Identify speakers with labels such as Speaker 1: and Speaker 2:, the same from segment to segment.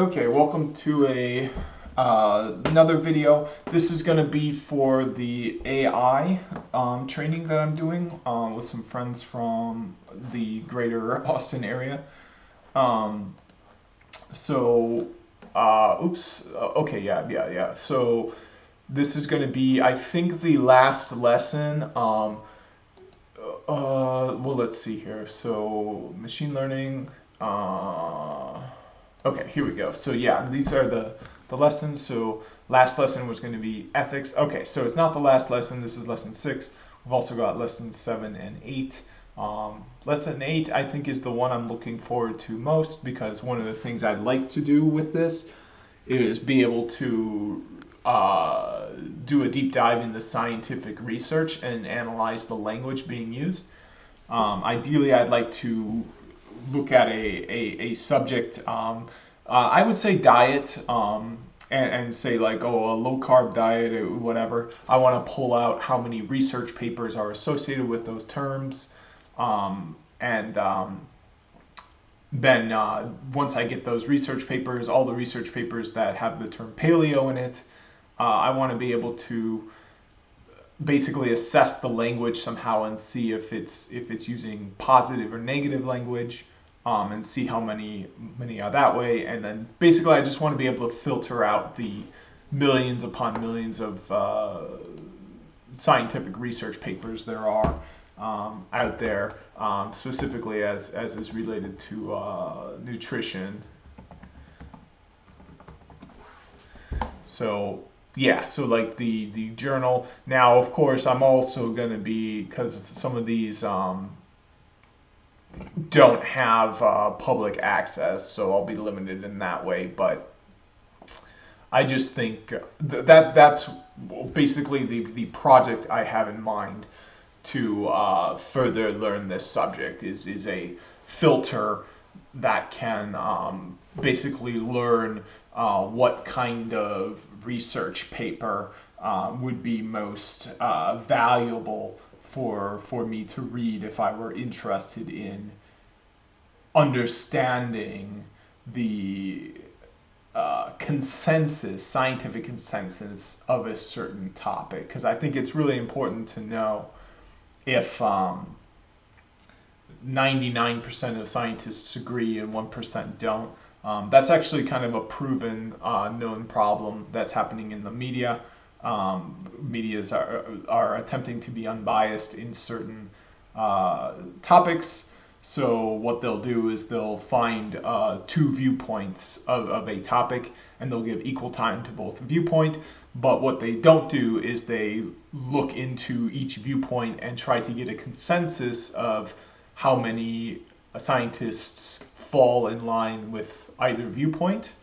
Speaker 1: Okay, welcome to another video. This is going to be for the AI training that I'm doing with some friends from the greater Austin area. Um, okay, yeah. So this is going to be, I think, the last lesson. Well, let's see here. So machine learning. Okay, here we go. So yeah, these are the lessons. So last lesson was going to be ethics. Okay, so it's not the last lesson. This is lesson 6. We've also got lessons 7 and 8. Lesson 8, I think, is the one I'm looking forward to most because one of the things I'd like to do with this is be able to do a deep dive into scientific research and analyze the language being used. Ideally, I'd like to look at a subject. I would say diet, and say like, oh, a low carb diet or whatever. I want to pull out how many research papers are associated with those terms, and then once I get those research papers, all the research papers that have the term paleo in it, I want to be able to basically assess the language somehow and see if it's using positive or negative language, and see how many are that way. And then basically I just want to be able to filter out the millions upon millions of scientific research papers there are out there, specifically as is related to nutrition. So yeah, so like the journal. Now, of course, I'm also going to be, because some of these don't have public access, so I'll be limited in that way. But I just think that's basically the project I have in mind to further learn this subject is a filter that can basically learn what kind of research paper would be most valuable for me to read if I were interested in understanding the scientific consensus of a certain topic. Because I think it's really important to know if 99% of scientists agree and 1% don't. That's actually kind of a proven, known problem that's happening in the media. Medias are attempting to be unbiased in certain topics. So what they'll do is they'll find two viewpoints of a topic, and they'll give equal time to both viewpoint. But what they don't do is they look into each viewpoint and try to get a consensus of how many scientists fall in line with either viewpoint.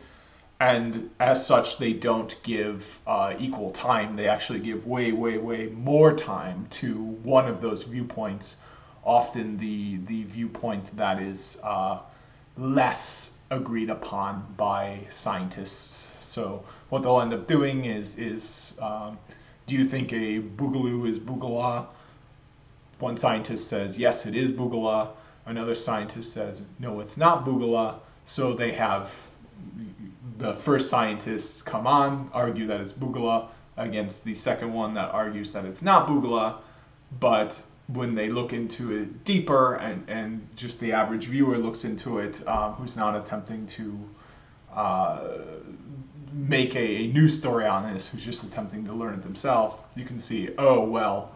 Speaker 1: And as such, they don't give equal time. They actually give way more time to one of those viewpoints, often the viewpoint that is less agreed upon by scientists. So what they'll end up doing is do you think a boogaloo is boogala? One scientist says, yes, it is boogala. Another scientist says, no, it's not boogala. So they have the first scientists come on, argue that it's boogala against the second one that argues that it's not boogala. But when they look into it deeper, and just the average viewer looks into it, who's not attempting to make a news story on this, who's just attempting to learn it themselves, you can see, oh, well,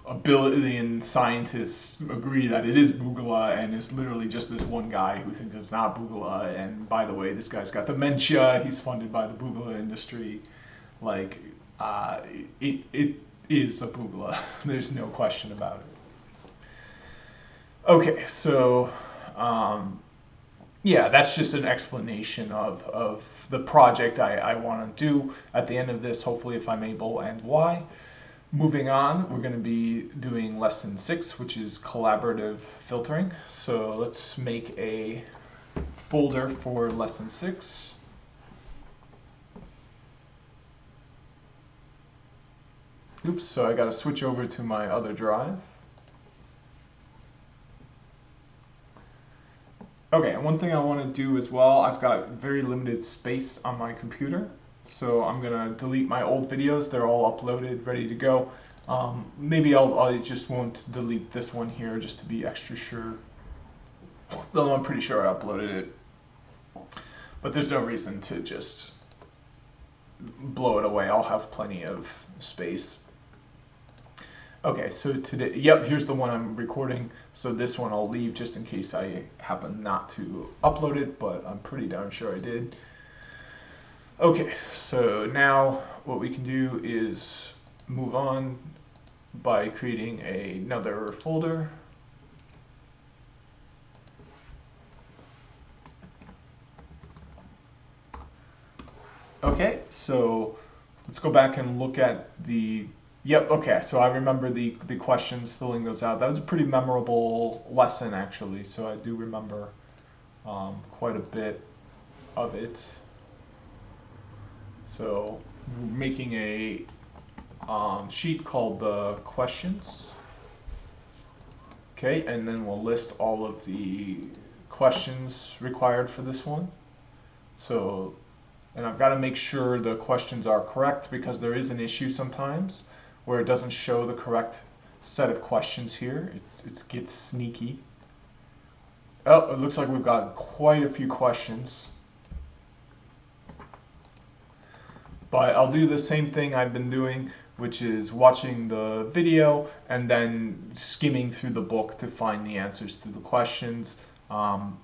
Speaker 1: a billion scientists agree that it is boogala, and it's literally just this one guy who thinks it's not boogala. And by the way, this guy's got dementia. He's funded by the boogala industry. Like, it is a boogala. There's no question about it. Okay, so yeah, that's just an explanation of the project I want to do at the end of this, hopefully, if I'm able, and why. Moving on, we're going to be doing lesson 6, which is collaborative filtering. So let's make a folder for lesson 6. Oops, so I got to switch over to my other drive. Okay, and one thing I want to do as well, I've got very limited space on my computer, so I'm gonna delete my old videos. They're all uploaded, ready to go. Maybe I just won't delete this one here just to be extra sure. Though I'm pretty sure I uploaded it, but there's no reason to just blow it away. I'll have plenty of space. Okay, so today, yep, here's the one I'm recording. So this one I'll leave just in case I happen not to upload it, but I'm pretty darn sure I did. Okay, so now what we can do is move on by creating another folder. Okay, so let's go back and look at the, yep, okay, so I remember the questions, filling those out. That was a pretty memorable lesson, actually, so I do remember quite a bit of it. So we're making a sheet called the questions. Okay, and then we'll list all of the questions required for this one. So, and I've got to make sure the questions are correct because there is an issue sometimes where it doesn't show the correct set of questions here. It gets sneaky. Oh, it looks like we've got quite a few questions. But I'll do the same thing I've been doing, which is watching the video and then skimming through the book to find the answers to the questions. I'm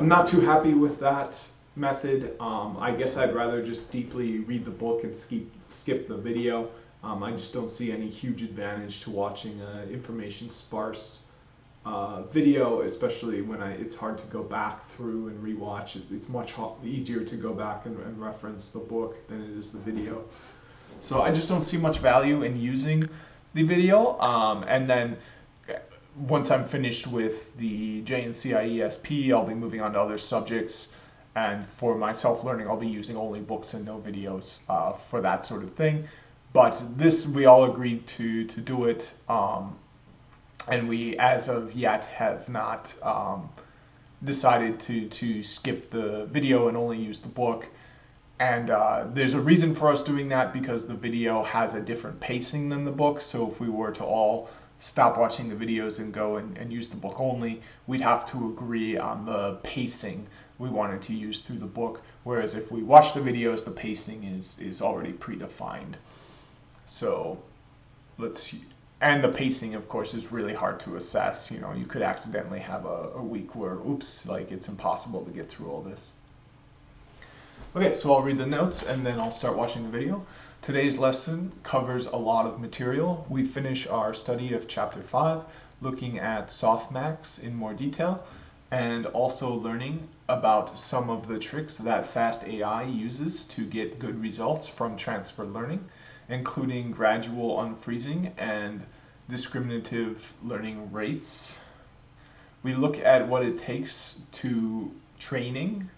Speaker 1: not too happy with that method. I guess I'd rather just deeply read the book and skip the video. I just don't see any huge advantage to watching information sparse video, especially when it's hard to go back through and rewatch. It's much easier to go back and reference the book than it is the video. So I just don't see much value in using the video. And then once I'm finished with the JNCIESP, I'll be moving on to other subjects. And for my self-learning, I'll be using only books and no videos for that sort of thing. But this, we all agreed to do it. And we, as of yet, have not decided to skip the video and only use the book. And there's a reason for us doing that because the video has a different pacing than the book. So if we were to all stop watching the videos and go and use the book only, we'd have to agree on the pacing we wanted to use through the book. Whereas if we watch the videos, the pacing is already predefined. So let's see. And the pacing, of course, is really hard to assess. You know, you could accidentally have a week where, oops, like it's impossible to get through all this. Okay, so I'll read the notes and then I'll start watching the video. Today's lesson covers a lot of material. We finish our study of Chapter 5, looking at softmax in more detail, and also learning about some of the tricks that Fast AI uses to get good results from transfer learning, including gradual unfreezing and discriminative learning rates. We look at what it takes to training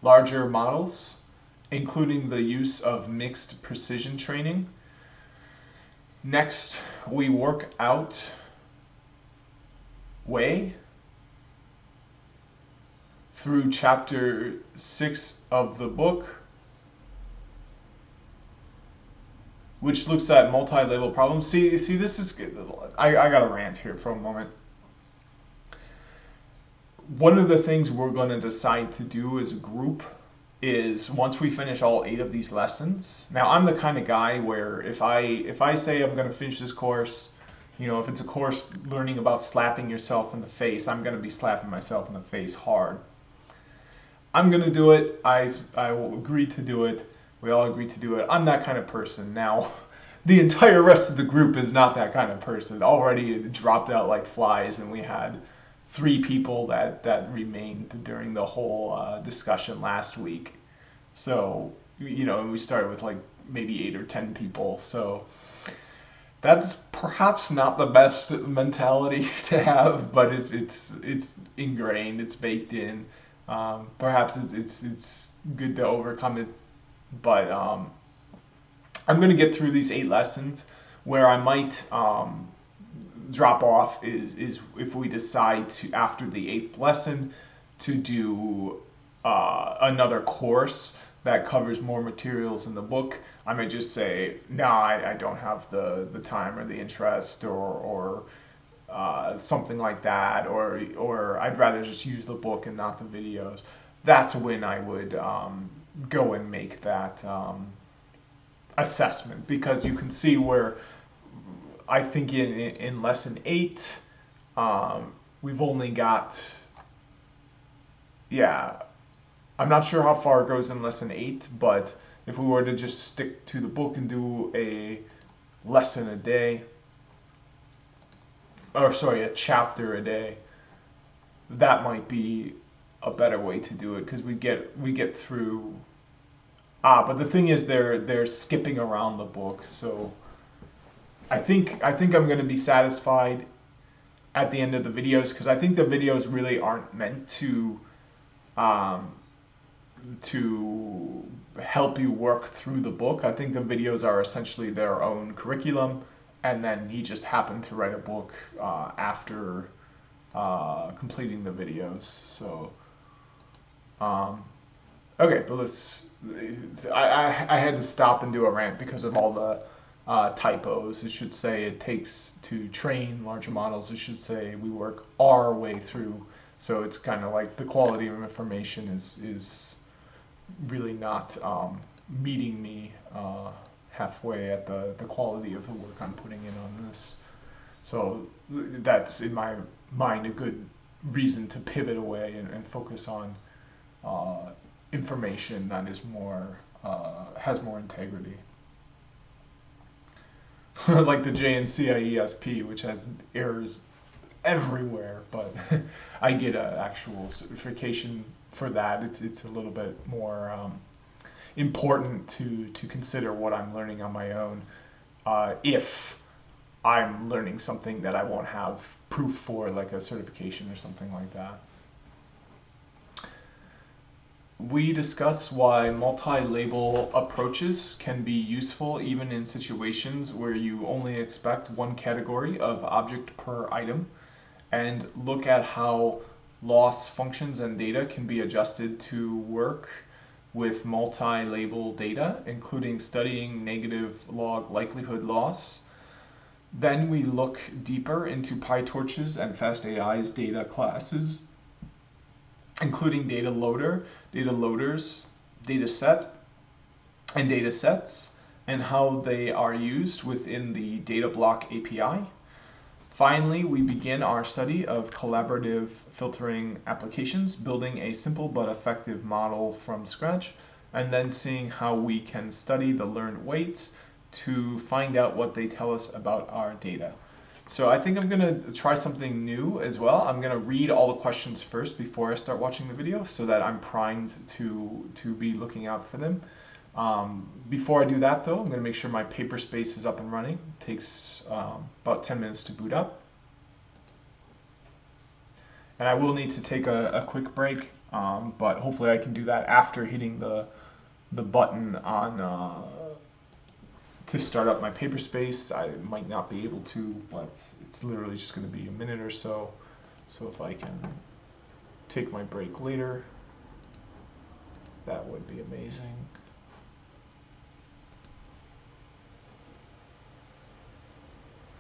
Speaker 1: larger models, including the use of mixed precision training. Next, we work out way through chapter 6 of the book, which looks at multi-level problems. See, this is, I got to rant here for a moment. One of the things we're going to decide to do as a group is once we finish all 8 of these lessons. Now, I'm the kind of guy where if I say I'm going to finish this course, you know, if it's a course learning about slapping yourself in the face, I'm going to be slapping myself in the face hard. I'm going to do it. I will agree to do it. We all agree to do it. I'm that kind of person. Now, the entire rest of the group is not that kind of person. Already it dropped out like flies, and we had 3 people that remained during the whole discussion last week. So, you know, and we started with like maybe 8 or 10 people. So that's perhaps not the best mentality to have, but it's ingrained, it's baked in. Perhaps it's good to overcome it. But I'm going to get through these 8 lessons where I might drop off is if we decide to, after the 8th lesson, to do another course that covers more materials in the book. I may just say, no, I don't have the time or the interest, or something like that, or I'd rather just use the book and not the videos. That's when I would go and make that assessment, because you can see where I think in lesson 8, we've only got, yeah, I'm not sure how far it goes in lesson 8, but if we were to just stick to the book and do a lesson a day, or sorry, a chapter a day, that might be a better way to do it, because we get through. But the thing is, they're skipping around the book, so I think I'm going to be satisfied at the end of the videos, because I think the videos really aren't meant to help you work through the book. I think the videos are essentially their own curriculum, and then he just happened to write a book after completing the videos. So, okay, but let's. I had to stop and do a rant because of all the typos. It should say it takes to train larger models. It should say we work our way through. So it's kind of like the quality of information is really not meeting me halfway at the quality of the work I'm putting in on this. So that's, in my mind, a good reason to pivot away and focus on information that is more has more integrity. Like the JNCIESP, which has errors everywhere, but I get an actual certification for that. It's a little bit more important to consider what I'm learning on my own, if I'm learning something that I won't have proof for, like a certification or something like that. We discuss why multi-label approaches can be useful even in situations where you only expect one category of object per item, and look at how loss functions and data can be adjusted to work with multi-label data, including studying negative log likelihood loss. Then we look deeper into PyTorch's and FastAI's data classes, including data loader, data loaders, data set, and data sets, and how they are used within the data block API. Finally, we begin our study of collaborative filtering applications, building a simple but effective model from scratch, and then seeing how we can study the learned weights to find out what they tell us about our data. So I think I'm going to try something new as well. I'm going to read all the questions first before I start watching the video, so that I'm primed to be looking out for them. Before I do that, though, I'm going to make sure my paper space is up and running. It takes about 10 minutes to boot up. And I will need to take a quick break, but hopefully I can do that after hitting the button on to start up my paper space. I might not be able to, but it's literally just going to be a minute or so. So if I can take my break later, that would be amazing.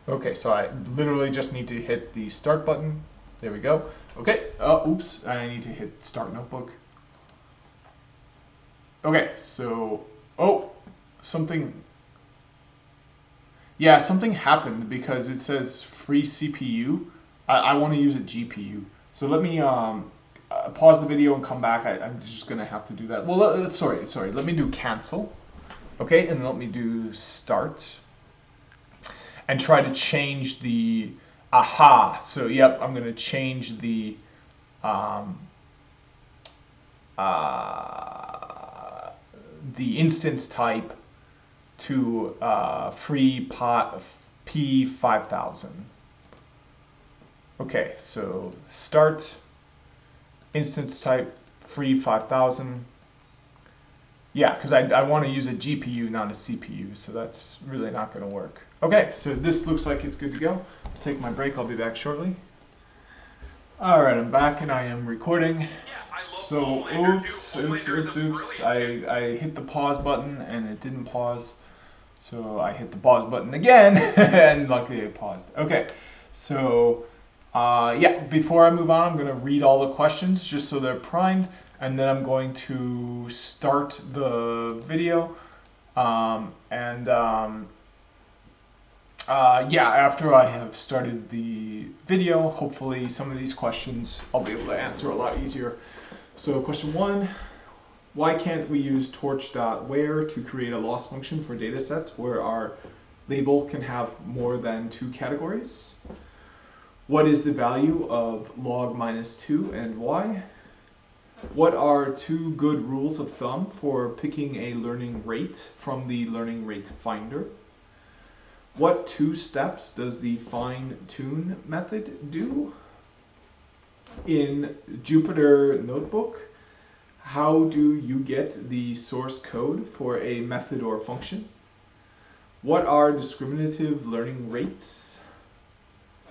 Speaker 1: Okay, so I literally just need to hit the start button. There we go. Okay, oops, I need to hit start notebook. Okay, so, something happened because it says free CPU. I want to use a GPU. So let me pause the video and come back. I'm just going to have to do that. Well, sorry. Let me do cancel. Okay, and let me do start. And try to change the So yep, I'm going to change the instance type to free P5000. Okay, so start, instance type free 5000. Yeah, because I want to use a GPU, not a CPU, so that's really not going to work. Okay, so this looks like it's good to go. I'll take my break. I'll be back shortly. All right, I'm back and I am recording. So, oops. I hit the pause button and it didn't pause. So I hit the pause button again, and luckily it paused. Okay, so yeah, before I move on, I'm going to read all the questions just so they're primed, and then I'm going to start the video. Yeah, after I have started the video, hopefully some of these questions I'll be able to answer a lot easier. So question 1, why can't we use torch.where to create a loss function for datasets where our label can have more than 2 categories? What is the value of log -2 and why? What are 2 good rules of thumb for picking a learning rate from the learning rate finder? What 2 steps does the fine-tune method do? In Jupyter Notebook, how do you get the source code for a method or function? What are discriminative learning rates?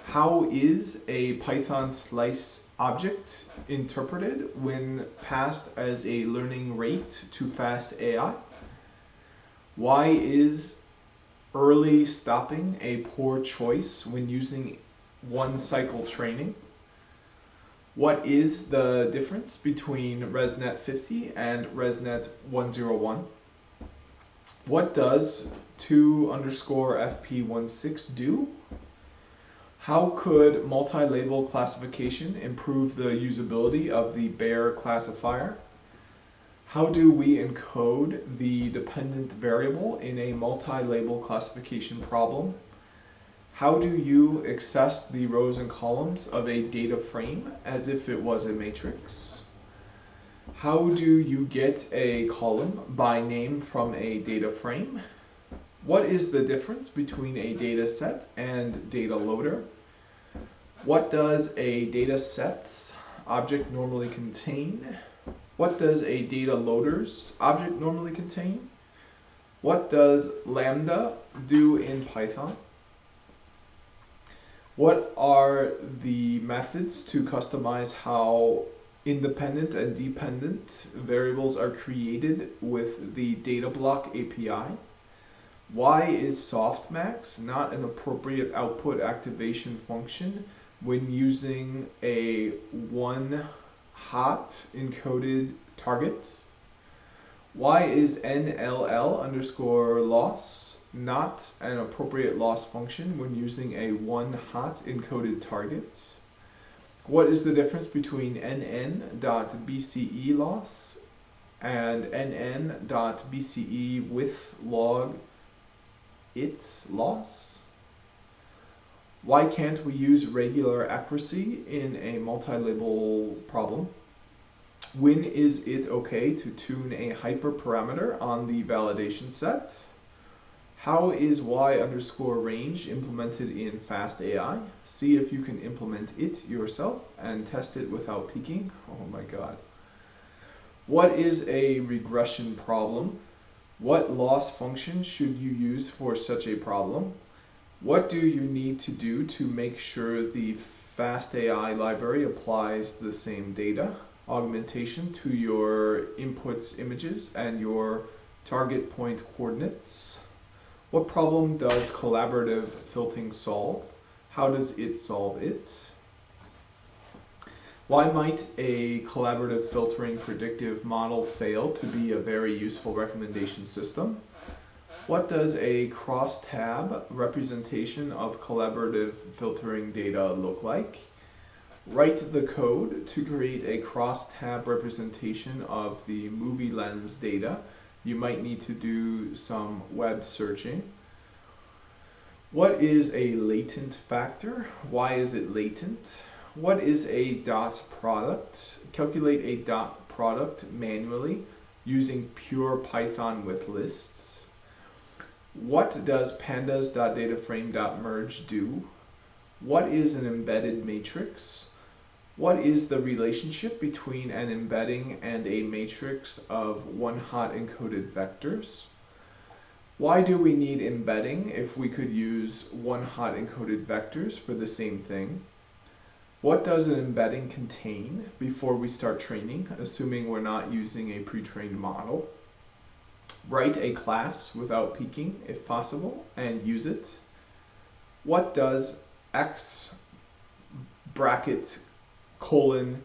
Speaker 1: How is a Python slice object interpreted when passed as a learning rate to fast AI? Why is early stopping a poor choice when using one-cycle training? What is the difference between ResNet 50 and ResNet 101? What does 2_FP16 do? How could multi-label classification improve the usability of the Bear classifier? How do we encode the dependent variable in a multi-label classification problem? How do you access the rows and columns of a data frame as if it was a matrix? How do you get a column by name from a data frame? What is the difference between a data set and data loader? What does a data set's object normally contain? What does a data loader's object normally contain? What does lambda do in Python? What are the methods to customize how independent and dependent variables are created with the data block API? Why is softmax not an appropriate output activation function when using a one-hot encoded target? Why is NLL_loss not an appropriate loss function when using a one-hot encoded target? What is the difference between nn.bce loss and nn.bce with log its loss? Why can't we use regular accuracy in a multi-label problem? When is it okay to tune a hyperparameter on the validation set? How is y_range implemented in FastAI? See if you can implement it yourself and test it without peeking. Oh my god. What is a regression problem? What loss function should you use for such a problem? What do you need to do to make sure the FastAI library applies the same data augmentation to your inputs images and your target point coordinates? What problem does collaborative filtering solve? How does it solve it? Why might a collaborative filtering predictive model fail to be a very useful recommendation system? What does a crosstab representation of collaborative filtering data look like? Write the code to create a crosstab representation of the movie lens data. You might need to do some web searching. What is a latent factor? Why is it latent? What is a dot product? Calculate a dot product manually using pure Python with lists. What does pandas.dataframe.merge do? What is an embedded matrix? What is the relationship between an embedding and a matrix of one-hot encoded vectors? Why do we need embedding if we could use one-hot encoded vectors for the same thing? What does an embedding contain before we start training, assuming we're not using a pre-trained model? Write a class without peeking, if possible, and use it. What does x bracket colon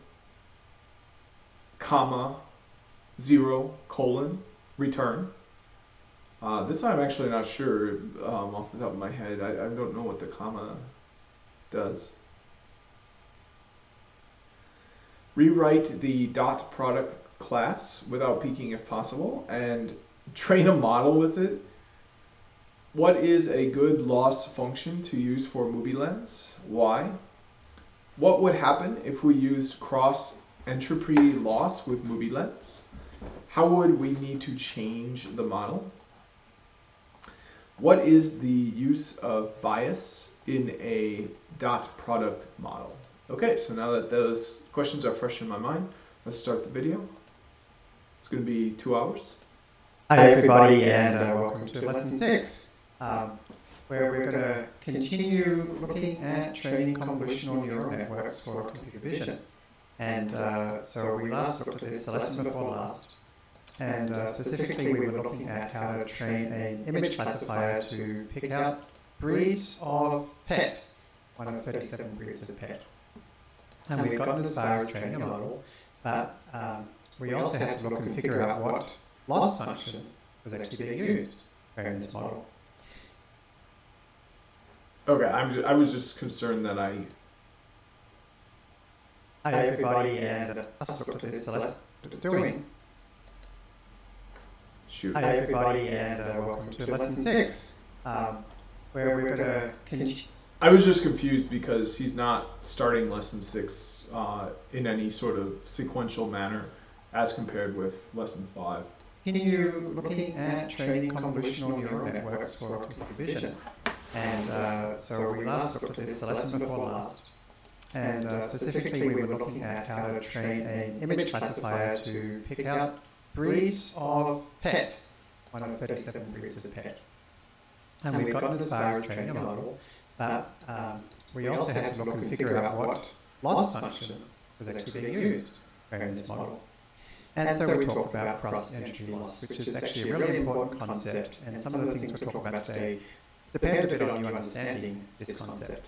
Speaker 1: comma 0 colon return? This I'm actually not sure off the top of my head. I don't know what the comma does. Rewrite the dot product class without peeking if possible and train a model with it. What is a good loss function to use for movie lens? Why? What would happen if we used cross entropy loss with movie lens? How would we need to change the model? What is the use of bias in a dot product model? Okay, so now that those questions are fresh in my mind, let's start the video. It's going to be 2 hours.
Speaker 2: Hi everybody, and welcome to lesson 6, where we're going to continue looking at training convolutional neural networks for computer vision. And so we last looked at this the lesson before last, and specifically we were looking at how to train an image classifier to pick out breeds of pet, one of 37 breeds of pet. And we've gotten as far as training a model, but we also had to look and figure out what loss function was actually being used in this model.
Speaker 1: Okay, I was just concerned that
Speaker 2: Hi everybody, and let's look at this the lesson doing.
Speaker 1: Shoot.
Speaker 2: Hi everybody, and welcome to lesson 6, where we're going to continue.
Speaker 1: I was just confused because he's not starting lesson 6 in any sort of sequential manner as compared with lesson 5.
Speaker 2: Continue looking at training convolutional neural networks for computer vision. And so we last looked at this the lesson before last. And specifically we were looking at how to train an image classifier to pick out breeds of pet, one of 37 breeds of pet. And we've gotten as far as training a model, but we also had to look and figure out what loss function was actually being used in this model. And so we talked about cross-entropy loss, which is actually a really important concept, and some of the things we're talking about today depend a bit on you understanding this concept.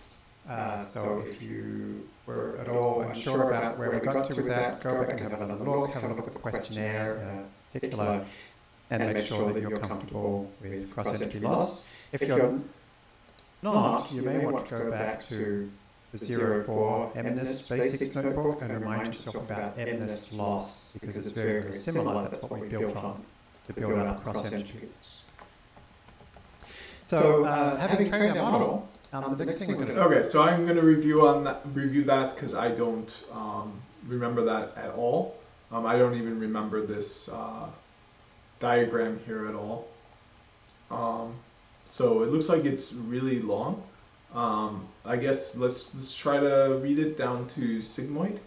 Speaker 2: So if you were at all unsure about where we got to with that, go back and have another look, have a look at the questionnaire in particular, and make sure that you're comfortable with cross-entropy loss. If you're not, you may want to go back to the 04 MNIST Basics notebook and remind yourself about MNIST loss, because it's very, very similar. That's what we built on to build up cross-entropy. So having trained our model, the next thing we're going to do.
Speaker 1: Okay, so I'm going to review that because I don't remember that at all. I don't even remember this diagram here at all. So it looks like it's really long. I guess let's try to read it down to sigmoid.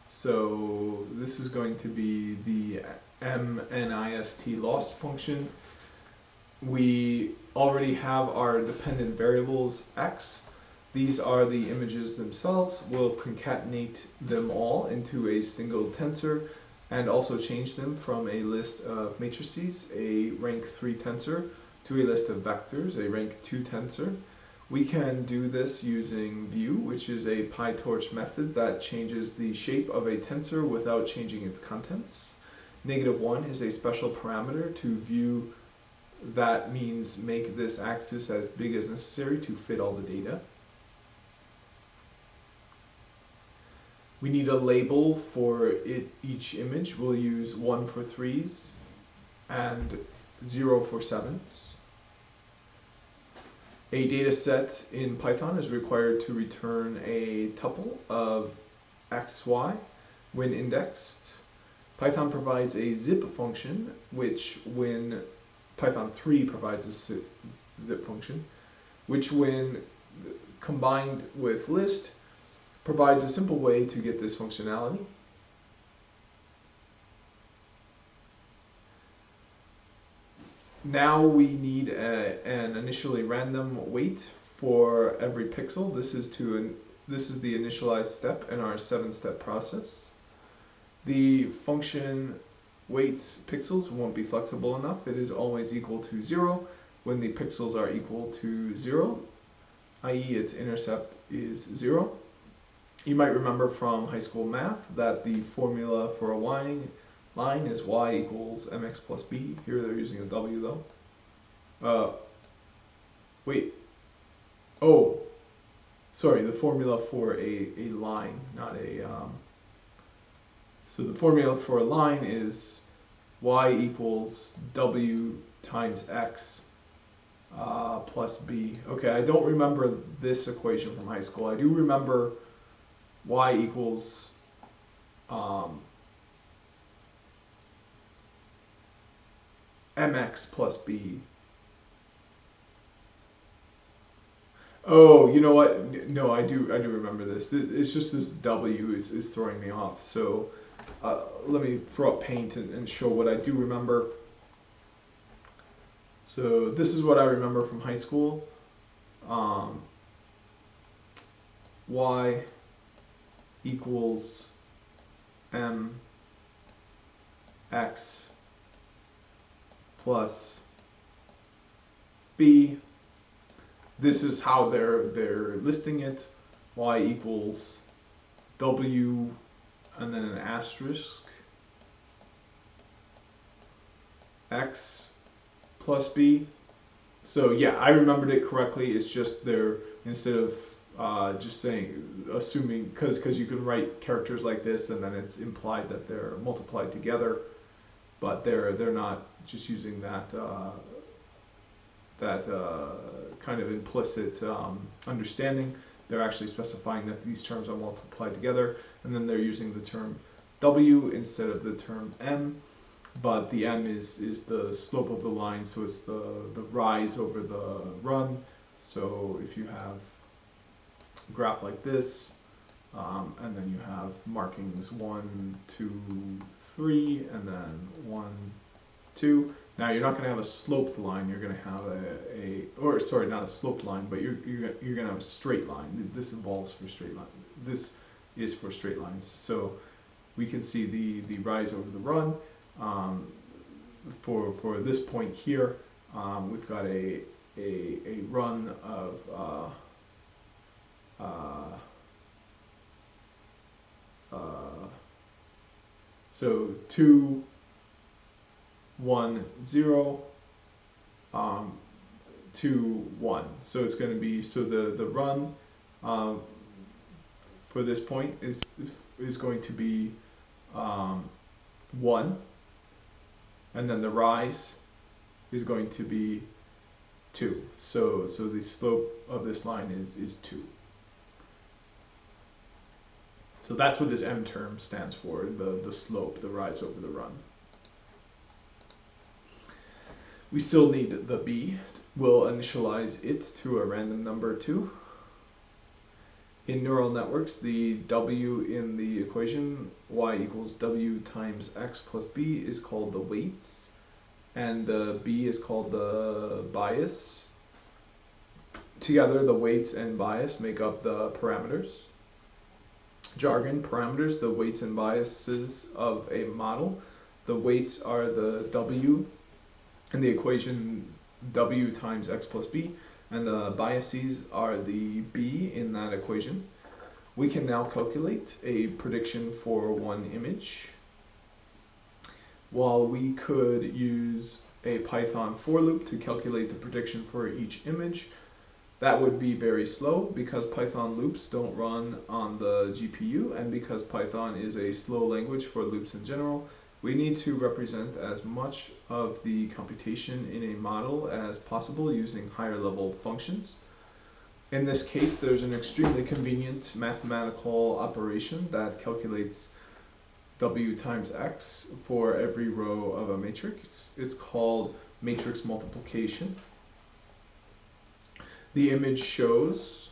Speaker 1: So this is going to be the MNIST loss function. We already have our dependent variables x. These are the images themselves. We'll concatenate them all into a single tensor and also change them from a list of matrices, a rank 3 tensor, to a list of vectors, a rank 2 tensor. We can do this using view, which is a PyTorch method that changes the shape of a tensor without changing its contents. -1 is a special parameter to view. That means make this axis as big as necessary to fit all the data. We need a label for each image. We'll use 1 for 3s and 0 for 7s. A data set in Python is required to return a tuple of xy when indexed. Python provides a zip function, which when Python 3 provides a zip function, which when combined with list provides a simple way to get this functionality. Now we need an initially random weight for every pixel. This is the initialize step in our 7-step process. The function weights pixels won't be flexible enough. It is always equal to 0 when the pixels are equal to 0, i.e. its intercept is 0. You might remember from high school math that the formula for a line is y equals mx plus b. Here they're using a w though. Wait. Oh, sorry, the formula for a line, not a... So the formula for a line is y equals w times x plus b. Okay, I don't remember this equation from high school. I do remember y equals mx plus b. Oh, you know what? No, I do remember this. It's just this w is throwing me off. So let me throw up paint and show what I do remember. So this is what I remember from high school. Y equals m x plus b. This is how they're listing it. Y equals w and then an asterisk x plus b. So yeah, I remembered it correctly. It's just they're, instead of just saying, assuming, because you can write characters like this and then it's implied that they're multiplied together, but they're not just using that kind of implicit understanding. They're actually specifying that these terms are multiplied together, and then they're using the term w instead of the term m. But the m is the slope of the line, so it's the rise over the run. So if you have a graph like this, and then you have markings 1, 2, 3, and then 1, 2. Now you're not going to have a sloped line. You're going to have or sorry, not a sloped line, but you're going to have a straight line. This involves for straight line. This is for straight lines. So we can see the rise over the run. For this point here, we've got a run of so 2, 1, 0, 2, 1. So it's going to be, so the run for this point is going to be 1, and then the rise is going to be 2. So the slope of this line is 2. So that's what this m term stands for, the slope, the rise over the run. We still need the b. We'll initialize it to a random number 2. In neural networks, the w in the equation y equals w times x plus b is called the weights, and the b is called the bias. Together, the weights and bias make up the parameters. Jargon, parameters, the weights and biases of a model. The weights are the w in the equation w times x plus b, and the biases are the b in that equation. We can now calculate a prediction for one image. While we could use a Python for loop to calculate the prediction for each image, that would be very slow because Python loops don't run on the GPU, and because Python is a slow language for loops in general, we need to represent as much of the computation in a model as possible using higher level functions. In this case, there's an extremely convenient mathematical operation that calculates w times x for every row of a matrix. It's called matrix multiplication. The image shows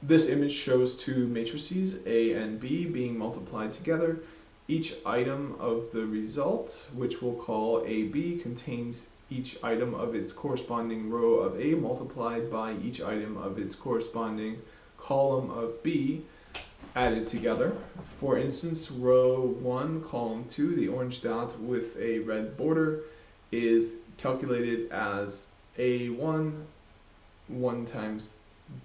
Speaker 1: This image shows two matrices, A and B, being multiplied together. Each item of the result, which we'll call AB, contains each item of its corresponding row of A multiplied by each item of its corresponding column of B added together. For instance, row 1, column 2, the orange dot with a red border, is calculated as A1, 1 times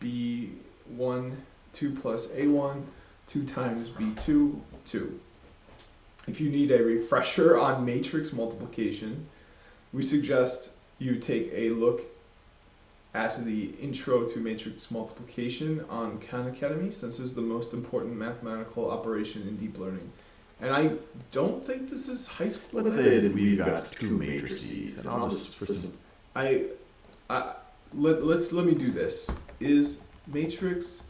Speaker 1: B1, 2 plus A1, 2 times B2, 2. If you need a refresher on matrix multiplication, we suggest you take a look at the Intro to Matrix Multiplication on Khan Academy, since this is the most important mathematical operation in deep learning. And I don't think this is high school.
Speaker 3: Let's say that we've got two matrices, and I'll just for some.
Speaker 1: Let me do this. Is matrix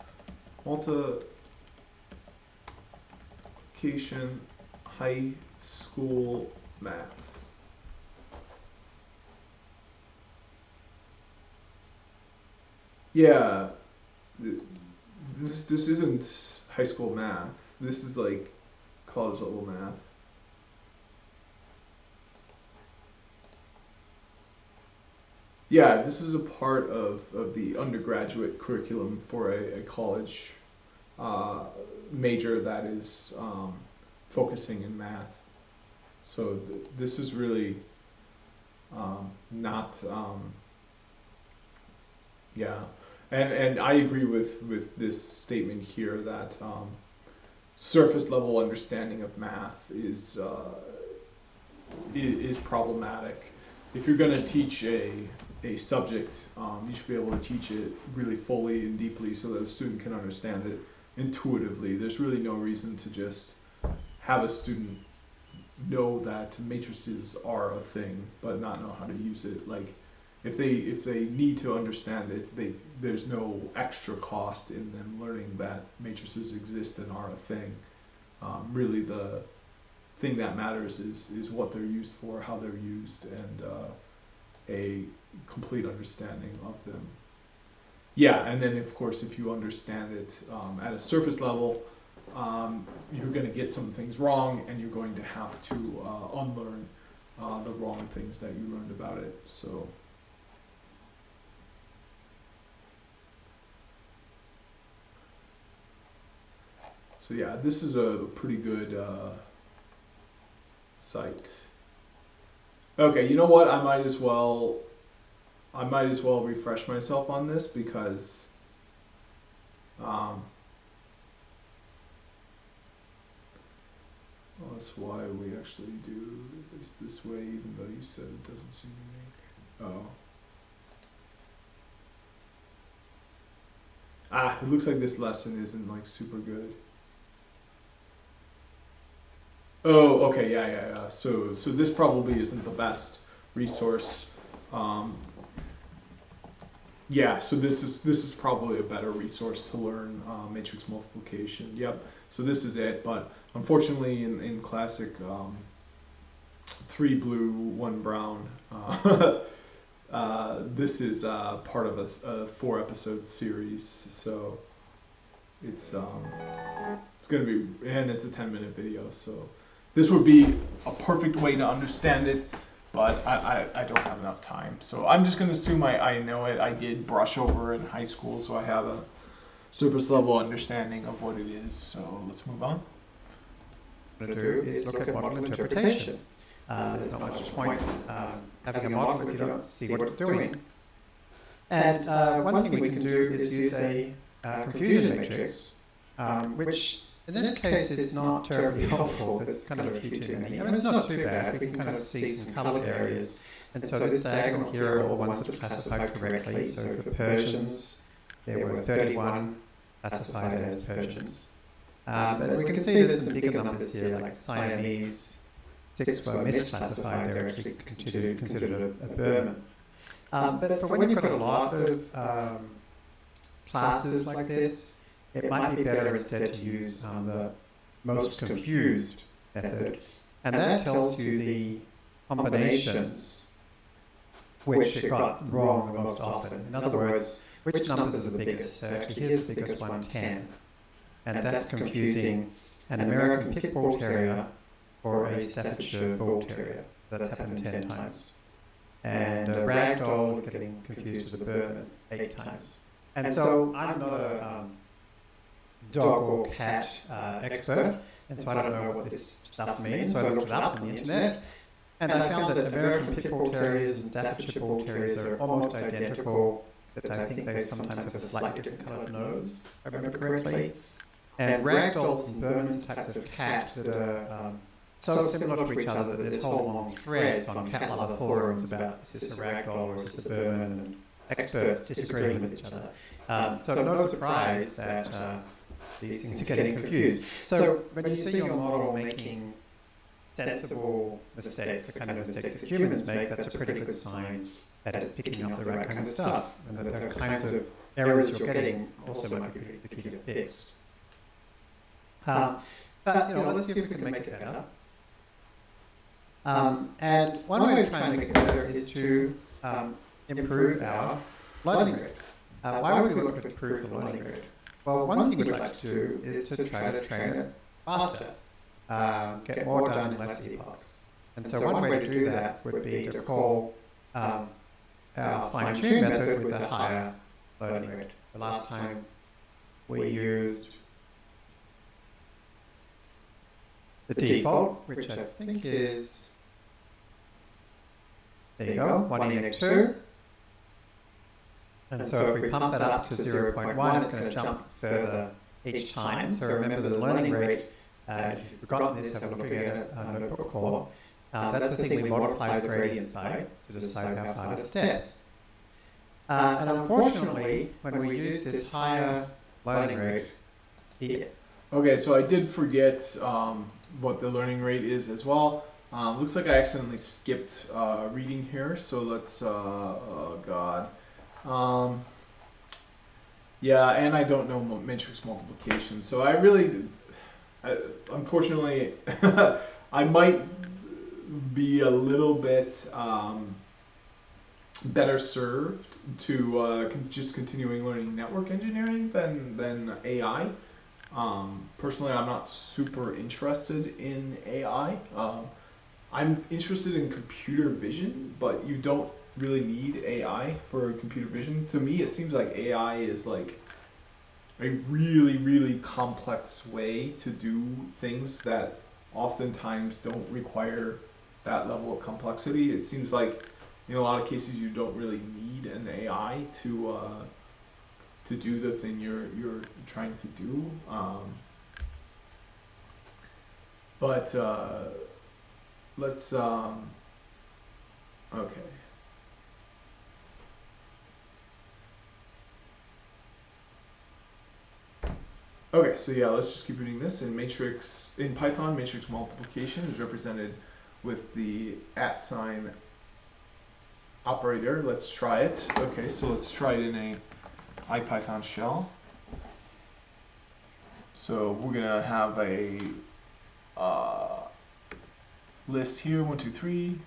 Speaker 1: multiplication high school math? Yeah, this isn't high school math. This is like college level math. Yeah, this is a part of the undergraduate curriculum for a college major that is focusing in math. So this is really not, yeah. And I agree with this statement here that surface level understanding of math is problematic. If you're going to teach a subject, you should be able to teach it really fully and deeply so that a student can understand it intuitively. There's really no reason to just have a student know that matrices are a thing but not know how to use it. Like if they need to understand it, there's no extra cost in them learning that matrices exist and are a thing. Really the thing that matters is what they're used for, how they're used, and a complete understanding of them. Yeah, and then of course if you understand it at a surface level, you're going to get some things wrong, and you're going to have to unlearn the wrong things that you learned about it. So yeah, this is a pretty good site. Okay, you know what? I might as well refresh myself on this because well, that's why we actually do this way, even though you said it doesn't seem to make. Oh. It looks like this lesson isn't like super good. Oh, okay, yeah. So this probably isn't the best resource. Yeah, so this is probably a better resource to learn matrix multiplication. Yep. So this is it, but unfortunately in classic 3 blue, 1 brown, this is part of a 4-episode series. So it's going to be, and it's a 10-minute video. So this would be a perfect way to understand it, but I don't have enough time. So I'm just going to assume I know it. I did brush over in high school, so I have a surface level understanding of what it is. So let's move on.
Speaker 2: What I'm going to do is look at model interpretation. There's not much point having a model if you don't see what it's doing. And one thing we can do is use a confusion matrix, which in this case is not terribly helpful. There's kind of a few too many. I mean, it's not too bad. We can kind of see some colored areas. And so this diagonal here are all ones that are classified correctly. So for Persians, there were 31 classified as Persians. But we can see there's some bigger numbers here, like Siamese. 6 were misclassified. They're actually considered a Burman. But for when you've got a lot of classes like this, it might be better instead to use the most confused method. And that tells you the combinations which it got wrong the most often. In other words, which numbers are the biggest. So actually here's the biggest one, 10. And that's confusing an American Pit Bull Terrier or a Staffordshire Bull Terrier. That's happened 10 times. And a Ragdoll is getting confused with a Berman 8 times. And so I'm not a dog or cat expert, and so I don't know what this stuff means. So I looked it up on the internet, and I found that American Pit Bull Terriers and Staffordshire Bull Terriers are almost identical, but I think they sometimes have a slightly different coloured nose, if I remember correctly. And Ragdolls and Bermans are types of cat that are so similar to each other that there's whole long threads on cat lover forums about is this a Ragdoll or is this a Berman, and experts disagreeing with each other. So no surprise that these things are getting confused. So when you see your model making sensible mistakes, the kind of mistakes that humans make, that's a pretty good sign that it's picking up the right kind of stuff, and that the kinds of errors you're getting also might be the key to fix. But let's see if we can make it better. And one way to try and make it better is to improve our learning rate. Why would we want to improve the learning rate? Well, one thing we'd like to do is to try to train it faster, get more done in less epochs. And so one way to do that would be to call our fine-tune method with a higher learning rate. So last time we used the default, which I think is, there you go, 1EX2. And so if we pump that up to 0.1, it's going to jump further each time. So remember the learning rate, if you've forgotten this, have a look again at Notebook 4. That's the thing we multiply the gradients by to decide how far to step. And unfortunately, when we use this higher learning rate here.
Speaker 1: Okay, so I did forget what the learning rate is as well. Looks like I accidentally skipped reading here, so let's, oh god. Yeah, and I don't know matrix multiplication, so I really, unfortunately, I might be a little bit better served to just continuing learning network engineering than AI. Personally, I'm not super interested in AI. I'm interested in computer vision, but you don't really need AI for computer vision. To me, it seems like AI is like a really, really complex way to do things that oftentimes don't require that level of complexity. It seems like in a lot of cases you don't really need an AI to do the thing you're trying to do. But let's okay. Okay, so yeah, let's just keep reading this. In Python, matrix multiplication is represented with the @ operator. Let's try it. Okay, so let's try it in a IPython shell. So we're gonna have a list here, 1, 2, 3.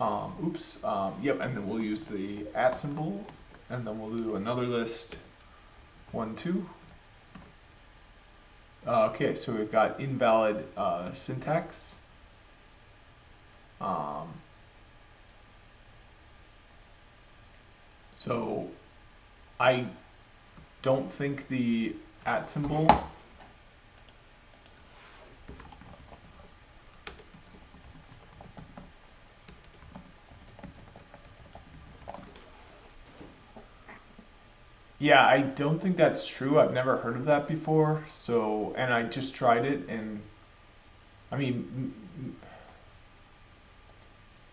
Speaker 1: Yep, and then we'll use the @ symbol, and then we'll do another list, 1, 2. Okay, so we've got invalid syntax. So I don't think the @ symbol Yeah, I don't think that's true. I've never heard of that before. So, and I just tried it, and I mean,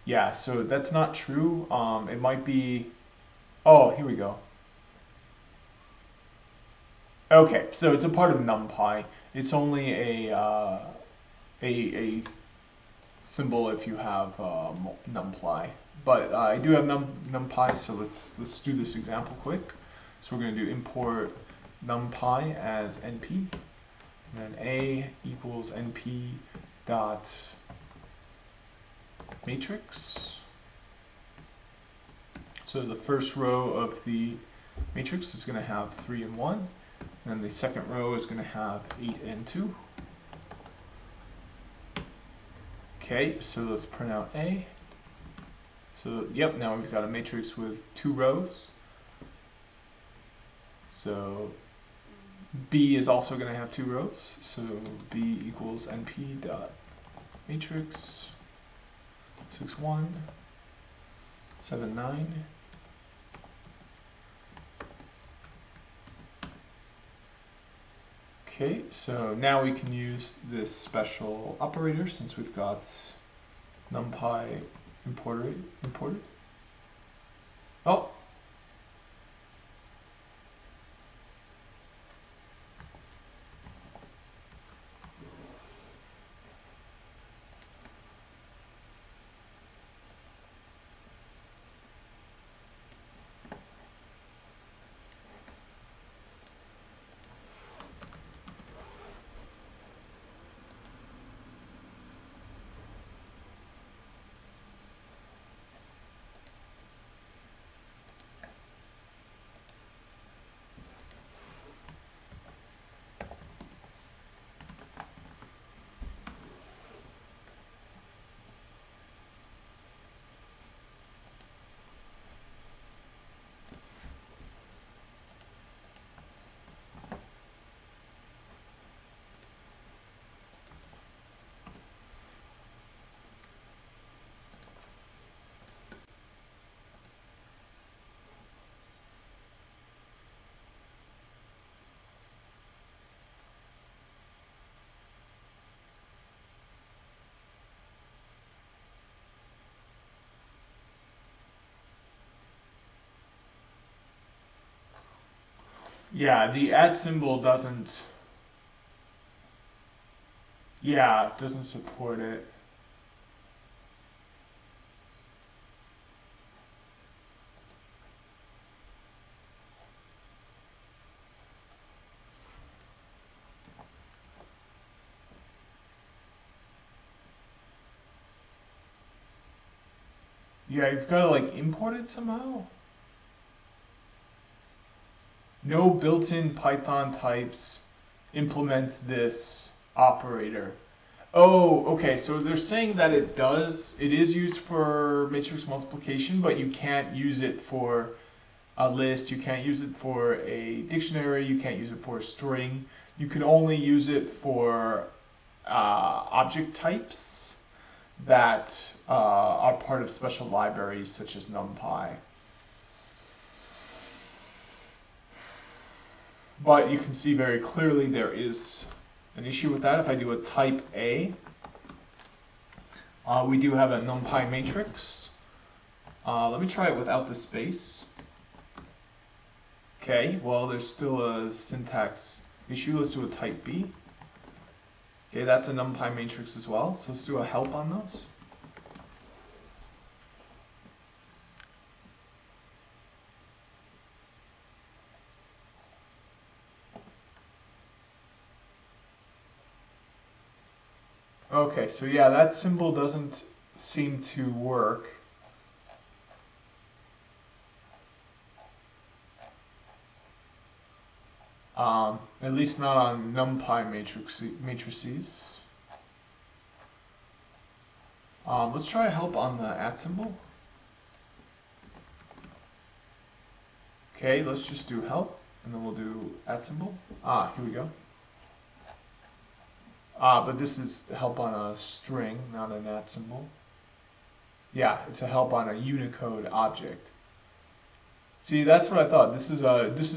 Speaker 1: yeah, so that's not true. It might be, oh, here we go. Okay, so it's a part of NumPy. It's only a symbol if you have NumPy. But I do have NumPy, so let's do this example quick. So we're going to do import NumPy as np, and then a equals np dot matrix. So So the first row of the matrix is going to have 3 and 1, and the second row is going to have 8 and 2. Okay, so let's print out A. So, yep, now we've got a matrix with 2 rows. So B is also going to have 2 rows. So B equals np dot matrix 6 1 7 9. Okay, so now we can use this special operator since we've got numpy imported. Oh. Yeah, the add symbol doesn't. Yeah, it doesn't support it. Yeah, you've got to like import it somehow. No built-in Python types implement this operator. Oh, okay, so they're saying that it does, it is used for matrix multiplication, but you can't use it for a list, you can't use it for a dictionary, you can't use it for a string. You can only use it for object types that are part of special libraries such as NumPy. But you can see very clearly there is an issue with that. If I do a type A, we do have a NumPy matrix. Let me try it without the space. Okay, well there's still a syntax issue. Let's do a type B. Okay, that's a NumPy matrix as well. So let's do a help on those. Okay, so yeah, that symbol doesn't seem to work. At least not on NumPy matrices. Let's try help on the @ symbol. Okay, let's just do help, and then we'll do @ symbol. Here we go. But this is help on a string, not an @ symbol. Yeah, it's a help on a Unicode object. See, that's what I thought. This is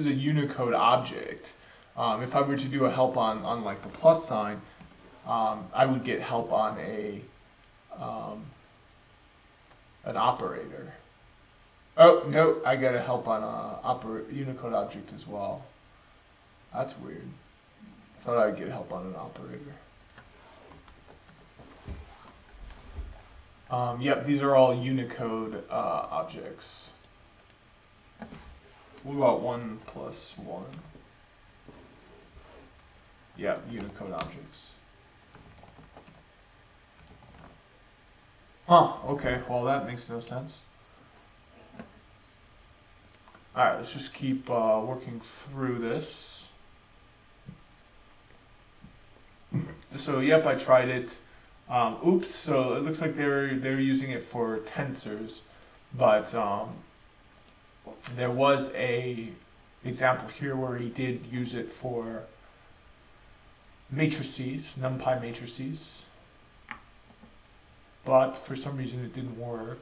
Speaker 1: a Unicode object. If I were to do a help on like the plus sign, I would get help on an operator. Oh no, I get a help on a Unicode object as well. That's weird. I thought I'd get help on an operator. Yep, these are all Unicode objects. What about 1 + 1? Yeah, Unicode objects. Huh, okay, well that makes no sense. Alright, let's just keep working through this. So yep, I tried it. Oops, so it looks like they're using it for tensors, but there was a example here where he did use it for matrices, NumPy matrices, but for some reason it didn't work.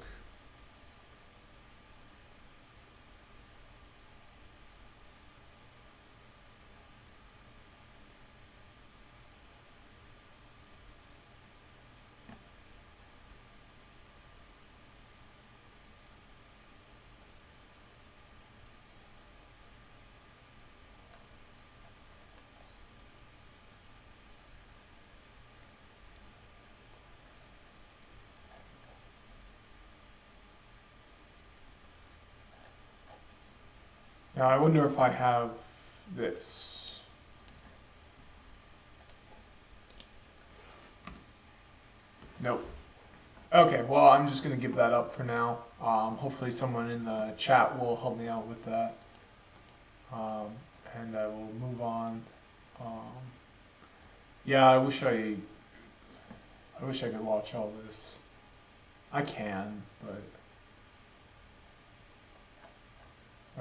Speaker 1: Now I wonder if I have this. Nope. Okay, well I'm just gonna give that up for now. Hopefully someone in the chat will help me out with that. And I will move on. Yeah, I wish I could watch all this. I can, but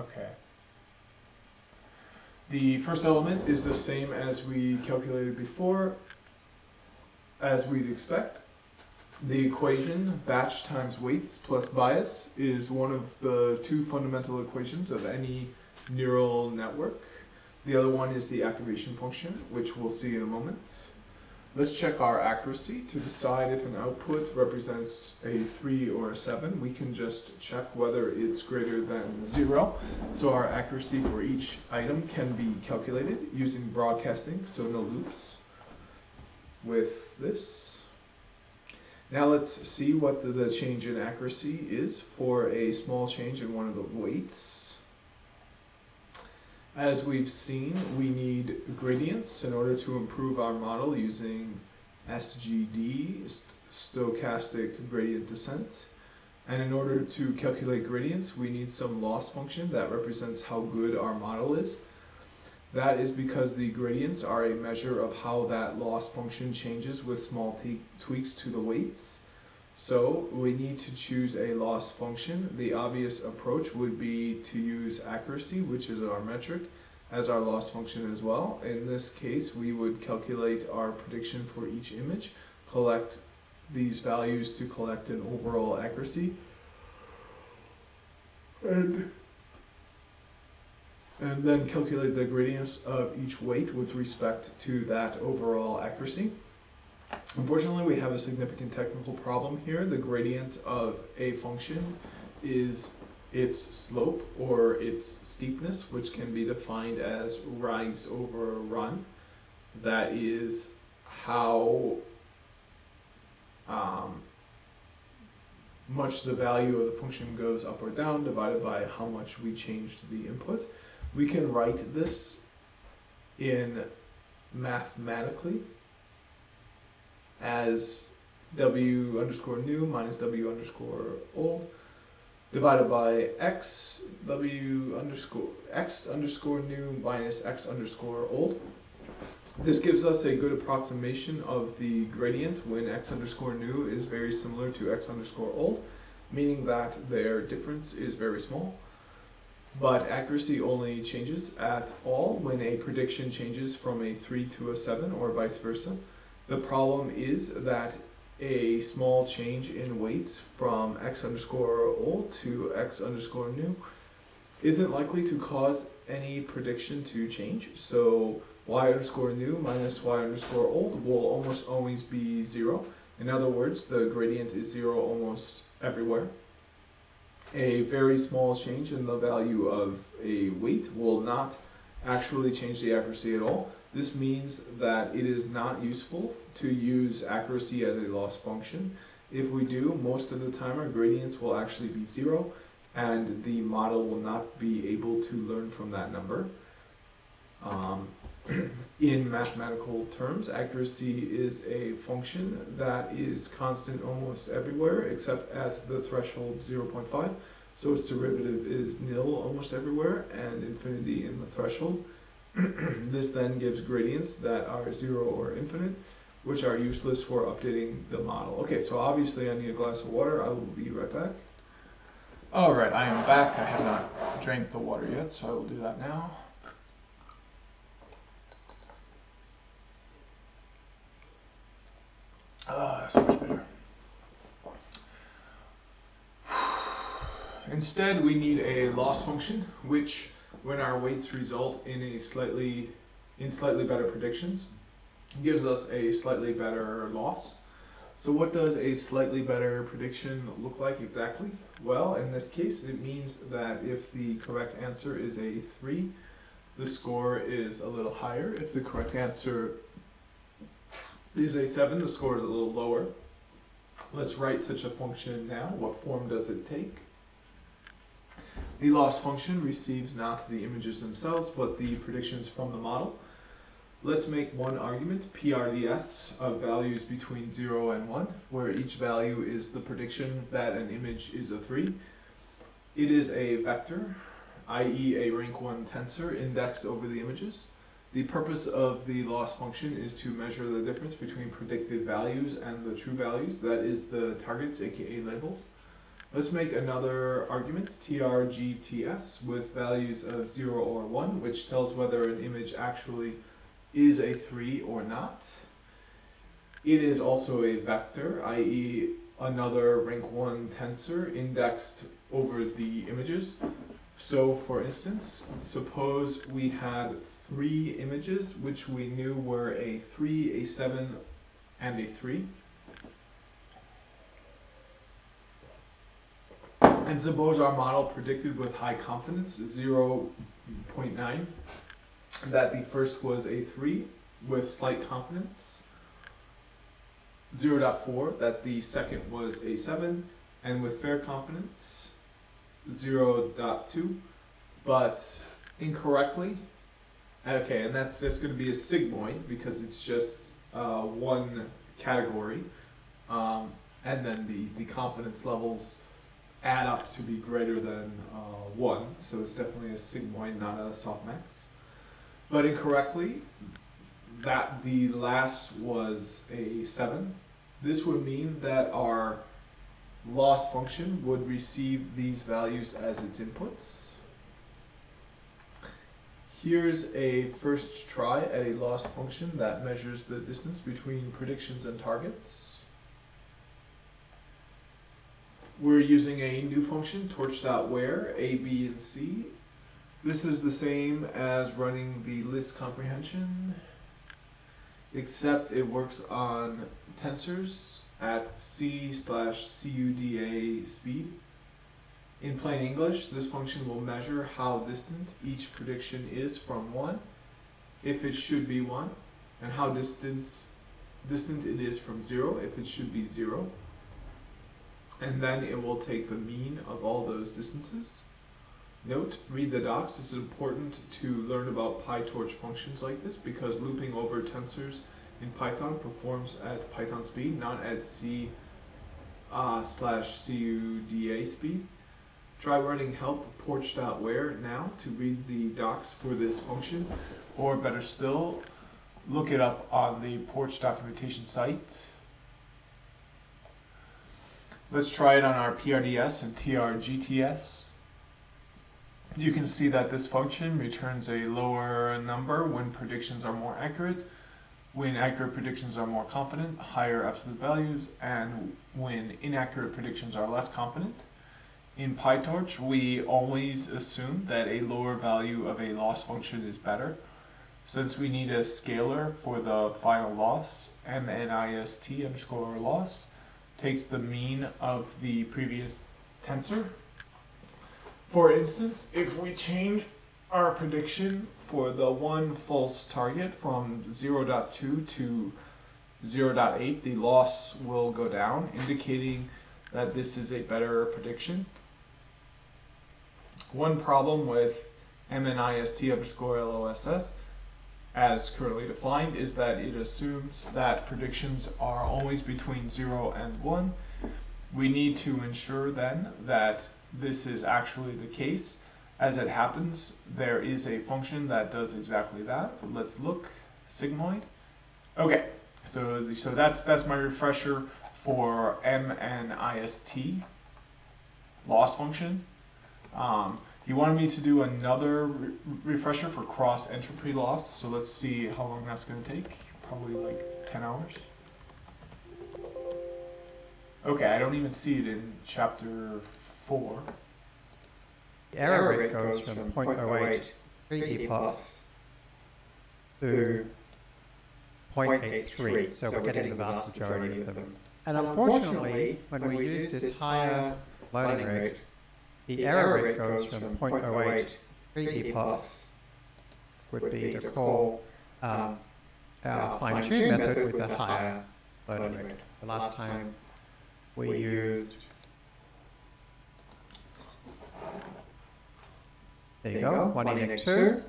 Speaker 1: okay. The first element is the same as we calculated before, as we'd expect. The equation, batch times weights plus bias, is one of the two fundamental equations of any neural network. The other one is the activation function, which we'll see in a moment. Let's check our accuracy to decide if an output represents a 3 or a 7. We can just check whether it's greater than 0. So our accuracy for each item can be calculated using broadcasting, so no loops, with this. Now let's see what the change in accuracy is for a small change in one of the weights. As we've seen, we need gradients in order to improve our model using SGD, stochastic gradient descent. And in order to calculate gradients, we need some loss function that represents how good our model is. That is because the gradients are a measure of how that loss function changes with small tweaks to the weights. So we need to choose a loss function. The obvious approach would be to use accuracy, which is our metric, as our loss function as well. In this case, we would calculate our prediction for each image, collect these values to collect an overall accuracy, and then calculate the gradients of each weight with respect to that overall accuracy. Unfortunately, we have a significant technical problem here. The gradient of a function is its slope or its steepness, which can be defined as rise over run. That is how much the value of the function goes up or down divided by how much we changed the input. We can write this in mathematically as w underscore new minus w underscore old divided by x underscore new minus x underscore old. This gives us a good approximation of the gradient when x underscore new is very similar to x underscore old, meaning that their difference is very small. But accuracy only changes at all when a prediction changes from a 3 to a 7 or vice versa. The problem is that a small change in weights from x underscore old to x underscore new isn't likely to cause any prediction to change. So y underscore new minus y underscore old will almost always be 0. In other words, the gradient is 0 almost everywhere. A very small change in the value of a weight will not actually change the accuracy at all. This means that it is not useful to use accuracy as a loss function. If we do, most of the time our gradients will actually be 0, and the model will not be able to learn from that number. In mathematical terms, accuracy is a function that is constant almost everywhere except at the threshold 0.5, so its derivative is nil almost everywhere and infinity in the threshold. This then gives gradients that are 0 or infinite, which are useless for updating the model. Okay, so obviously I need a glass of water. I will be right back. Alright, I am back. I have not drank the water yet, so I will do that now. That's much better. Instead, we need a loss function, which, when our weights result in slightly better predictions, gives us a slightly better loss. So what does a slightly better prediction look like exactly? Well, in this case, it means that if the correct answer is a 3, the score is a little higher. If the correct answer is a 7, the score is a little lower. Let's write such a function now. What form does it take? The loss function receives not the images themselves, but the predictions from the model. Let's make one argument, PRDS, of values between 0 and 1, where each value is the prediction that an image is a 3. It is a vector, i.e. a rank 1 tensor indexed over the images. The purpose of the loss function is to measure the difference between predicted values and the true values, that is the targets, aka labels. Let's make another argument, TRGTS, with values of 0 or 1, which tells whether an image actually is a 3 or not. It is also a vector, i.e. another rank 1 tensor indexed over the images. So for instance, suppose we had 3 images which we knew were a 3, a 7, and a 3. And suppose our model predicted with high confidence, 0.9, that the first was a 3 with slight confidence, 0.4 that the second was a 7, and with fair confidence, 0.2, but incorrectly. Okay, and that's going to be a sigmoid because it's just one category, and then the confidence levels add up to be greater than 1, so it's definitely a sigmoid, not a softmax. But incorrectly, that the last was a 7. This would mean that our loss function would receive these values as its inputs. Here's a first try at a loss function that measures the distance between predictions and targets. We're using a new function, torch.where, a, b, and c. This is the same as running the list comprehension, except it works on tensors at c/cuda speed. In plain English, this function will measure how distant each prediction is from 1, if it should be 1, and how distant it is from 0, if it should be 0. And then it will take the mean of all those distances. Note, read the docs. It's important to learn about PyTorch functions like this because looping over tensors in Python performs at Python speed, not at c/cuda speed. Try running help torch.where now to read the docs for this function, or better still, look it up on the Porch documentation site. Let's try it on our PRDS and TRGTS. You can see that this function returns a lower number when predictions are more accurate, when accurate predictions are more confident, higher absolute values, and when inaccurate predictions are less confident. In PyTorch, we always assume that a lower value of a loss function is better. Since we need a scalar for the final loss, MNIST_loss takes the mean of the previous tensor. For instance, if we change our prediction for the one false target from 0.2 to 0.8, the loss will go down, indicating that this is a better prediction. One problem with MNIST_LOSS, as currently defined, is that it assumes that predictions are always between 0 and 1. We need to ensure then that this is actually the case. As it happens, there is a function that does exactly that. Let's look, sigmoid. Okay, so that's my refresher for MNIST loss function. You wanted me to do another refresher for cross entropy loss, so let's see how long that's going to take. Probably like 10 hours. Okay, I don't even see it in chapter 4.
Speaker 2: The error rate goes from 0.08 3 epochs to 0.83, so we're getting the vast majority of them. And unfortunately, when we use this higher learning rate, the error rate goes from 0.08 3 epochs, would be to call our fine-tune method with a higher learning rate. The last time we used, there you go, 1e-2.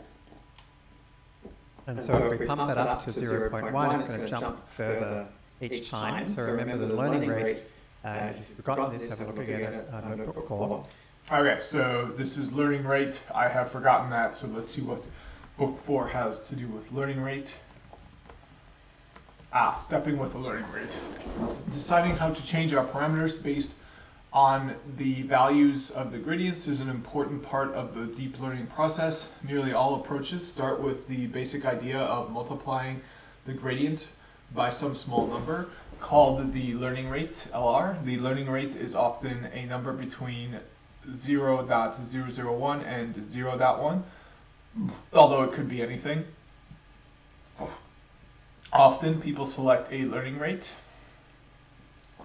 Speaker 2: And so if we pump that up to 0.1, it's going to jump further each time. So remember the learning rate, if you've forgotten this, have a look again at notebook 4.
Speaker 1: Okay, so this is learning rate. I have forgotten that, so let's see what book 4 has to do with learning rate. Stepping with the learning rate. Deciding how to change our parameters based on the values of the gradients is an important part of the deep learning process. Nearly all approaches start with the basic idea of multiplying the gradient by some small number called the learning rate, LR. The learning rate is often a number between 0.001 and 0.1, although it could be anything. Often people select a learning rate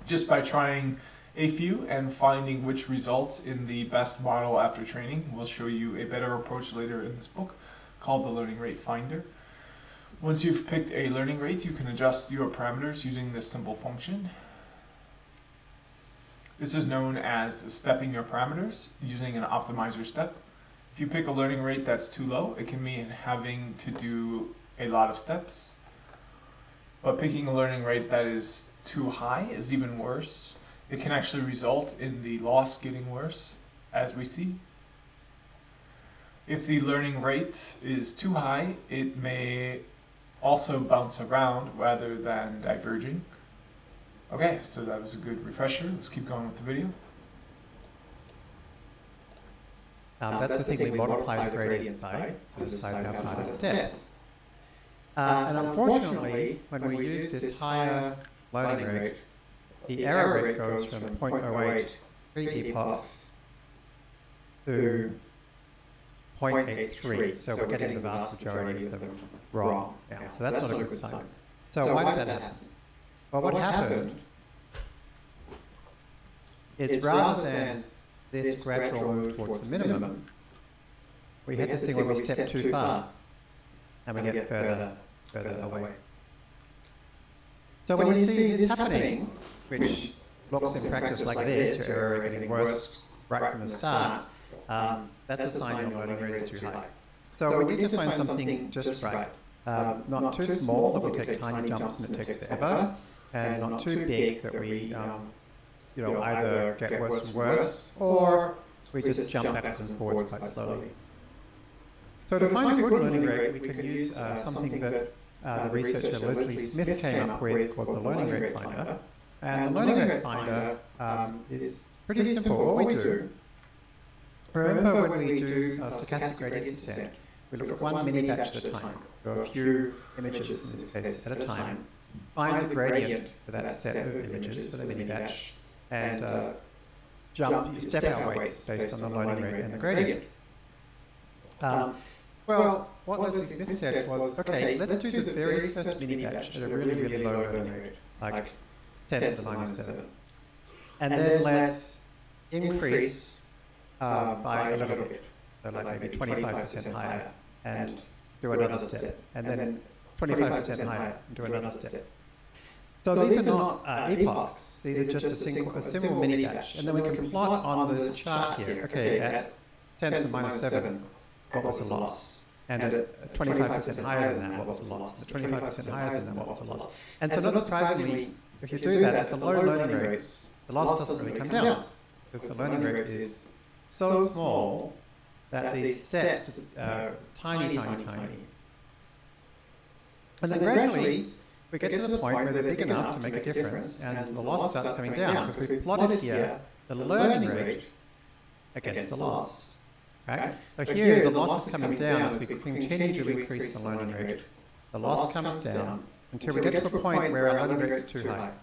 Speaker 1: just by trying a few and finding which results in the best model after training. We'll show you a better approach later in this book called the learning rate finder. Once you've picked a learning rate, you can adjust your parameters using this simple function. This is known as stepping your parameters using an optimizer step. If you pick a learning rate that's too low, it can mean having to do a lot of steps. But picking a learning rate that is too high is even worse. It can actually result in the loss getting worse, as we see. If the learning rate is too high, it may also bounce around rather than diverging. Okay, so that was a good refresher. Let's keep going with the video.
Speaker 2: That's the thing we multiply the gradients by to decide how far to step. And unfortunately, when we use this higher learning rate, the error rate goes from 0.08 3 epochs to 0.83, so we're getting the vast majority of them wrong. Yeah, so that's not a good sign. So why did that happen? Well, what happened is rather than this gradual move towards the minimum, we had this thing where we step too far and we get further away. So when you see this happening, which looks in practice like this, your error getting worse right from the start, that's a sign your learning rate is too high. So we need to find something just right. Not too small that we take tiny jumps and it takes forever, and not too big that we either get worse and worse, or we just jump backwards and forwards quite slowly. So to find a good learning rate, we can use something that the researcher Leslie Smith came up with called the learning rate finder. And the learning rate finder is pretty simple. All we do, remember when we do stochastic gradient descent, we look at one mini batch at a time, or a few images in this case at a time, find the gradient for that set of images for the mini batch, and step our weights based on the learning rate and the gradient. Well, what Leslie Smith said was, okay, let's do the very first mini batch at a really, really low learning rate, like 10 to the minus 7. And then let's increase by a little bit, so like maybe 25% higher, and do another step. And then 25% higher, and do another step. So these are not epochs, these are just a single mini batch. And then we can plot on this chart here, okay, at 10 to the minus 7, what was the loss? And at 25% higher than that, what was the loss? At 25% higher than that, what was the loss? And so not surprisingly, if you do that at the low learning rates, the loss doesn't really come down, because the learning rate is so small that these steps are tiny, tiny, tiny. And then gradually, we get to the point where they're big enough to make a difference, and the loss starts coming down, because we've plotted here the learning rate against the loss. Right? So here, the loss is coming down as we continue to increase the learning rate. The loss comes down until we get to a point where our learning rate is too high.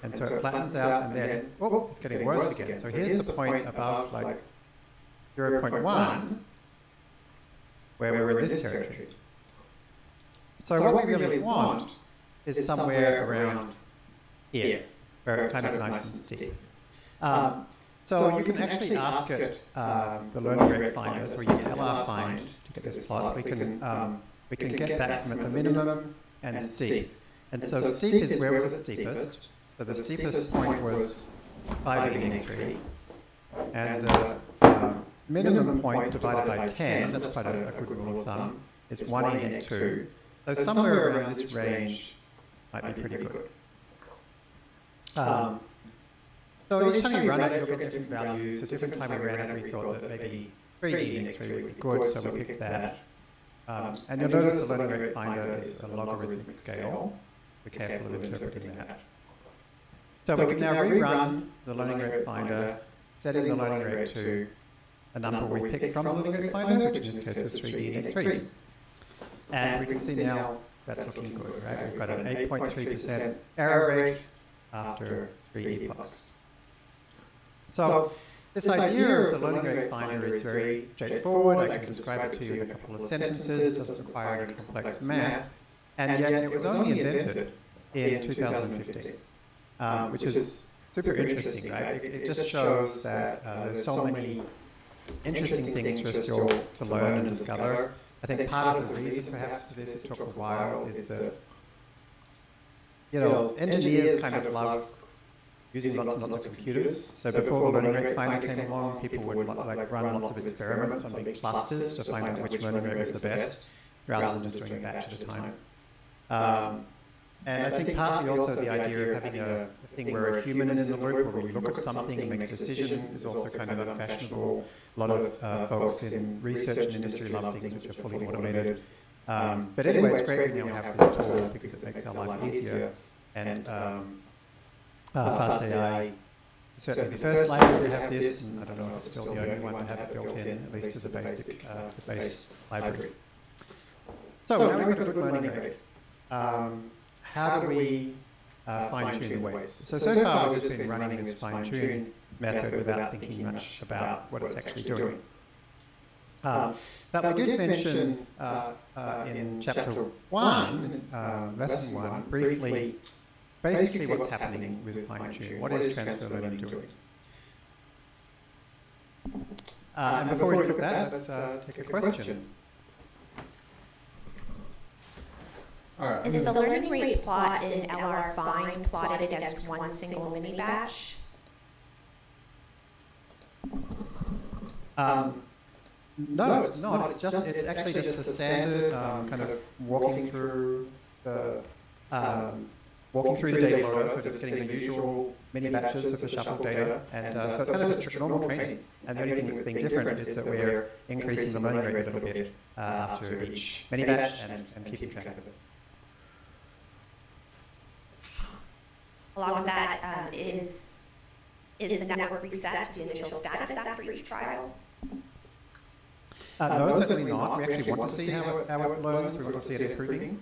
Speaker 2: And so it flattens out, and then, oh, it's getting worse again. So here's the point above, like, 0.1, where we're in this territory. So what we really want is somewhere around here, where it's kind of nice and steep. So you can actually ask it, the learning rate finders, we use LR find to get this plot. We can get back from it the minimum and steep. And so steep is where was it steepest. So the steepest point was 583. And the minimum point divided by 10, that's quite a good rule of thumb, is 182. So somewhere around this range might be pretty good. So each time you run it, you'll get different values. So different time we ran it, we thought that maybe 3 would be good, so we picked that. And you'll notice the learning rate finder is a logarithmic scale. Be careful of interpreting that. So we can now rerun the learning rate finder, setting the learning rate to a number we picked from the learning rate finder, which in this case is 3D. And we can see now that's looking good, right? We've got an 8.3% error rate after 3 epochs. So this idea of the learning rate finder is very straightforward. I can describe it to you in a couple of sentences. It doesn't require any complex math. And yet it was only invented in 2015, which is super interesting, right? It just shows that there's so many interesting things for us still to learn and discover. I think part of the reason perhaps for this, it took a while, is that, engineers kind of love using lots and lots of computers. So before the learning rate finder came along, people would run lots of experiments on big clusters to find out which learning rate was the best, rather than just doing a batch at a time. And I think partly also the idea of having a thing where a human is in the loop, where we look at something and make a decision, is also kind of unfashionable. A lot of folks in research and industry love things which are fully automated. But anyway, it's great we now have this tool because it makes our life easier. And Fast AI is certainly the first library to have this, and I don't know if it's still the only one to have it built in, at least as a basic, the base library. So now we've got a good learning rate. How do we fine-tune the weights? So far we've just been running this fine-tune method without thinking much about what it's actually doing. But we did mention in chapter 1, lesson 1, briefly, basically what's happening with fine-tune. What is transfer learning doing? And before we look at that, let's take a question.
Speaker 4: Right. Is the learning rate plot in LR find plotted against one single mini batch?
Speaker 2: No, it's not. It's actually just a standard kind of walking through the data loader, so just getting the usual mini batches of the shuffled data, and so it's kind of just normal training. And the only thing that's being different is that we're increasing the learning rate a little bit after each mini batch and keeping track of it.
Speaker 4: Along with that, is the network reset to the initial status after each trial?
Speaker 2: No, certainly not. We actually want to see how it learns. We want to see it improving.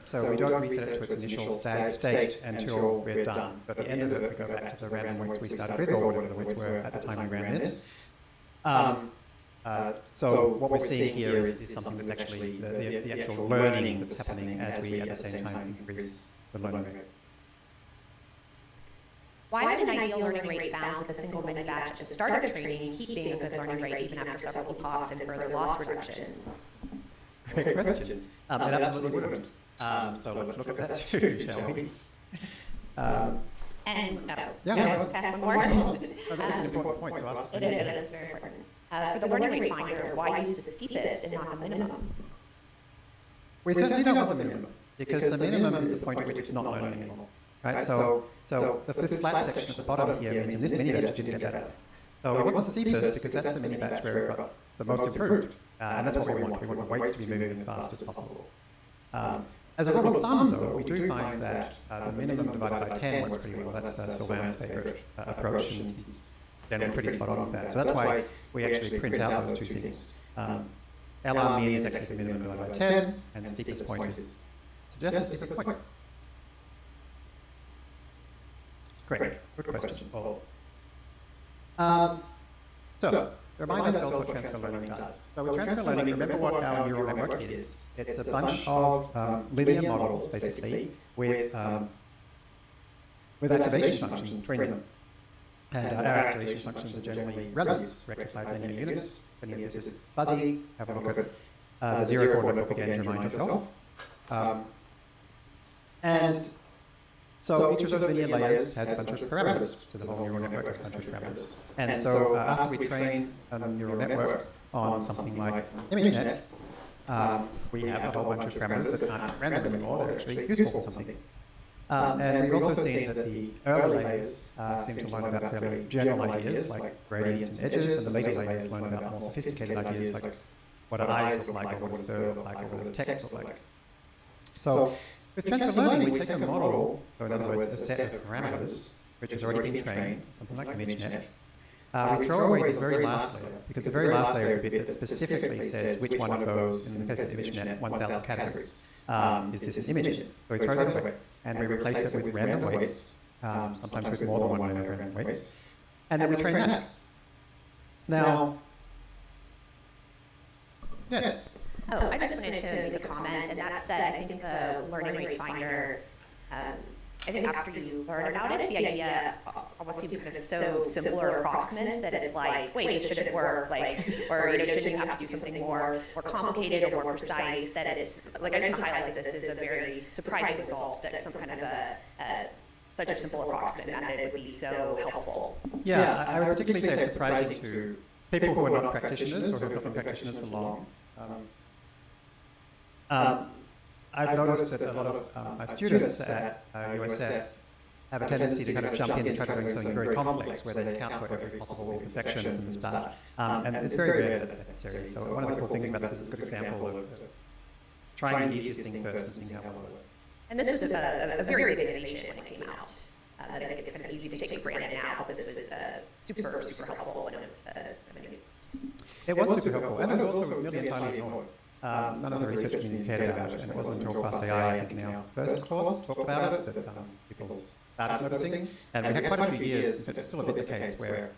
Speaker 2: So we don't reset it to its initial state until we're done. So at the end of it, we go back to the random weights we started with, or whatever the weights were at the time we ran this. So what we're seeing here is something that's actually the actual learning that's happening as we at the same time increase the learning rate.
Speaker 4: Why would an ideal learning rate found with a single mini batch at the start of training keep being a good learning rate even after several epochs and further loss reductions?
Speaker 2: Great question. It absolutely wouldn't. So let's look at that too, shall we?
Speaker 4: Pass one more.
Speaker 2: This is an important point, so ask us.
Speaker 4: It is very important. For the learning rate finder, why use the steepest and not the minimum?
Speaker 2: We certainly don't want the minimum, because the minimum is the point at which it's not learning anymore. Right? So this flat section at the bottom here means in this mini batch you didn't get that. So we want the steepest because that's the mini batch where it got the most improved. And that's what we want. We want the weights to be moving as fast as possible. As a rule of thumb, though, we do find that the minimum divided by 10 works pretty well. That's Sylvain's favorite approach, and he's generally pretty spot on with that. So that's why we actually print out those two things. LR min is actually the minimum divided by 10, and steepest point is suggested steepest point. Great, good questions, Paul. So, remind ourselves what transfer learning does. So with transfer learning, remember what our neural network is. It's a bunch of linear models, basically, with activation functions, three of them. And our activation functions are generally ReLUs, rectified linear units. If any of this is fuzzy, have a look at the 04 notebook again to remind yourself. And so each of those linear layers has a bunch of parameters. So the whole neural network has a bunch of parameters. And so after we train a neural network on something like ImageNet, we have a whole bunch of parameters that aren't random anymore. They're actually useful for something. And we've also seen that the early layers seem to learn about fairly general ideas like gradients and edges, and the later layers learn about more sophisticated ideas like what our eyes look like, or what does bird look like, or what does text look like. So with transfer learning, we take a model, or in other words, a set of parameters, which has already been trained, something like ImageNet. We throw away the very last layer, because the very last layer is a bit that specifically says which one of those, in the case of ImageNet, 1,000 categories, is this an image. So we throw that away, and we replace it with random weights, sometimes with more than one layer of random weights, and then we train that. Now, yes?
Speaker 4: Oh, I just wanted to make a comment, and that's that I think the learning rate finder, I think after you learn about it, the idea almost seems kind of so simple or approximate that it's like, wait, this shouldn't work, like, or shouldn't you have to do something more complicated or more precise, that it's, like, I just want to highlight that this is a very surprising result, that some kind of such a simple approximate method would be so helpful.
Speaker 2: Yeah, I would particularly say it's surprising to people who are not practitioners or who have not been practitioners for long. I've noticed that a lot of my students at USF have a tendency to kind of jump in and try to do something very complex where they account for every possible imperfection from the start. And it's very rare that that's necessary. So one of the cool things about this is a good example of trying the easiest thing first and seeing how well it works.
Speaker 4: And this was a very big innovation when it came out. I think it's kind of easy to take for granted now, but this was super, super helpful.
Speaker 2: It was super helpful, and it was also nearly entirely ignored. None of the research community cared about it, and it wasn't until FastAI, I think, in our first course, talked about it, that people started noticing. And we had quite a few years, in fact, it's still a bit the case, where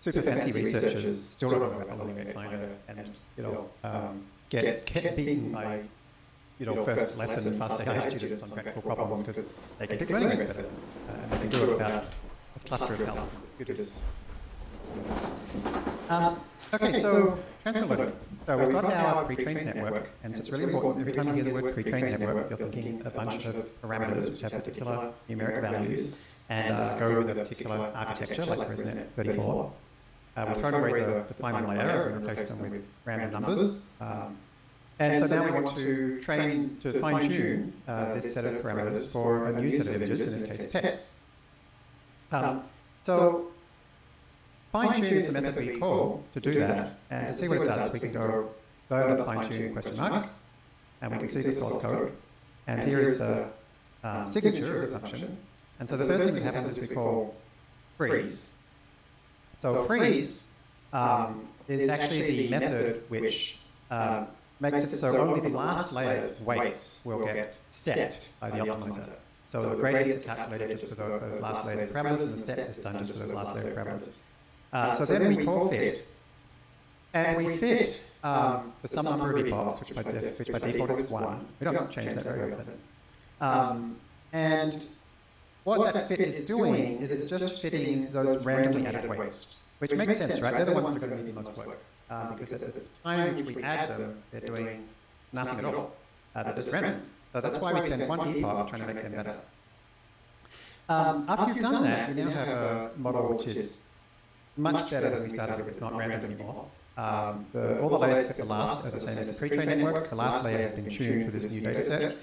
Speaker 2: super fancy researchers still don't know about the learning rate finder, and get beaten by first lesson FastAI students on practical problems because they can pick learning rates better, and they can do it without a cluster of thousands of computers. Okay, so transfer learning. So we've got our pre-trained network, and so it's really important, every time you hear the word pre-trained network, you're thinking a bunch of parameters which have particular numeric values and go with a particular architecture, like ResNet 34. We've thrown away the final layer and replaced them with random numbers. And so now we want to train, to fine-tune this set of parameters for a new set of images, in this case text. So fine-tune is the method we call to do that, and to see what it does, we can go load fine-tune question mark, and we can see the source code, and here is the signature of the function. And so the first thing that happens is we call freeze. So freeze is actually the method which makes it so only the last layer's weights will get stepped by the optimizer. So the gradients are calculated just for those last layers of parameters, and the step is done just for those last layer of parameters. So then we call fit, and we fit for some number of epochs, which by default is 1. We don't change that very often. And what that fit is doing is it's just fitting those randomly added weights, which makes sense, right? They're the ones that are going to need the most work, because at the time which we add them, they're doing nothing at all. They're just random. So that's why we spend one epoch trying to make them better. After you've done that, we now have a model which is much better than we started with. It's not random anymore. All the layers except the last are the same as the pre-trained network. The last layer has been tuned for this new data set.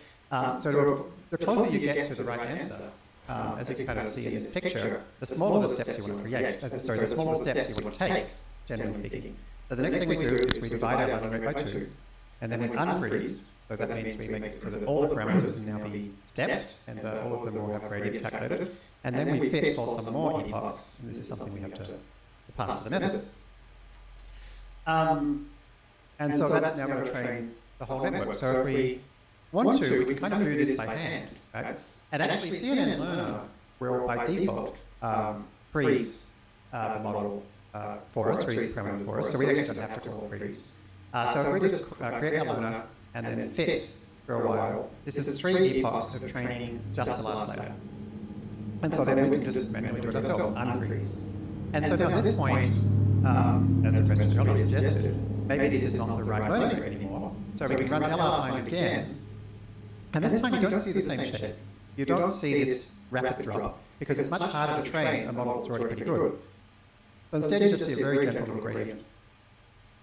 Speaker 2: So the closer you get to the right answer, as you can kind of see in this picture, the smaller the steps you want to create, the smaller steps you want to take, generally speaking. So the next thing we do is we divide our learning rate by 2, and then we unfreeze, so that means we make it so that all the parameters will now be stepped, and all of them will have gradients calculated, and then we fit for some more epochs, and this is something we have to pass to the method. And so that's now going to train the whole network. So if we want to, we can kind of do this by hand, right? And actually CNN Learner will by default freeze the model for us, freeze the parameters for us, so we actually don't have to call freeze. So if we just create our learner and then fit for a while, this is 3 epochs of training just the last layer. And so then we can just manually do it ourselves, unfreeze. And so now at this point, as the question earlier suggested, maybe this is not the right learning rate anymore, so we can run LR find again, and this time you don't see the same shape. You don't see this rapid drop, because it's much harder to train a model that's already pretty good. But instead you just see a very gentle little gradient.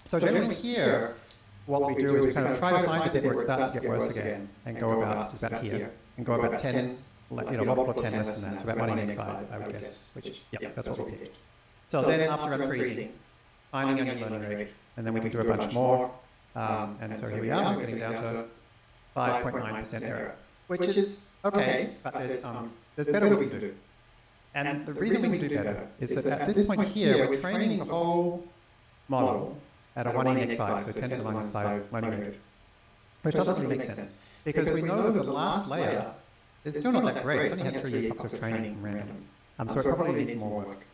Speaker 2: So generally here, what we do is we kind of try to find a bit where it starts to get worse again, and go about just about here, and go about 10, multiple of 10 less than that, so about 1.85, I would guess, which, yeah, that's what we picked. So then after unfreezing, finding a new learning rate, and then we can do a bunch more, and so here we are, we're getting down to 5.9% error, which is okay, but there's better we can do. And the reason we can do better is that at this point here, we're training the whole model at a 1.85, so 10 to the minus 5 learning rate, which doesn't really make sense, because we know that the last layer is still not that great. It's only had 3 epochs of training from random, so it probably needs more work.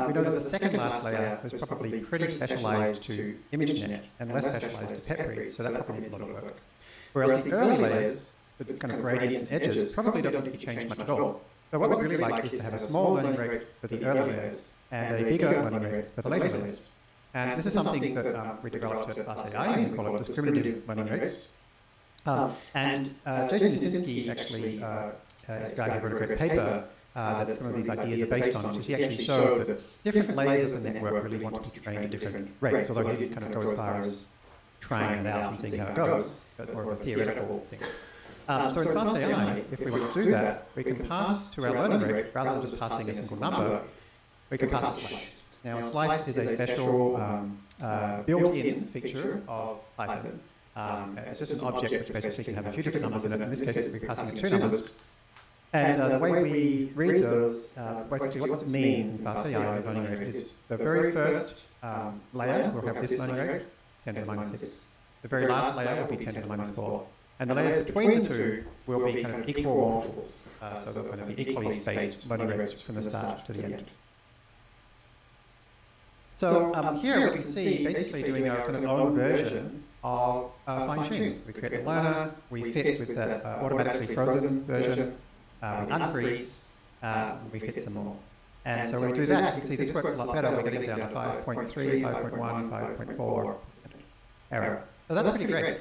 Speaker 2: We know that the second last layer was probably pretty specialized to ImageNet and less specialized to pet breeds, so that probably needs a lot of work. Whereas the early layers, the kind of gradients and edges, probably don't need to be changed much at all. So what we'd really like is to have a small learning rate for the early layers and a bigger learning rate for the later layers. And this is something that we developed at FastAI, and we call it discriminative learning rates. And Jason Jasinski actually is a guy who wrote a great paper that some of these ideas are based on, which is he actually showed that different layers of the network really want to be trained at different rates, although he didn't kind of go as far as trying it out and seeing how it goes. That's more of a theoretical thing. So in FastAI, if we want to do that, we can pass to our learning rate, rather than just passing a single number, we can pass a slice. Now a slice is a special built-in feature of Python. It's just an object which basically can have a few different numbers in it. In this case, we're passing it 2 numbers. And the way we read those, basically what this means in FastAI learning rate is the very first layer will have this learning rate, 10 to the minus 6. The very last layer will be 10 to the minus 4. And the layers between the two will be kind of equal multiples. So they'll kind of be equally spaced learning rates from the start to the end. So here we can see basically doing our kind of own version of fine-tuning. We create the learner, we fit with that automatically frozen version, we unfreeze, we fit some more. And so when we do that, you can see this works a lot better. We're getting down to 5.3, 5.1, 5.4 error. So that's pretty great.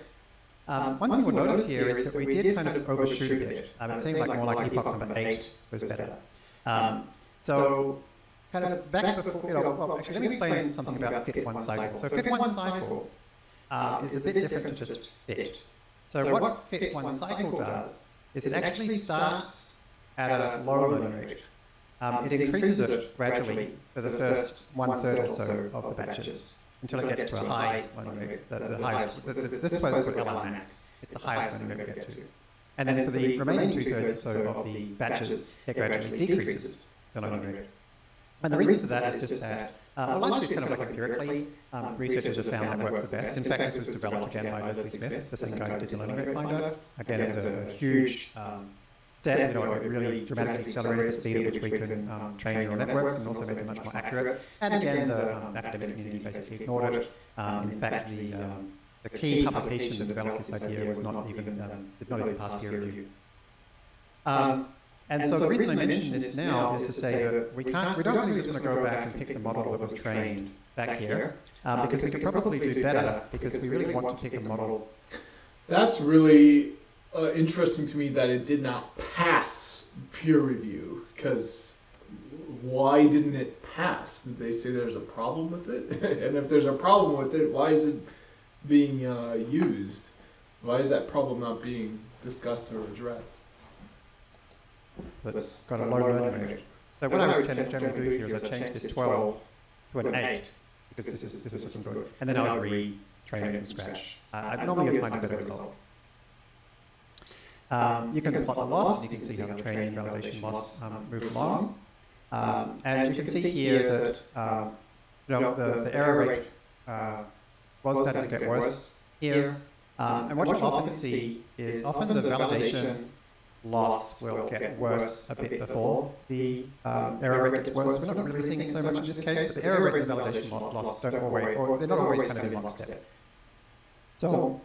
Speaker 2: One thing we'll notice here is that we did kind of overshoot a bit. It seemed like more like epoch number 8 was better. So kind of back before, well, actually let me explain something about fit one cycle. So fit one cycle is a bit different to just fit. So what fit one cycle does is it actually starts at a low learning rate. It increases it gradually for the first 1/3 or so of the batches until it gets to a high learning rate, the highest. This is why it's called LR max. It's the highest learning rate we get to. And then for the remaining 2/3 or so of the batches, it gradually decreases the learning rate. And the reason for that is just that, well, actually it's kind of like empirically, researchers have found that works the best. In fact, this was developed again by Leslie Smith, the same guy who did the learning rate finder. Again, it was a huge step, it really dramatically accelerated the speed at which we can train neural networks and also make them much more accurate. And again, the academic community basically ignored it. In fact, the key publication that developed this idea was not even, did not even pass peer review. And so the reason I mention this now is to say that we don't really just want to go back and pick the model that was trained back here, because we could probably do better, because we really want to pick a model.
Speaker 1: That's really interesting to me that it did not pass peer review, because why didn't it pass? Did they say there's a problem with it? And if there's a problem with it, why is it being used? Why is that problem not being discussed or addressed?
Speaker 2: that's got a low learning rate. So what I would generally do here is I change this 12 to an 8, because this is looking good, and then I would retrain it from scratch. Normally you'll find a better result. You can plot the loss, and you can see how the training and validation loss moves along. And you can see here that the error rate was starting to get worse here. And what you'll often see is often the validation loss will get worse a bit before the error rate gets worse. We're not really seeing it so much in this case, but the error rate and the validation loss don't always, or they're not always kind of in lockstep. So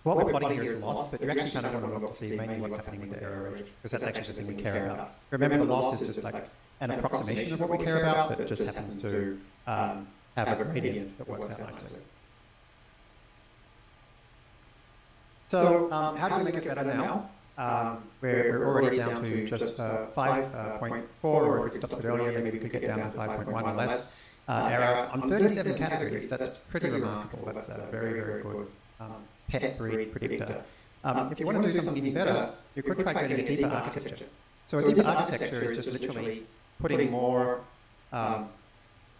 Speaker 2: what we're plotting here is loss, but you actually kind of want to look to see mainly what's happening with the error rate, because that's actually the thing we care about. Remember, the loss is just like an approximation of what we care about that just happens to have a gradient that works out nicely. So how do we make it better now? We're already down to just 5.4, or if we stopped it earlier, maybe we could get down to 5.1 or less error. On 37 categories, that's pretty remarkable. That's a very, very good pet breed predictor. If you want to do something even better, you could try creating a deeper architecture. So a deeper architecture is just literally putting more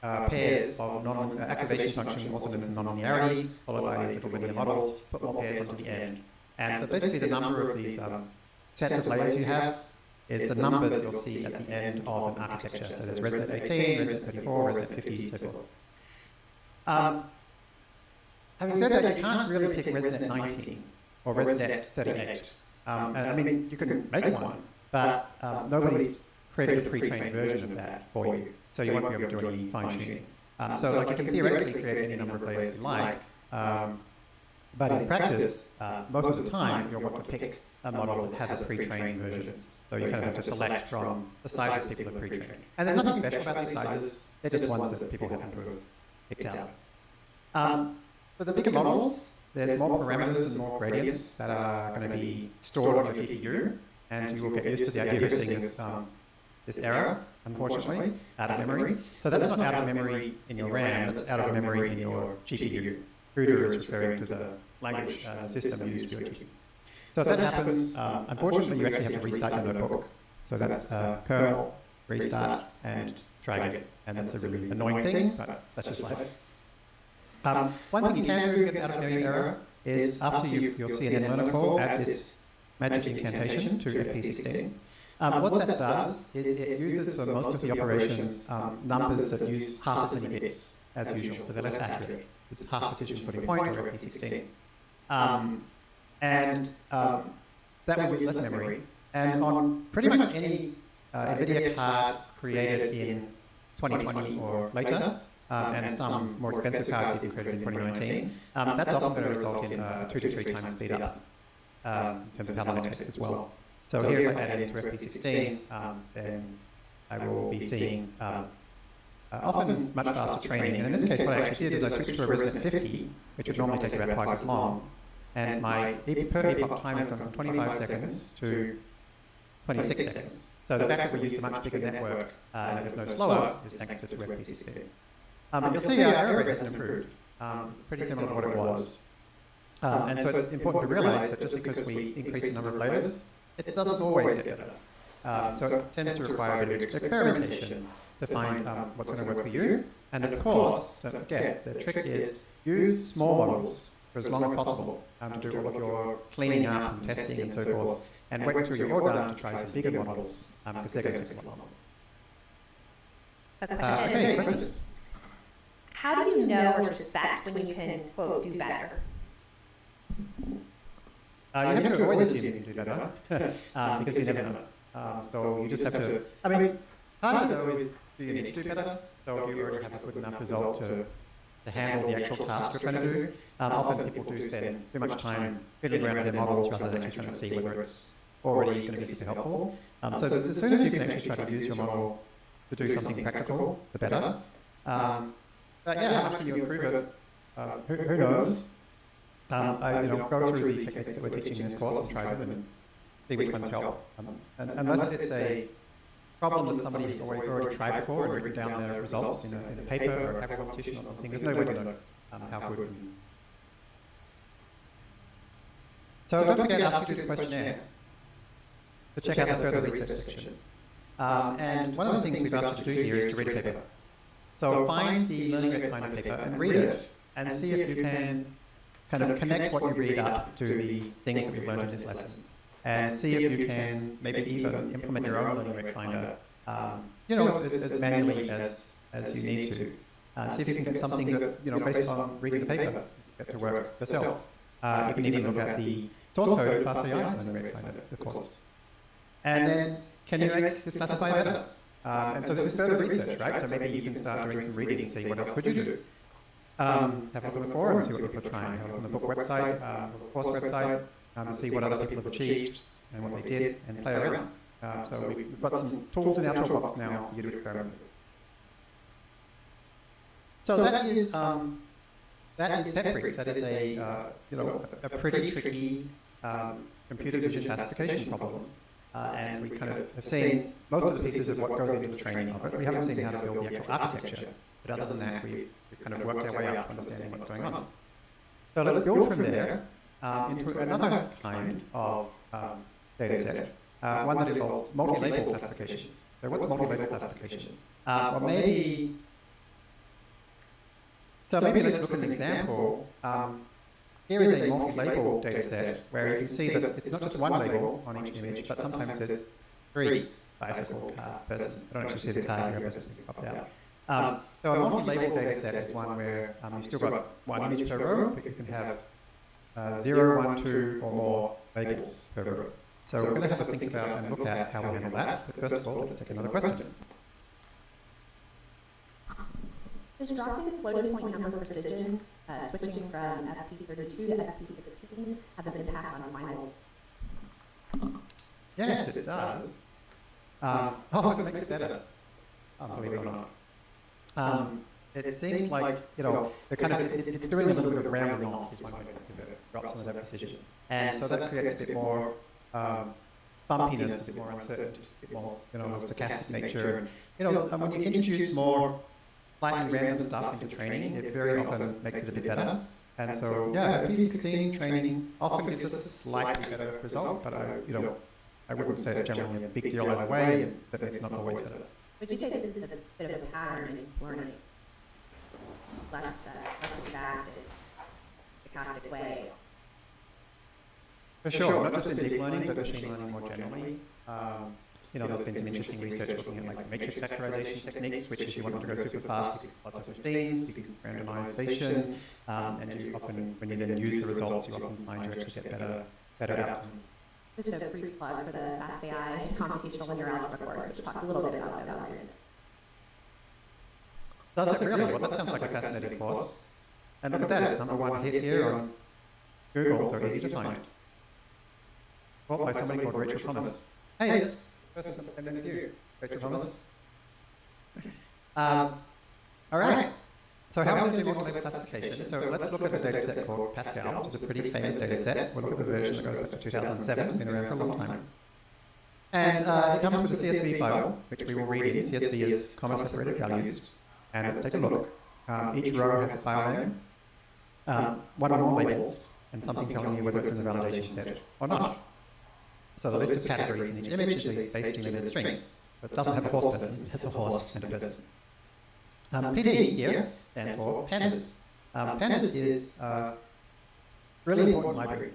Speaker 2: pairs of activation function, also known as non-linearity, followed by these little linear models, put more pairs onto the end. And basically the number of these sets of layers you have is the number that you'll see at the end of an architecture. So there's ResNet 18, ResNet 34, ResNet 50, and so forth. Having said that, you can't really pick ResNet 19 or ResNet 38. I mean, you can make one, but nobody's created a pre-trained version of that for you, so you won't be able to do any fine-tuning. So like, you can theoretically create any number of layers you like, but in practice, most of the time, you'll want to pick a model that has a pre-trained version. So you kind of have to select from the sizes people have pre-trained. And there's nothing special about these sizes, they're just ones that people happen to have picked out. For the bigger models, there's more parameters and more gradients that are going to be stored on your GPU, and you will get used to the idea of seeing this error, unfortunately, out of memory. So that's not out of memory in your RAM, that's out of memory in your GPU. CUDA is referring to the language system used for your GPU. So if that happens, unfortunately, you actually have to restart your notebook. So that's kernel, restart, and drag it. And that's a really annoying thing, but that's just life. One thing you can do to get out of memory error is after you'll see an learner call, add this magic incantation to FP16. What that does is it uses for most of the operations numbers that use half as many bits as usual, so they're less accurate. It's half precision floating point or FP16. That will use less memory. And on pretty much any NVIDIA card created in 2020 or later, and some more expensive cards even created in 2019, that's often going to result in 2 to 3 times speed up in terms of how long it takes as well. So here, if I add it into FP16, then I will be seeing often much faster training. And in this case, what I actually did is I switched to a ResNet 50, which would normally take about twice as long. And my per epoch time has gone from 25 seconds to 26 seconds. So the fact that we used a much bigger network and it was no slower is thanks to FP16. You'll see our error rate hasn't improved. It's pretty similar to what it was. And so it's important to realize that just because we increase the number of layers, it doesn't always get better. So it tends to require a bit of experimentation to find what's going to work for you. And of course, don't forget, the trick is use small models for as long as possible to do all of your cleaning up and testing and so forth, and wait until you're all done to try some bigger models, because they're going to take a lot longer. Okay, questions?
Speaker 4: How do you know or suspect when you can, quote, do better?
Speaker 2: You have to always assume you can do better, because you never know. So you just have to, I mean, part of it though is, do you need to do better? So if you already have a good enough result to handle the actual task you're trying to do, often people do spend too much time fiddling around with their models rather than actually trying to see whether it's already going to be super helpful. So as soon as you can actually try to use your model to do something practical, the better. But yeah, how much can you improve it? Who knows? I go through the techniques that we're teaching in this course and try them and see which ones help. And unless it's a problem that somebody has already tried before and written down their results in a paper or a paper competition or something, there's no way to know how good. So don't forget, after you do the questionnaire, to check out the further research section. And one of the things we've asked you to do here is to read a paper. So find the learning rate finder paper and read it, and see if you can kind of connect what you read up to the things that we've learned in this lesson, and see if you can maybe even implement your own learning rate finder, as manually as you need to. See if you can get something that, based on reading the paper, get to work yourself. You can even look at the source code of FastAI's learning rate finder, of course. And then, can you make this classifier better? And so this is further research, right? So maybe you can start doing some reading and see what else could you do. Have a look at the forum, see what people are trying. Have a look on the book website, the course website, see what other people have achieved and what they did, and play around. So we've got some tools in our toolbox now for you to experiment with. So that is PEPRIX. That is a pretty tricky computer vision classification problem. And we kind of have seen most of the pieces of what goes into the training of it. We haven't seen how to build the actual architecture, but other than that, we've kind of worked our way up understanding what's going on. So let's build from there into another kind of data set, one that involves multi-label classification. So what's multi-label classification? Maybe let's look at an example. Here is a multi-label data set where you can see that it's not just one label on each image, but sometimes there's 3 bicycle, car, person. I don't actually see the car here, person's popped out. So a multi-label data set is one where you've still got one image per row, but you can have 0, 1, 2, or more labels per row. So we're going to have a think about and look at how we handle that. But first of all, let's take another question.
Speaker 4: Does dropping floating point number precision, switching from FP32 to FP16, have an impact on final?
Speaker 2: Yes, it does. It makes it better. Believe it or not. It seems like, it's doing a little bit of rounding off is one way to drop some of that precision. And so that creates a bit more bumpiness, a bit more uncertainty, a bit more stochastic nature. And when you introduce more slightly random stuff into training, it very often makes it a bit better. And so, FP16 training often gives us a slightly better result, but I wouldn't say it's generally a big deal either way, but it's not always better.
Speaker 4: Would you say this is a bit of a pattern in learning? Less exact, stochastic way?
Speaker 2: For sure, not just in deep learning, but machine learning more generally. There's been some interesting research looking at like matrix factorization techniques, which if you want to go super fast, you can lots of machines, you can randomization, and you often, when you then use the results, you often find you actually get better outcomes.
Speaker 4: Just a free plug for the FastAI computational linear algebra course, which talks a little bit about that.
Speaker 2: Does it really? Well, that sounds like a fascinating course. And look at that, it's #1 hit here on Google, so easy to find. Well, by somebody called Rachel Thomas. Hey, this person, and then it's you, Rachel Thomas. All right. So how are we going to do multi-label classification? So let's look at a data set called Pascal, which is a pretty famous data set. We'll look at the version that goes back to 2007, been around for a long time. And it comes with a CSV file, which we will read in. CSV is comma-separated values. And let's take a look. Each row has a file name, one or more labels, and something telling you whether it's in the validation set or not. So the list of categories in each image is a space delimited string. But it doesn't have a horse person, it has a horse and a person. PD here stands for pandas. Pandas is a really important library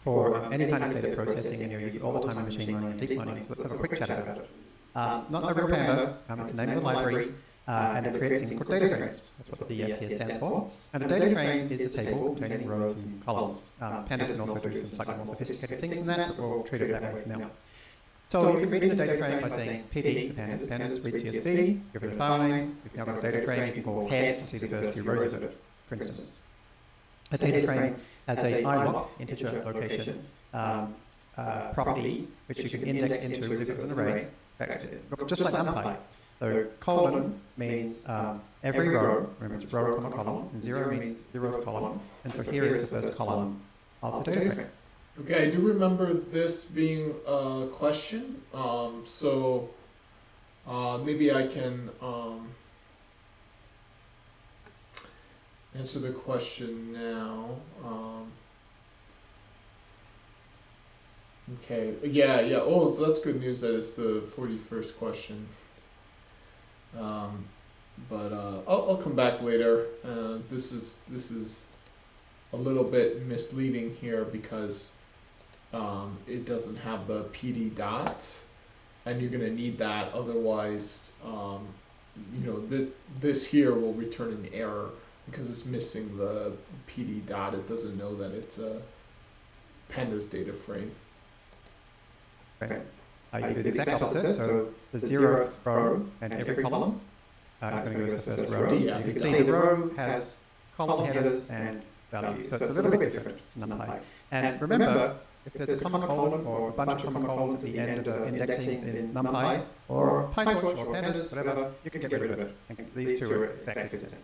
Speaker 2: for any kind of data processing, and you use it all the time in machine learning and deep learning, so let's have a quick chat about it. Not a real panda, it's the name of the library, and it creates things called data frames. That's what the DF here stands for. And a data frame is a table containing rows and columns. Pandas can also do some slightly more sophisticated things than that, but we'll treat it that way for now. So you can read in a data frame by saying PD for pandas. Pandas read CSV, give it a file name. We've now got a data frame, you can call head to see the first few rows of it, for instance. A data frame has a iloc, integer location, property, which you can index into as if it was an array. In fact, it looks just like NumPy. So colon means every row, remember it's row, comma, column, and 0 means zeroth column. And so here is the first column of the data frame.
Speaker 1: Okay, I do remember this being a question, maybe I can answer the question now. Okay. Yeah. Oh, so that's good news that it's the 41st question. Um, but I'll come back later. This is a little bit misleading here because it doesn't have the PD dot, and you're gonna need that. Otherwise, this here will return an error because it's missing the PD dot. It doesn't know that it's a pandas data frame.
Speaker 2: Okay. You do the exact opposite, so the 0th row and every column is going to go to the first row.
Speaker 1: Yeah.
Speaker 2: You can see the row has column headers and values, so it's a little bit different in NumPy. And remember, if there's a common colon or a bunch of common colons at the end of the indexing in NumPy, or PyTorch or Pandas, whatever, you can get rid of it. And these two are exactly the same.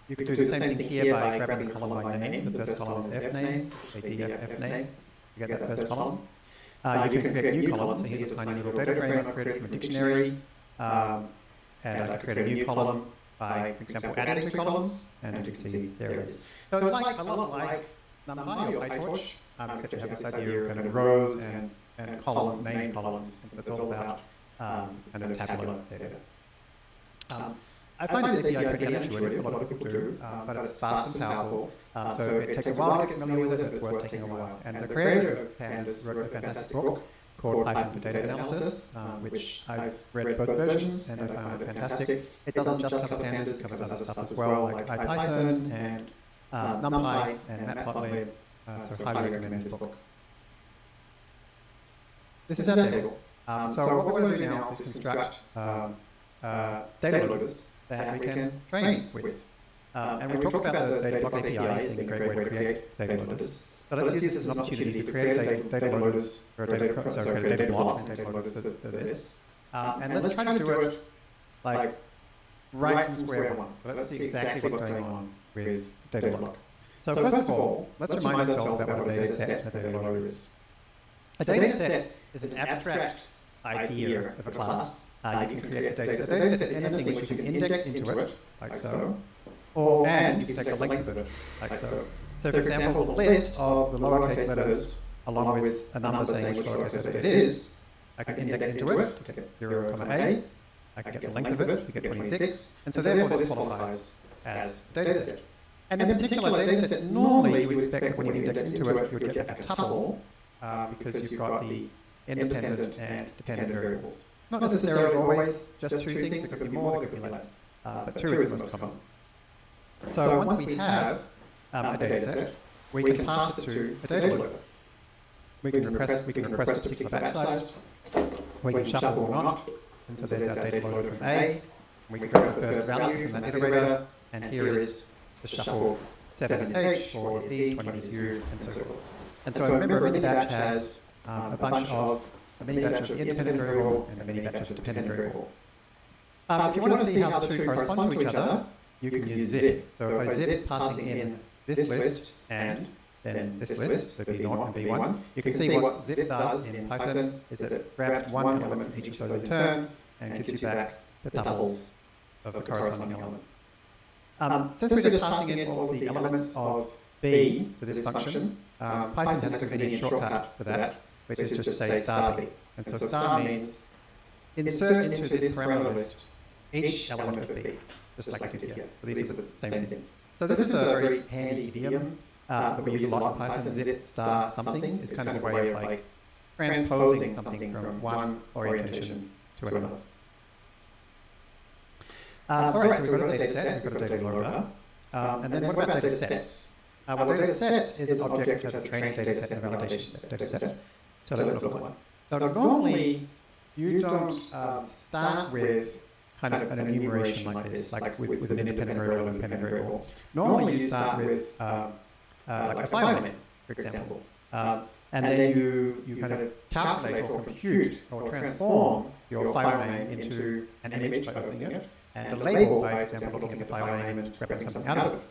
Speaker 2: You could do the same thing here by grabbing the column by name. The first column is F name, so DF name. You get that first column. You can create new columns. So here's a tiny little data frame I created from a dictionary. And I can create a new column by, for example, adding 2 columns. And you can see there it is. So it's like a lot like NumPy or PyTorch, except you have this idea of kind of rows and column name columns. And so it's all about kind of tabular data. I find this API pretty unintuitive, a lot of people do, but it's fast and powerful. So it takes a while to get familiar with it, but it's worth taking a while. And the creator of Pandas wrote a fantastic book called Python for Data Analysis, which I've read both versions and I found it fantastic. It doesn't just cover Pandas, it covers other stuff as well, like IPython and NumPy and Matplotlib, so highly recommend this book. This is our table. So what we're going to do now is construct data loaders that we can train with. And we talked about the data block API as being a great way to create data loaders. So let's use this as an opportunity to create data loaders for a data block and data loaders for this. And let's try to do it like right from square one. So let's see exactly what's going on with data block. So first of all, let's remind ourselves about what a data set and a data loader is. A data set is an abstract idea of a class. You can create a data set. A data set is anything which you can index into it, like so, and you can take the length of it, like so. So for example, the list of the lowercase letters, along with a number saying which lowercase letter it is, I can index into it to get 0, A, I can get the length of it to get 26, and so therefore this qualifies as a data set. And in particular data sets, normally you would expect that when you index into it, you would get a tuple, because you've got the independent and dependent variables. Not necessarily always just 2 things, there could be more, there could be less, but 2 is the most common. So once we have a data set, we can pass it to a data loader. We can request a particular batch size, we can shuffle or not, and so there's our data loader from A. We can grab the first value from that iterator, and here is the shuffle 7 is H, 4 is E, 20 is U, and so forth. And so remember, a mini batch has a mini batch of the independent variable and a mini batch of the dependent variable. If you want to see how the 2 correspond to each other, you can use zip. So if I zip passing in this list and then this list, so B0 and B1, you can see what zip does in Python is that it grabs one element from each of those in turn and gives you back the tuples of the corresponding elements. Since we're just passing in all of the elements of B to this function, Python has a convenient shortcut for that, which is just to say star B. And so star means insert into this parameter list each element of B, just like we did here. So these are the same thing. So this is a very handy idiom that we use a lot in Python. Zip star something is kind of a way of like transposing something from one orientation to another. Alright, so we've got a data set, we've got a data loader. And then what about data sets? Well, data sets is an object which has a training data set and a validation data set. So let's look at one. So normally, you don't start with kind of an enumeration like this, like with an independent variable and independent variable. Normally you start with like a file name, for example. And then you kind of calculate or compute or transform your file name into an image by opening it, and a label by, for example, looking at the file name and grabbing something out of it.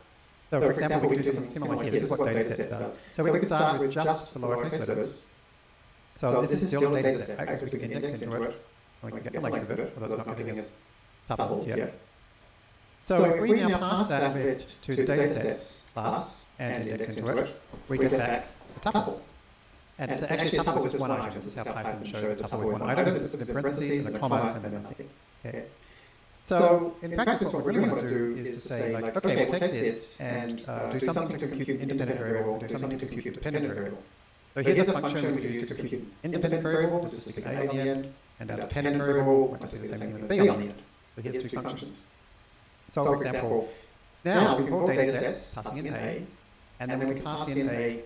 Speaker 2: So for example, we could do something similar here. This is what datasets does. So we can start with just the lowercase letters. So this is still a dataset, right? Because we can index into it, and we can get the length of it, although it's not giving us tuples yet. So if we now pass that list to the datasets class and index into it, we get back a tuple. And so actually a tuple is just one item. This is how Python shows a tuple is one item. It's in parentheses and a comma and then nothing. Okay. So in practice, what we really want to do is to say, like, okay, we'll take this and do something to compute an independent variable, do something to compute a dependent variable. So here's a function we can use to compute an independent variable, just stick an A on the end, and a dependent variable must be the same thing with a B on the end. So here's two functions. So for example, now we can call data sets, passing in A, and then we can pass in a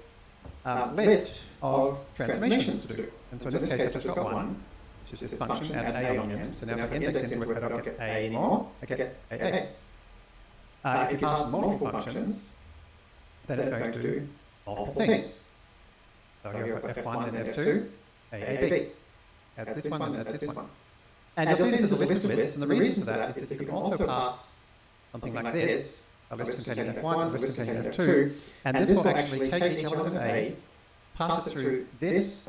Speaker 2: list of transformations to do. And so in this case, I've just got one, which is this function, add an A on the end. So now if I index into it, I don't get A anymore, I get AA. If you pass multiple functions, then it's going to do multiple things. So here I've got F1 and F2, AAB. Adds this one, then adds this one. And you'll see this is a list of lists, and the reason for that is that you can also pass something like this, a list containing F1, a list containing F2, and this will actually take each element of A, pass it through this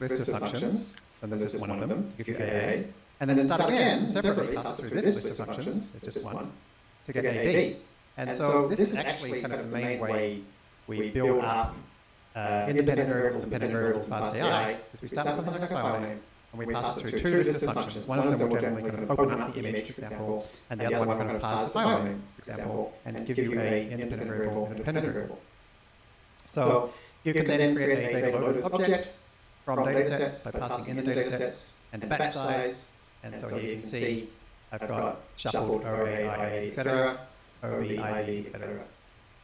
Speaker 2: list of functions, and there's just one of them, to give you AA, and then start again, separately, pass it through this list of functions, there's just one, to get AB. And so this is actually kind of the main way we build up independent variables and dependent variables in fast AI, is we start with something like a file name, and we pass it through two lists of functions. One of them will generally kind of open up the image, for example, and the other one will kind of pass the file name, for example, and give you an independent variable and a dependent variable. So you can then create a data loaders object from datasets by passing in the datasets and the batch size. And so here you can see I've got shuffled OA, IA, etc., OB, IB, etc.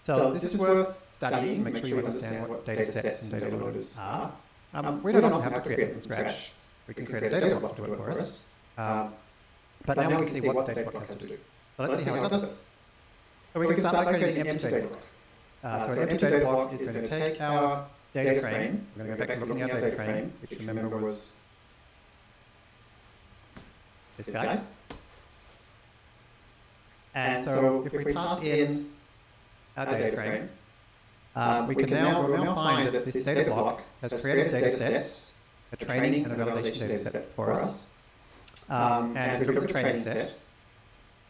Speaker 2: So this is worth studying. Make sure you understand what datasets and data loaders are. We don't often have to create them from scratch. We can create a data block to do it for us. But now we can see what the data block has to do. So let's see how it does it. So we can start by creating an empty data block. So an empty data block is going to take our data frame. I'm going to go back to looking at our data frame, which remember was this guy. And so if we pass in our data frame, we'll now find that this data block has created data sets, a training and a validation data set for us. And if we look at the training set,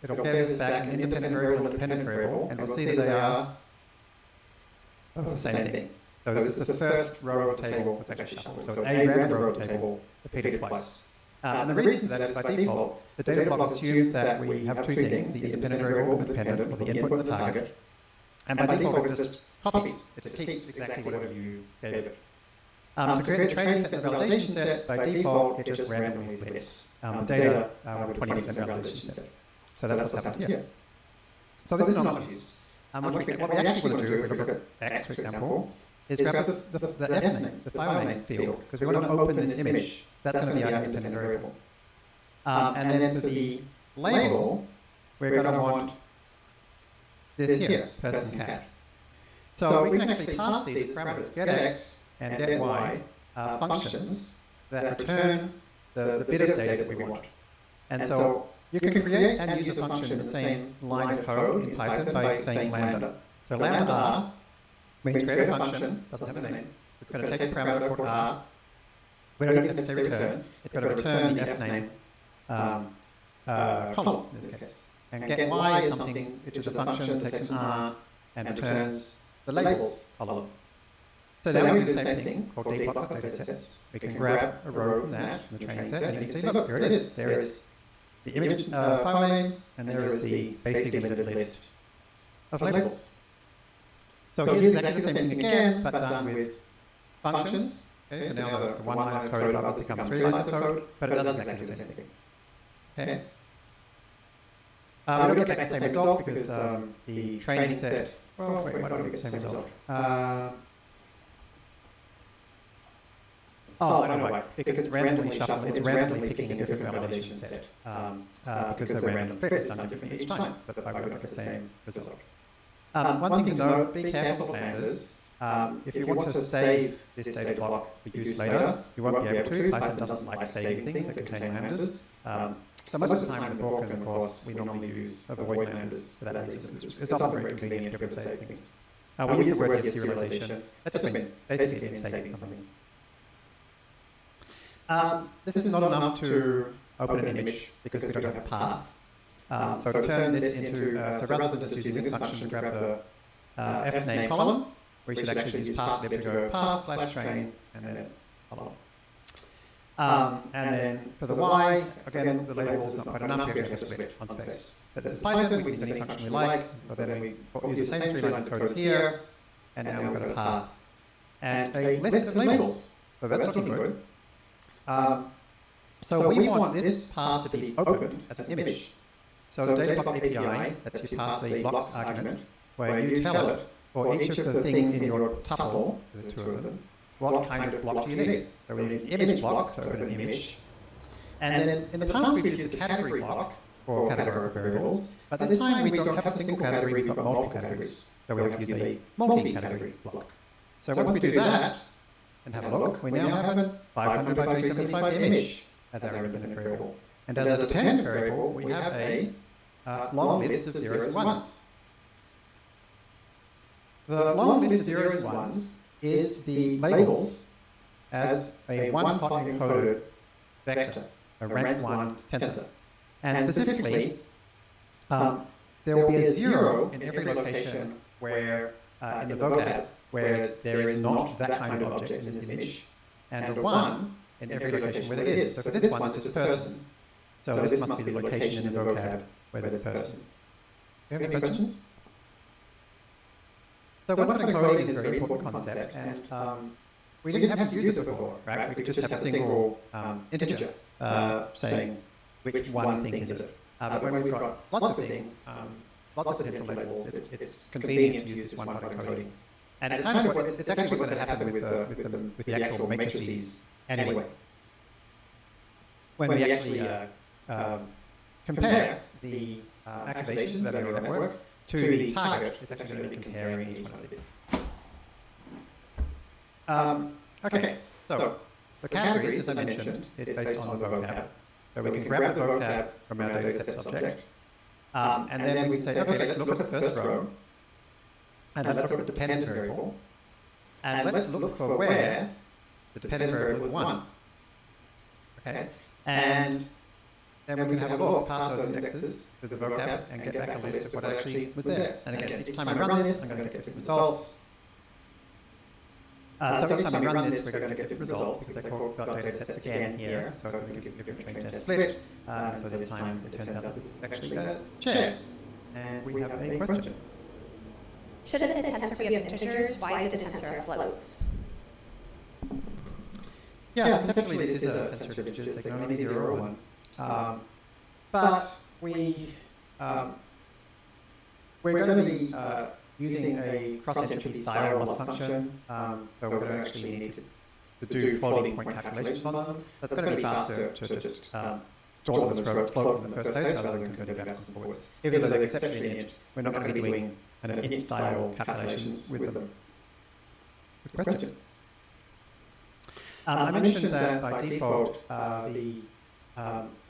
Speaker 2: it'll give us back an independent variable and a dependent variable, and we'll see that they are both the same thing. So this is the first row of the table that's actually shuffled. So it's a random row of the table repeated twice. And the reason for that is by default, the data block assumes that we have two things, the independent variable and the dependent, or the input and the target. And by default, it just copies. It just keeps exactly whatever you gave it. To create the training set and the validation set, by default, it just randomly splits the data with a 20% validation set. So that's what's happened here. So this is not what we use. What we actually want to do, if we look at X, for example, is grab the F name, the file name field, because we want to open this image. That's going to be our independent variable. And then for the label, we're going to want this here, person cat. So we can actually pass these parameters, getX and getY, functions that return the bit of data that we want. And so you can create and use a function in the same line of code in Python by saying lambda. So lambda r means create a function, doesn't have a name. It's going to take a parameter called r. We don't even have to say return. It's going to return the fname column in this case. And getY is something which is a function that takes an r and returns the labels column. So now we do the same thing called data.datasets. We can grab a row from that, from the training set, and you can see, look, here it is. There is the image file name, and there is the spacely limited list of labels. So here's exactly the same thing again, but done with functions. Okay, so now the one line of code above has become 3 lines of code, but it does exactly the same thing. Okay. We don't get back the same result because the training set. Well, wait, why don't we get the same result? Oh, I know why. Because it's randomly shuffling. It's randomly picking a different validation set. Because the random split is done differently each time. So that's why we don't get the same result. One thing to note: be careful of lambdas. If you want to save this data block for use later, you won't be able to. Python doesn't like saving things that contain lambdas. So most of the time in the book and the course, we normally use avoid lambdas for that reason. It's often very convenient to be able to save things. We use the word here, serialization. That just means basically it means saving something. This is not enough to open an image because we don't have a path. So to turn this into, so rather than just using this function to grab the fname column, we should actually use path lib to go path/train and then follow. And then for the y, again, the labels is not quite enough, we have to split on space. But this is Python, we can use any function we like, so then we use the same 3 lines of code as here, and now we've got a path and a list of labels. So that's looking good. So we want this path to be opened as an image. So the data block API lets you pass a blocks argument where you tell it for each of the things in your tuple, so there's 2 of them, what kind of block do you need? So we need an image block to open an image. And then in the past we've used a category block for categorical variables, but this time we don't have a single category, we've got multiple categories. So we have to use a multi-category block. So once we do that, and have a look, we now have a 500 by 375 image as our independent variable. And as a dependent variable, we have a long list of zeros and ones. The long list of zeros and ones is the labels as a one-hot encoded vector, a rank 1 tensor. And specifically, there will be a 0 in every location where, in the vocab, where there is not that kind of object in this image, and a 1 in every location where there is. So for this one, it's just a person. So this must be the location in the vocab where there's a person. Do you have any questions? So one-hot encoding is a very important concept, and we didn't have to use it before, right? We could just have a single integer saying which one thing is it. But when we've got lots of things, lots of different labels, it's convenient to use this one-hot encoding. And it's kind of what, it's actually what's going to happen with the actual matrices anyway. When we actually compare the activations of our neural network to the target, it's actually going to be comparing each one of these. Okay, so the categories, as I mentioned, is based on the vocab. So we can grab the vocab from our dataset subject, and then we say, okay, let's look at the first row, and let's look at the dependent variable, and let's look for where the dependent variable is 1. Okay, and then we can have a look past those indexes to the vocab and get back a list of what actually was there. And again, each time I run this, I'm going to get different results. So each time we run this, we're going to get different results because I've got data sets again here. So it's going to give different train test split. So this time it turns out that this is actually a chair. And we have a question.
Speaker 4: Shouldn't the tensor be of integers? Why is it a tensor of floats?
Speaker 2: Yeah, conceptually this is a tensor of integers. They can only be 0 or 1. But we're going to be using a cross-entropy style loss function, so we're going to actually need to do floating point calculations on them. That's going to be faster to just store them as float in the first place rather than converting backwards and forwards. Even though they're conceptually int, we're not going to be doing kind of int-style calculations with them. Good question. I mentioned that by default the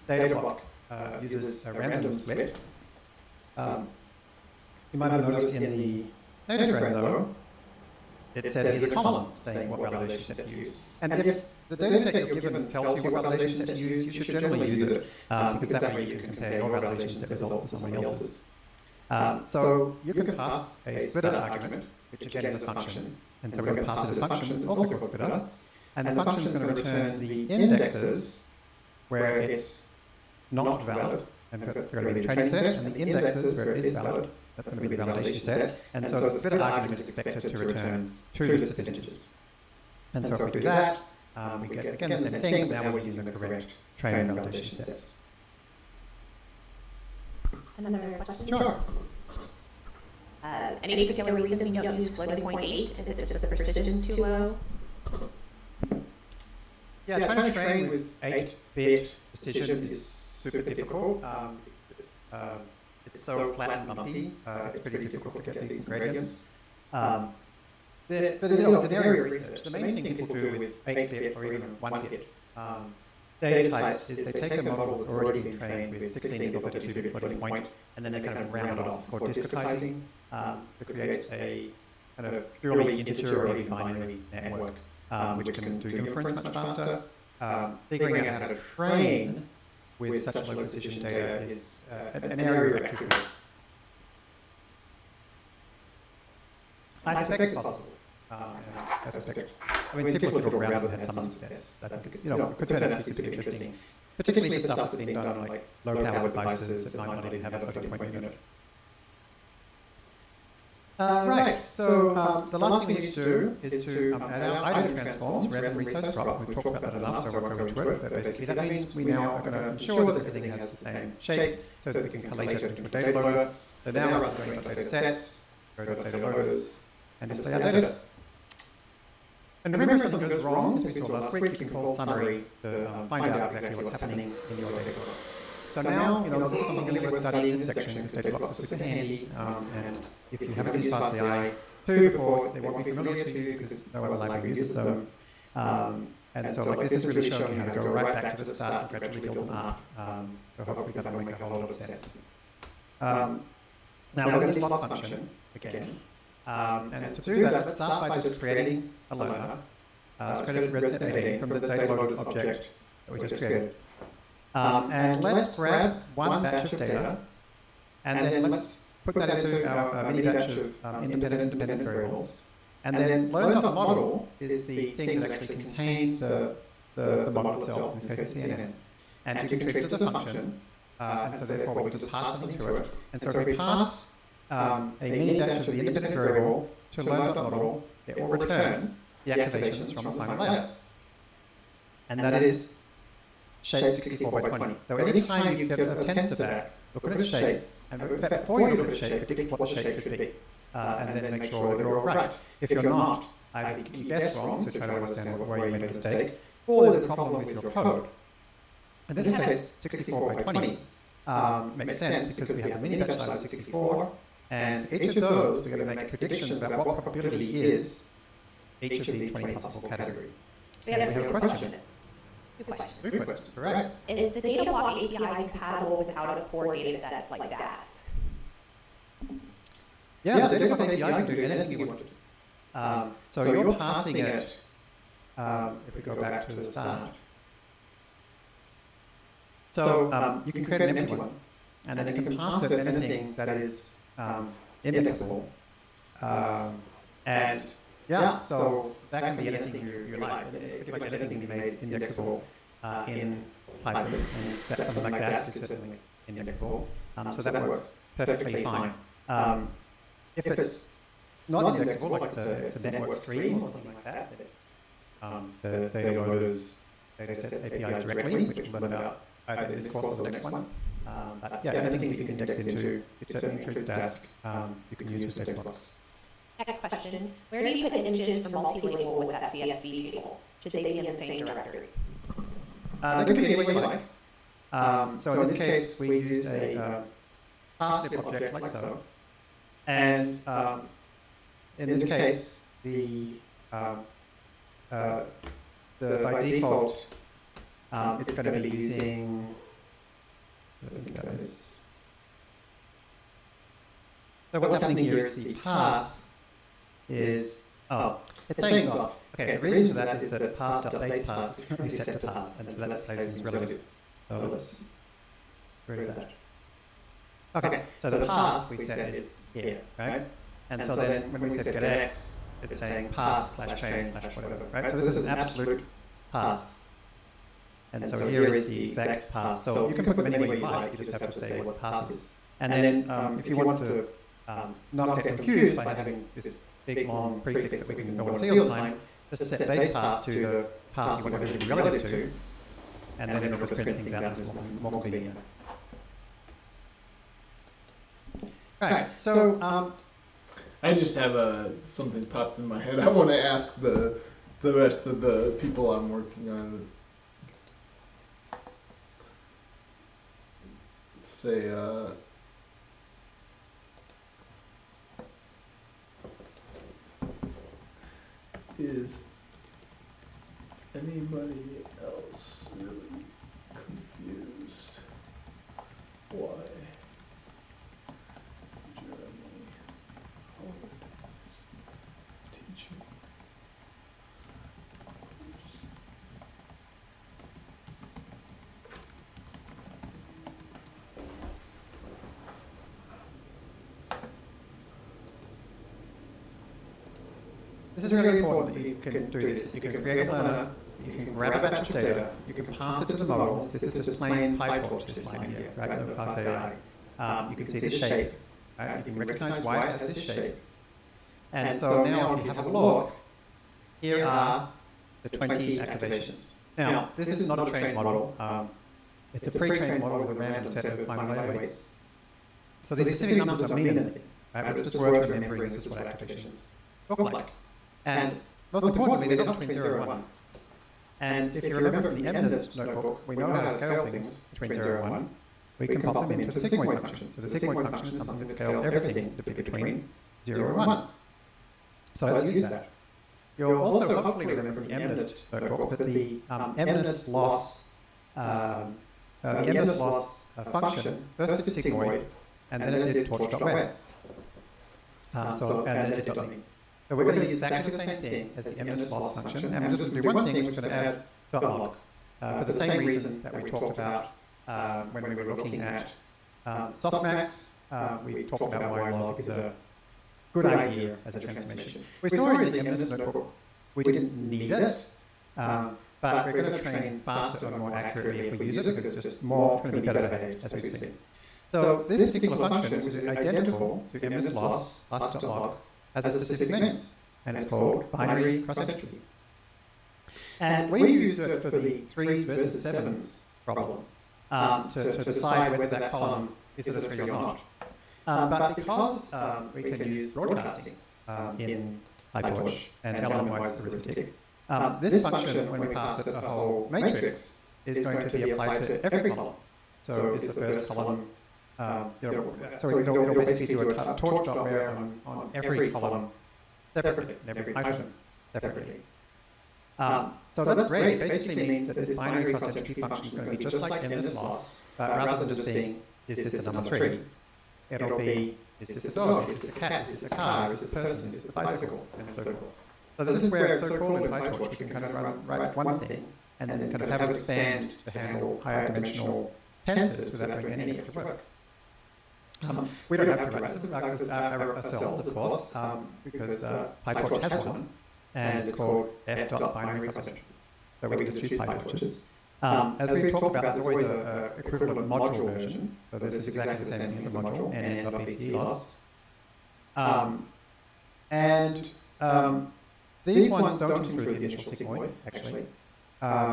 Speaker 2: data block uses a random split. You might have noticed in the data frame, though, it said here's a column saying what validation set to use. And if the data set you're given tells you what validation set to use, you should generally use it, because that way you can compare your validation set results to somebody else's. So you can pass a splitter argument, which again is a function. And so we're going to pass it a function that's also called splitter. And the function is going to return the indexes where it's not valid. And that's going to be the training set, and the indexes where it is valid. That's going to be the validation set. And so the splitter argument is expected to return 2 listed integers. And so if we do that, we get, again, the same thing. Now we're using the correct training validation sets.
Speaker 4: Another question?
Speaker 2: Sure.
Speaker 4: Any particular reason we don't use floating point 8? Is it just the precision's too low?
Speaker 2: Yeah, trying to train with 8-bit precision is super difficult. It's so flat and bumpy, it's pretty difficult to get decent gradients. But it's an area of research. The main thing people do with 8-bit or even 1-bit data types is they take a model that's already been trained with 16 or 32-bit floating point, and then they kind of round it off. It's called discretizing to create a kind of purely integer or even binary network, which can do inference much faster. Figuring out how to train with such low precision data is an area of activity. I suspect it's possible. And I suspect, I mean, people have fiddled around and had some success. I think, it could turn out to be super interesting, particularly for stuff that's being done on like low-powered devices that might not even have a floating point unit. Right, so the last thing we need to do is to add our item transforms, random resource prop. We've talked about that enough, so I won't go into it. But basically that means we now are going to ensure that everything has the same shape so that we can collate it into a data loader. So now rather than going data sets, go to data loaders and display our data. And remember, if something goes wrong, as we saw last week, you can call summary to find out exactly what's happening in your data loader. So now, this is something really worth studying in this section because data blocks are super handy, and if you haven't used FastAI 2 before, they won't be familiar to you because no other library uses them. And so like this is really showing you how to go right back to the start and gradually build them up. So hopefully that'll make a whole lot of sense. Now we're going to loss function again. And to do that, let's start by just creating a loader. Let's create a resident 18 from the data loaders object that we just created. And let's grab one batch of data, and then let's put that into our mini batch of independent variables. And then learn.model is the thing that actually contains the model itself, in this case the CNN. And you can treat it as a function, and so therefore we'll just pass something to it. And so if we pass a mini batch of the independent variable to learn.model, it will return the activations from the final layer. And that is shape 64 by 20. So any time you get a tensor back, look at its shape, and in fact, before you look at the shape, predict what the shape should be, and then make sure that you're all right. If you're not, either you guess wrong, so try to understand where you made a mistake, or there's a problem with your code. In this case, 64 by 20 makes sense because we have a mini batch size of 64, and each of those we're going to make predictions about what probability is each of these 20 possible categories.
Speaker 4: We have a question.
Speaker 2: Good question, correct.
Speaker 4: Is the data block API compatible with out-of-core data sets like DAST?
Speaker 2: Yeah, the data block API can do anything you want to do. So you're passing it, if we go back to the start. So you can create an empty one, and then you can pass it anything that is indexable. And yeah, so that can be anything you like. Pretty much anything can be made indexable in Python, and that's something like that is certainly indexable. So that works perfectly fine. If it's not indexable, like it's a network stream or something like that, the data loaders data sets APIs directly, which we'll learn about either in this course or the next one. But yeah, anything that you can index into, it certainly includes Dask, you can use with data blocks.
Speaker 4: Next question, where do you put images for multi-label with that CSV table? Should they be in the same directory?
Speaker 2: They can be anywhere you like. So in this case, we used a parsnip object like so. And in this case, by default, it's going to be using, let's think about this. So what's happening here is the path is, it's saying dot. Okay, the reason for that is that path.basePath is currently set to path, and so that displays things relative. So let's get rid of that. Okay, so the path we set is here, right? And so then when we set get x, it's saying path / chain / whatever, right? So this is an absolute path. And so here is the exact path. So you can put them anywhere you like, you just have to say what the path is. And then if you want to not get confused by having this big long prefix that we can go and see all the time, just set base path to the path you want everything to be relative to, and then it'll just print things out as more convenient. Right, so
Speaker 1: I just have something popped in my head. I want to ask the rest of the people I'm working on. Say, is anybody else really confused why Jeremy Howard is teaching?
Speaker 2: this is really important that you can do this. You can create a learner, you can grab a batch of data, you can pass it to the models. This is just plain PyTorch, this line here, right? No fast AI. You can see the shape, right? You can recognize why it has this shape. And so now if you have a look, here are the 20 activations. Now, this is not a trained model. It's a pre-trained model with a random set of final layer weights. So these specific numbers don't mean anything, right? But it's just worth remembering this is what activations look like. And most importantly, they're not between 0 and 1. And if you remember from the MNIST notebook, we know how to scale things between 0 and 1. We can pop them into the sigmoid function. So the sigmoid function is something that scales everything to be between 0 and 1. So let's use that. You'll also hopefully remember from the MNIST notebook that the MNIST loss function first did sigmoid, and then it did torch.web. And then it did .me. So we're going to use exactly the same thing as the MNIST loss function, and we're just going to do one thing, we're going to add .log. For the same reason that we talked about when we were looking at softmax, we talked about why log is a good idea as a transformation. We saw in the MNIST notebook we didn't need it, but we're going to train faster and more accurately if we use it, because it's just more, it's going to be better behaved, as we've seen. So this particular function, which is identical to MNIST loss, last.log, has a specific name, and it's called binary cross-entropy. And we used it for the 3s versus 7s problem to decide whether that column is a 3 or not. But because we can use broadcasting in PyTorch and element-wise arithmetic, this function, when we pass it a whole matrix, is going to be applied to every column. So is the first column, so it'll basically do a torch.where on every column separately, and every item separately. So that's great. It basically means that this binary cross-entropy function is going to be just like MNIST loss, but rather than just being, is this the number 3? It'll be, is this a dog, is this a cat, is this a car, is this a person, is this a bicycle, and so forth. So this is where it's so cool in PyTorch, you can kind of write one thing, and then kind of have it expand to handle higher dimensional tensors without doing any extra work. We don't have to write this ourselves, of course, because PyTorch has one, and it's called f.binary cross-entropy. So we can just choose PyTorches. As we've talked about, there's always an equivalent module version. So this is exactly the same thing as a module, nn.bce loss. These ones don't include the initial sigmoid, actually.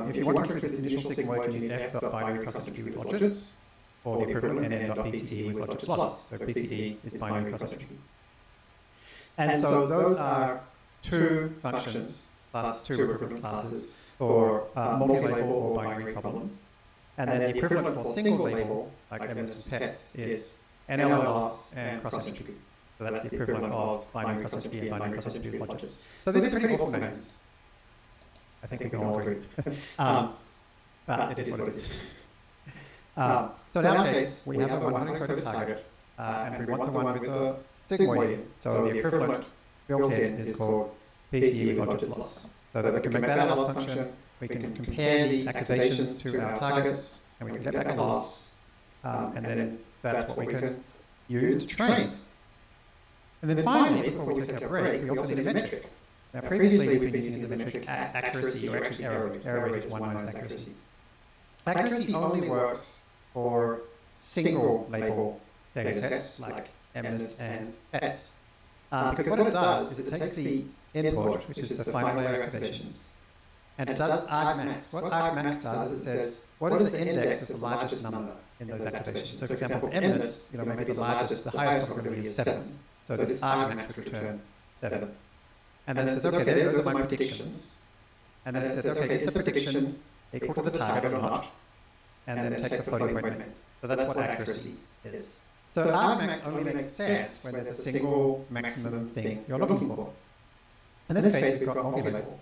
Speaker 2: If you want to include this initial sigmoid, you need f.binary cross-entropy with logits, or the equivalent nn.bce with logits loss. So BCE is binary cross-entropy. And so those are two functions plus two equivalent classes for multi-label or binary problems. And then the equivalent for single label, like MNIST and PETS, is NLL loss and cross-entropy. So that's the equivalent of binary cross-entropy and binary cross-entropy with logits. So these are pretty awful names. I think we can all agree. But it is what it is. So in our case, we have a 100 encoded target, and we want the one with the sigmoid in. So the equivalent built in is called BCE with logits loss. So that we can make that a loss function, we can compare the activations to our targets, and we can get back a loss, and then that's what we can use to train. And then finally, before we take our break, we also need a metric. Now previously we've been using the metric accuracy, or actually error rate. Error rate is 1 minus accuracy. Accuracy only works for single label data sets like MNIST and PETS. Because what it does is it takes the input, which is the final layer activations, and it does argmax. What argmax does is it says, what is the index of the largest number in those activations? So for example, for MNIST, maybe the highest probability is 7. So this argmax would return 7. And then it says, okay, those are my predictions. And then it says, okay, is the prediction equal to the target or not? And then take the floating point name. So that's what accuracy is. So argmax only makes sense when there's a single maximum thing you're looking for. In this case, we've got multi-label.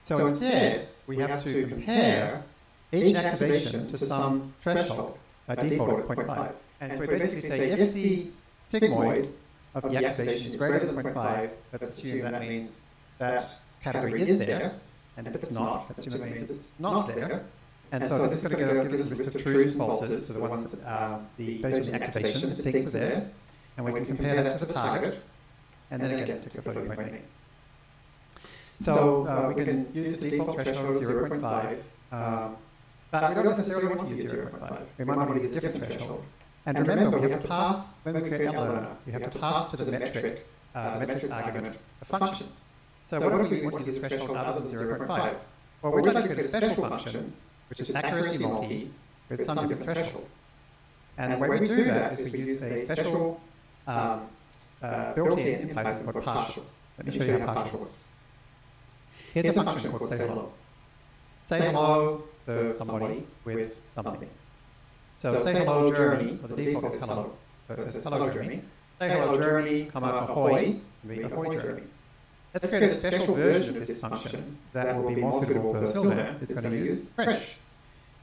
Speaker 2: So instead, we have to compare each activation to some threshold. By default, it's 0.5. And so we basically say, if the sigmoid of the activation is greater than 0.5, let's assume that means that category is there. And if it's not, let's assume that means it's not there. And so this is going to give us a list of trues and falses, so the ones that based on the activations it thinks are there. And we can compare that to the target, and then again, take the floating point name. So we can use the default threshold of 0.5, but we don't necessarily want to use 0.5. We might want to use a different threshold. And remember, we have to pass, when we create learner, we have to pass to the metric, metrics argument, a function. So what do we want to use a threshold other than 0.5? Well, we'd like to create a special function, which is accuracy multi, with some different threshold. And the way we do that is we use a special built-in in Python called partial. Let me show you how partial works. Here's a function called say hello. Say hello to somebody with something. So say hello Jeremy, or the default is hello. So it says hello Jeremy. Say hello Jeremy, ahoy, and be ahoy Jeremy. Let's create a special version of this function that will be more suitable for Sylvan. It's going to use French.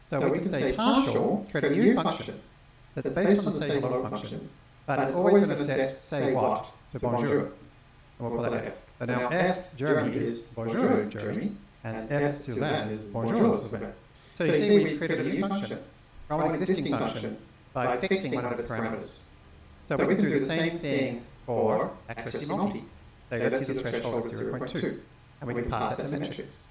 Speaker 2: So we can say partial, create a new function that's based on the say hello function, but it's always going to set say what to bonjour. And we'll call that F. So now F Jeremy is bonjour Jeremy, and F Sylvain is bonjour Sylvain. So you see we've created a new function from an existing function by fixing one of its parameters. So we can do the same thing for accuracy multi. So let's use a threshold of 0.2, and we can pass that to metrics.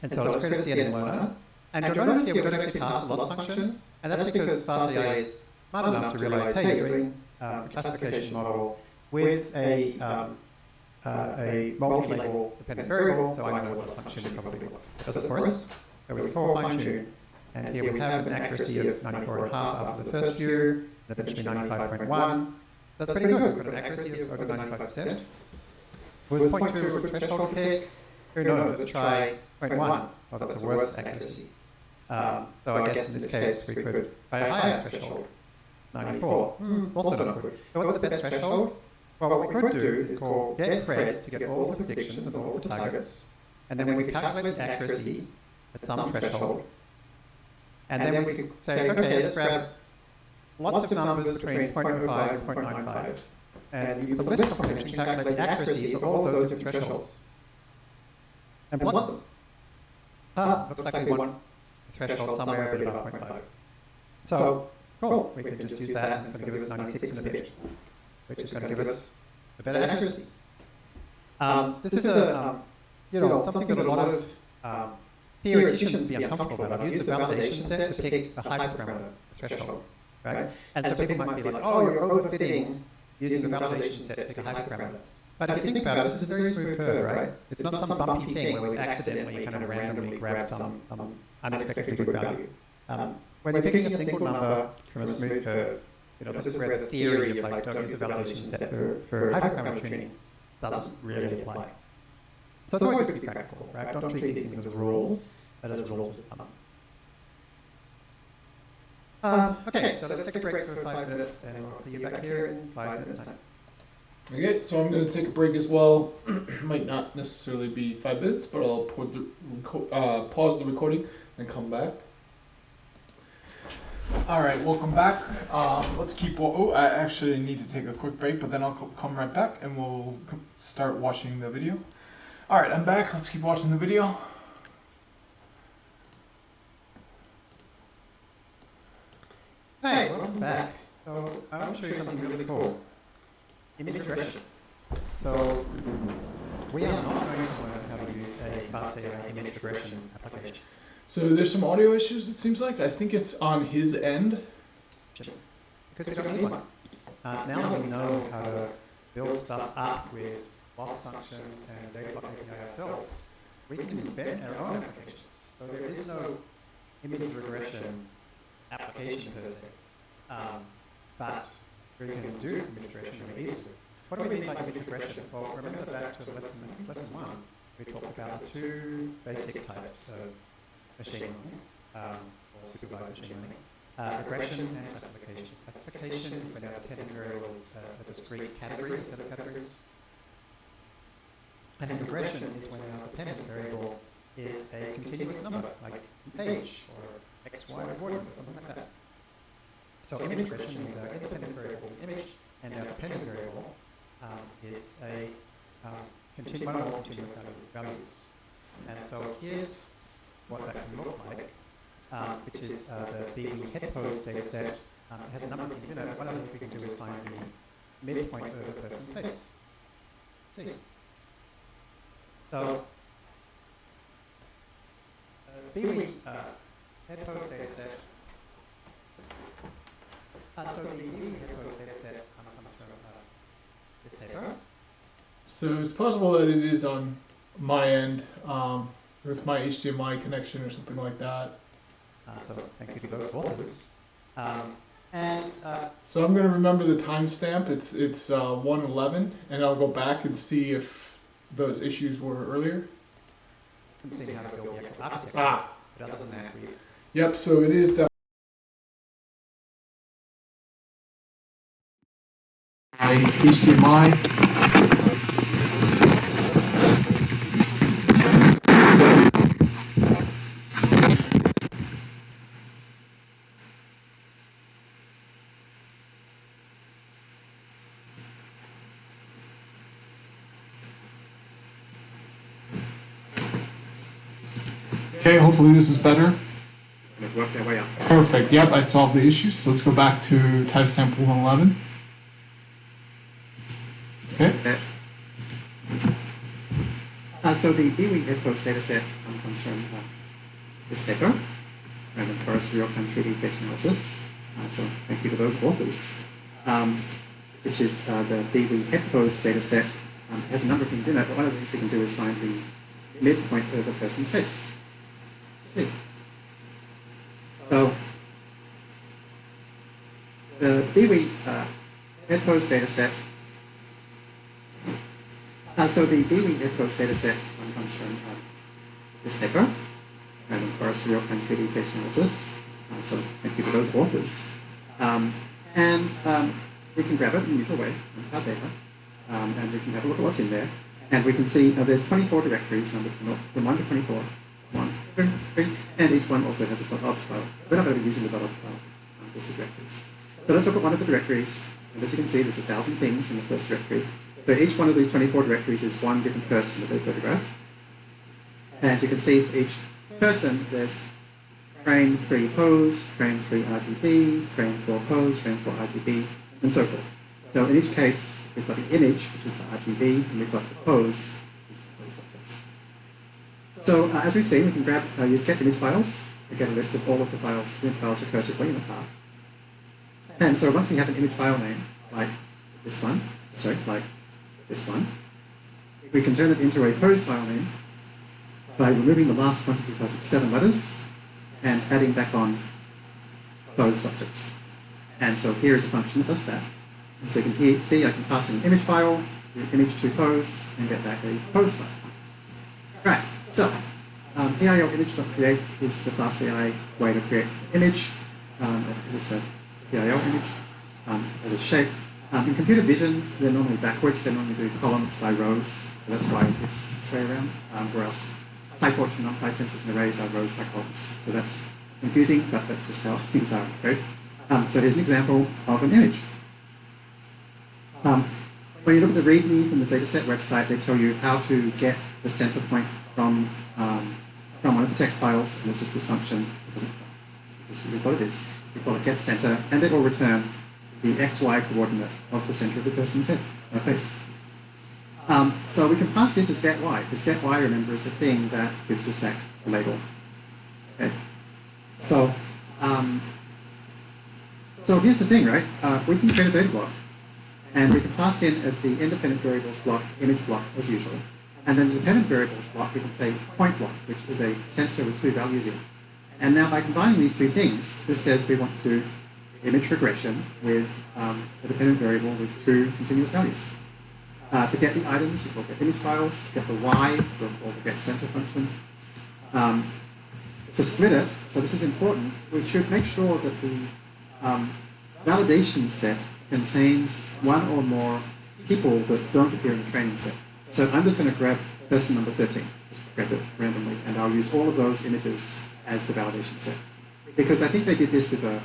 Speaker 2: And so let's create a CNN learner. And you'll notice here we don't actually pass the loss function, and that's because FastAI is smart enough to realize, hey, you're doing a classification model with a multi-label dependent variable, so I know what this function probably does it for us. So we can call fine-tune, and here we have an accuracy of 94.5 after the first few, and eventually 95.1. That's pretty good. We've got an accuracy of over 95%. Was 0.2 a good threshold to pick? Who knows? Let's try 0.1. Well, that's a worse accuracy. So I guess in this case we could try a higher threshold. 94. Also not good. So what's the best threshold? Well, what we could do is call get creds to get all the predictions and all the targets, and then we could calculate the accuracy at some threshold, and then we could say, okay, let's grab lots of numbers between 0.05 and 0.95, and for the list comprehension, calculate the accuracy for all of those different thresholds, and plot them. Looks like we want a threshold somewhere a bit above 0.5. So, cool, we can just use that, and it's going to give us 96 in a bit, which is going to give us a better accuracy. This is a, something that a lot of theoreticians would be uncomfortable about. I've used the validation set to pick a hyperparameter threshold, right? And so people might be like, oh, you're overfitting using the validation set to pick a hyperparameter. But if you think about it, this is a very smooth curve, right? It's not some bumpy thing where we accidentally kind of randomly grab some unexpectedly good value. When you're picking a single number from a smooth curve, this is where the theory of like don't use a validation set for hyperparameter tuning doesn't really apply. So it's always good to be practical, right? Don't treat these things as rules, but as rules of thumb. Okay, so let's take a break for 5 minutes, and we'll see you back here in 5 minutes time.
Speaker 1: Okay, so I'm going to take a break as well. Might not necessarily be 5 minutes, but I'll pause the recording and come back. All right, welcome back. Let's keep. I actually need to take a quick break, but then I'll come right back and we'll start watching the video. All right, I'm back. Let's keep watching the video.
Speaker 2: Hey, welcome back. So I want to show you something really cool. Image regression. So we are not going to learn how to use a FastAI image regression application.
Speaker 1: So there's some audio issues, it seems like. I think it's on his end.
Speaker 2: Because we don't need one. Now that we know how to build stuff up with loss functions and data block API ourselves, we can invent our own applications. So there is no image regression application per se. But we can do image regression really easily. What do we mean by image regression? Well, remember back to lesson 1, we talked about the 2 basic types of machine learning, or supervised machine learning, regression and classification. Classification is when our dependent variables are a discrete category instead of categories. And regression is when our dependent variable is a continuous number, like age, or x, y, or coordinate, or something like that. So image regression means our independent variable is image, and our dependent variable is a one or more continuous values. And so here's what that can look like, which is the BB head pose data set. It has a number of things in it. One of the things we can do is find the midpoint of a person's face. See. So BWE head pose dataset. So the BWE head pose dataset comes from this paper.
Speaker 1: So it's possible that it is on my end with my HDMI connection or something like that.
Speaker 2: So thank you to both authors.
Speaker 1: So I'm going to remember the timestamp. It's 1:11, and I'll go back and see if those issues were earlier.
Speaker 2: See how to build the actual architecture. But other than that, we've...
Speaker 1: Yep. So it is that. HDMI. Okay, hopefully this is better.
Speaker 5: It worked our way up.
Speaker 1: Perfect. Yep, I solved the issue. So let's go back to timestamp 1:11. Okay.
Speaker 5: So the BWE head pose dataset comes from this paper, Random Forest Real-Time 3D Face Analysis. So thank you to those authors. Which is the BWE head pose dataset. It has a number of things in it, but one of the things we can do is find the midpoint of the person's face. See. So the BWE head pose dataset. So the BWE head pose dataset comes from this paper, Random Forest Real-Time 3D Face Analysis. So thank you to those authors. We can grab it in the usual way on cloud data, and we can have a look at what's in there. And we can see there's 24 directories, numbered from 1 to 24, 1, 2, 3, and each one also has a .obj file. We're not going to be using the .obj file, just the directories. So let's look at one of the directories. And as you can see, there's 1,000 things in the first directory. So each one of the 24 directories is one different person that they photographed. And you can see for each person, there's frame 3 pose, frame 3 RGB, frame 4 pose, frame 4 RGB, and so forth. So in each case, we've got the image, which is the RGB, and we've got the pose, which is the pose vectors. So as we've seen, we can grab use get image files to get a list of all of the files, image files recursively in the path. And so once we have an image file name, like this one, we can turn it into a pose file name by removing the last one because it's 7 letters and adding back on pose objects. And so here is a function that does that. And so you can see I can pass in an image file, image to pose, and get back a pose file. Right, so EIO image.create is the fast AI way to create an image. Just a EIO image as a shape. In computer vision, they're normally backwards. They normally do columns by rows. So that's why it's this way around. Whereas PyTorch and non-Py tensors and arrays are rows by columns. So that's confusing, but that's just how things are. Right? So here's an example of an image. When you look at the README from the dataset website, they tell you how to get the center point from one of the text files, and it's just this function. It doesn't. This is what it is. We call it get center, and it will return the XY coordinate of the center of the person's head, face. So we can pass this as get Y, because get Y, remember, is the thing that gives the stack a label. Okay. So here's the thing, right? We can create a data block, and we can pass in as the independent variables block, image block, as usual. And then the dependent variables block, we can say point block, which is a tensor with 2 values in. And now by combining these 2 things, this says we want to do image regression with a dependent variable with 2 continuous values. To get the items, we call get image files. To get the Y, we'll call the get center function. To split it, so this is important, we should make sure that the validation set contains one or more people that don't appear in the training set. So I'm just going to grab person number 13, just grab it randomly, and I'll use all of those images as the validation set. Because I think they did this with a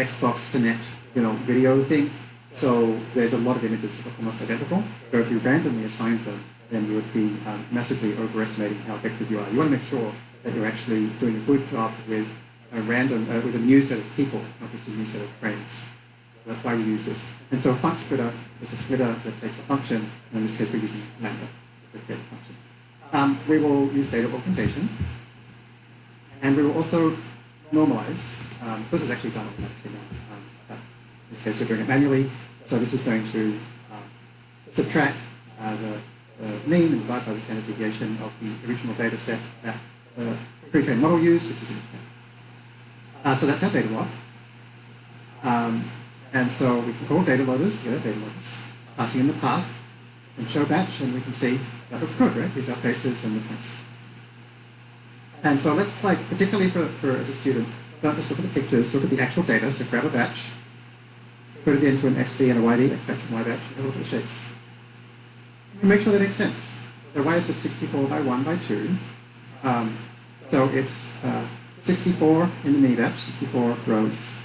Speaker 5: Xbox Connect, video thing. So there's a lot of images that are almost identical. So if you randomly assign them, then you would be massively overestimating how effective you are. You want to make sure that you're actually doing a good job with with a new set of people, not just a new set of frames. So that's why we use this. And so func splitter is a splitter that takes a function, and in this case we're using lambda to create a function. We will use data augmentation, and we will also normalize. So this is actually done automatically now. But in this case, we're doing it manually. So this is going to subtract the mean and divide by the standard deviation of the original data set that the pre-trained model used, which is image count. So that's our data log. And so we can call data loaders to get our data loaders, passing in the path, and show batch, and we can see that looks good, right? These are faces and the points. And so let's, particularly for as a student, don't just look at the pictures, look at the actual data. So grab a batch, put it into an XD and a YD, X batch and Y batch, and look at the shapes. And make sure that makes sense. So why is this 64 by 1 by 2? So it's 64 in the mini batch, 64 rows,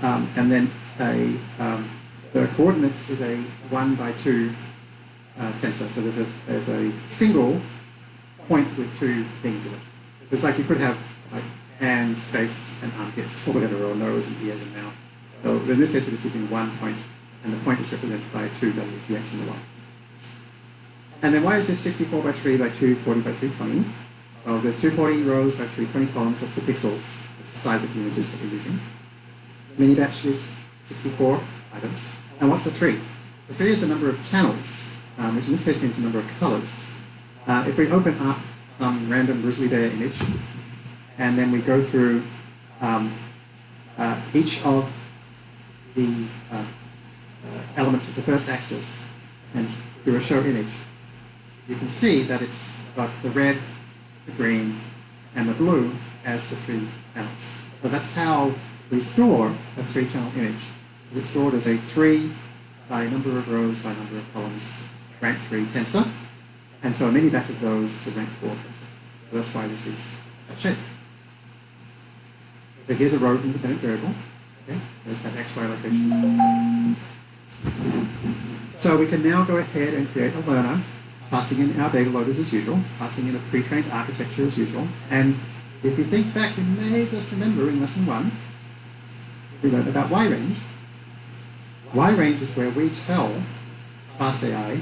Speaker 5: and then the coordinates is a 1 by 2 tensor. So there's a single point with two things in it. It's like you could have hands, face, and armpits, or whatever, or nose and ears and mouth. So in this case, we're just using one point, and the point is represented by two values, the x and the y. And then why is this 64 by 3 by 2, 40 by 3, 20? Well, there's 240 rows by 320 columns. That's the pixels. That's the size of the images that we're using. Mini batch is 64 items. And what's the 3? The 3 is the number of channels, which in this case means the number of colors. If we open up some random grizzly bear image, and then we go through each of the elements of the first axis and do a show image, you can see that it's got the red, the green, and the blue as the 3 channels. So that's how we store a 3-channel image. It's stored as a 3 by number of rows by number of columns, rank 3 tensor. And so a mini batch of those is a rank 4 tensor. So that's why this is that shape. So here's a row independent variable. Okay, there's that XY location. So we can now go ahead and create a learner, passing in our data loaders as usual, passing in a pre-trained architecture as usual. And if you think back, you may just remember in lesson 1, we learned about Y-range. Y-range is where we tell FastAI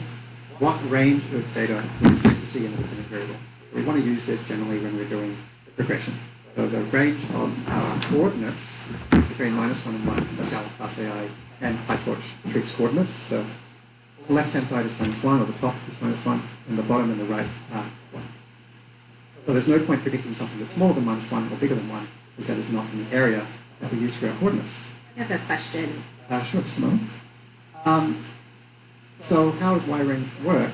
Speaker 5: what range of data we expect to see in a dependent variable. We want to use this generally when we're doing regression. So the range of our coordinates is between -1 and 1. That's how FastAI and PyTorch treats coordinates. The left-hand side is -1, or the top is -1, and the bottom and the right are 1. So there's no point predicting something that's smaller than -1 or bigger than 1, because that is not in the area that we use for our coordinates.
Speaker 4: I have a question.
Speaker 5: Sure, just a moment. So how does Y-range work?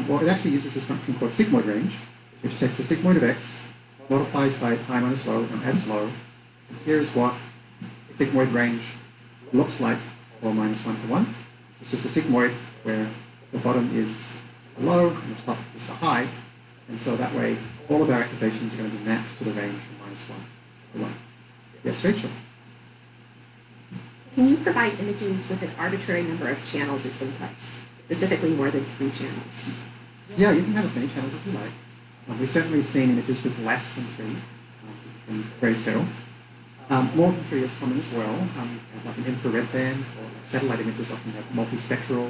Speaker 5: Well, it actually uses this function called sigmoid range, which takes the sigmoid of x, multiplies by I minus rho, and adds rho. And here's what the sigmoid range looks like for -1 to 1. It's just a sigmoid where the bottom is the low and the top is the high. And so that way, all of our activations are going to be mapped to the range from -1 to 1. Yes, Rachel?
Speaker 6: Can you provide images with an arbitrary number of channels as inputs, specifically more than 3 channels?
Speaker 5: Yeah, you can have as many channels as you like. We've certainly seen images with less than 3 in grayscale. More than 3 is common as well. Like an infrared band, or satellite images often have multispectral.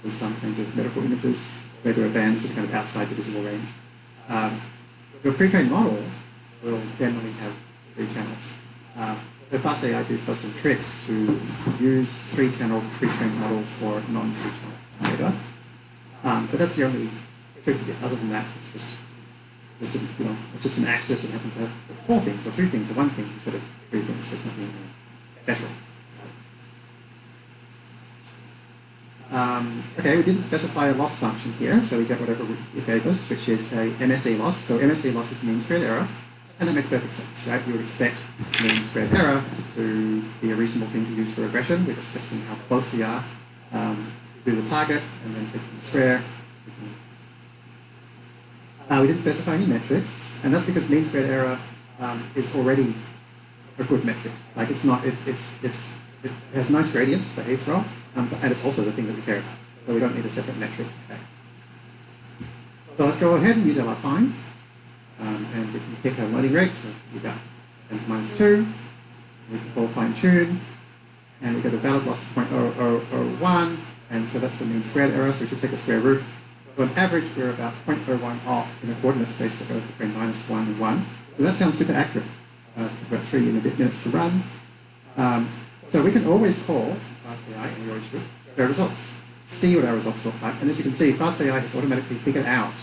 Speaker 5: There's some kinds of medical images where there are bands that are kind of outside the visible range. Your pre-trained model will generally have 3 channels. The FastAI does some tricks to use 3-channel pre-trained models for non-3-channel data. But that's the only trick to get. Other than that, it's just an axis that happens to have 4 things, or 3 things, or 1 thing instead of 3 things. There's nothing special. Okay, we didn't specify a loss function here, so we get whatever it gave us, which is a MSE loss. So MSE loss is mean squared error, and that makes perfect sense, right? You would expect mean squared error to be a reasonable thing to use for regression. We're just testing how close we are to the target, and then taking the square. We didn't specify any metrics, and that's because mean squared error is already a good metric. Like it has nice gradients, behaves well, and it's also the thing that we care about. So we don't need a separate metric. Okay. So let's go ahead and use our fine, and we can pick our learning rate. So we got n -2. We can call fine tune, and we get a valid loss of 0.0001, and so that's the mean squared error. So we should take a square root. So on average, we're about 0.01 off in a coordinate space that goes between -1 and 1. So that sounds super accurate. We've got 3 and a bit minutes to run. So we can always call FastAI, and we always should, their results. See what our results look like. And as you can see, FastAI has automatically figured out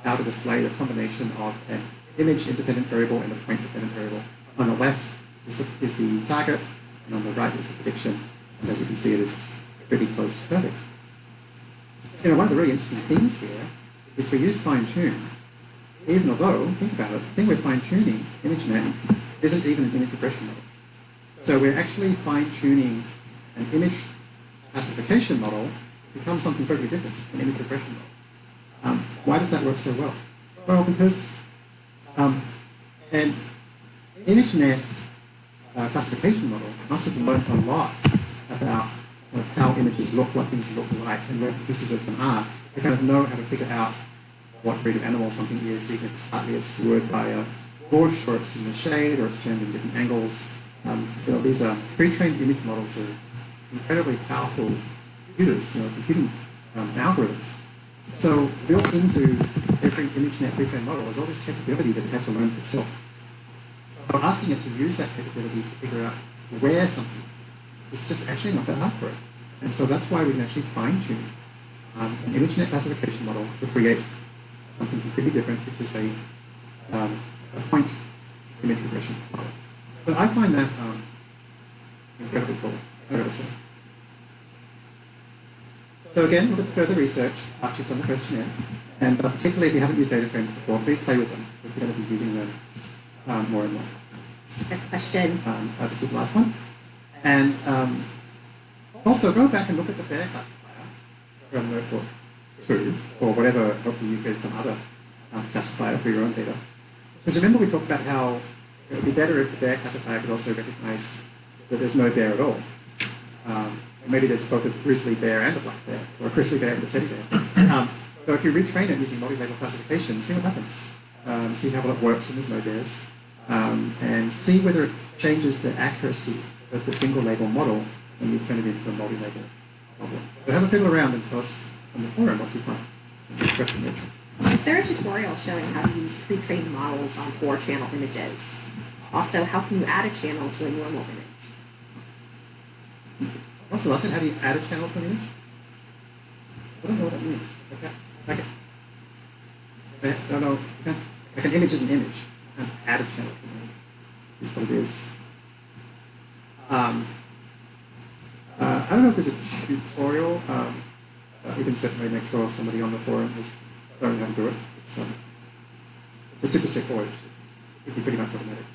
Speaker 5: how to display the combination of an image-independent variable and a point-dependent variable. On the left is the target, and on the right is the prediction. And as you can see, it is pretty close to perfect. One of the really interesting things here is we use fine-tune, even although, think about it, the thing we're fine-tuning, ImageNet, isn't even an image regression model. So we're actually fine-tuning an image classification model to become something totally different, an image regression model. Why does that work so well? Well, because an ImageNet classification model must have learned a lot about how images look, what things look like, and where pieces of them are. They kind of know how to figure out what breed of animal something is, even if it's partly obscured by a bush, or it's in the shade, or it's turned in different angles. These pre-trained image models are incredibly powerful computers, computing algorithms. So built into every ImageNet pre-trained model is all this capability that it had to learn for itself. So asking it to use that capability to figure out where something is, it's just actually not that hard for it. And so that's why we can actually fine-tune an ImageNet classification model to create something completely different, which is a point image regression model. But I find that incredibly cool, I gotta say. So again, look at the further research after you've done the questionnaire, and particularly if you haven't used data frames before, please play with them, because we're going to be using them more and more.
Speaker 6: Good question.
Speaker 5: I'll just do the last one. And also go back and look at the bear classifier from Notebook 2, or whatever, hopefully you created some other classifier for your own data. Because remember we talked about how it would be better if the bear classifier could also recognize that there's no bear at all. Maybe there's both a grizzly bear and a black bear, or a grizzly bear and a teddy bear. So if you retrain it using multi-label classification, see what happens. See how well it works when there's no bears. And see whether it changes the accuracy of the single label model when you turn it into a multi-label model. So have a fiddle around and tell us on the forum what you find.
Speaker 6: Is there a tutorial showing how to use pre-trained models on 4-channel images? Also, how can you add a channel to a normal image?
Speaker 5: What's the last one? How do you add a channel to an image? I don't know what that means. I don't know. Like an image is an image. And add a channel to an image is what it is. I don't know if there's a tutorial. We can certainly make sure somebody on the forum has learned how to do it. It's super straightforward. It would be pretty much automatic.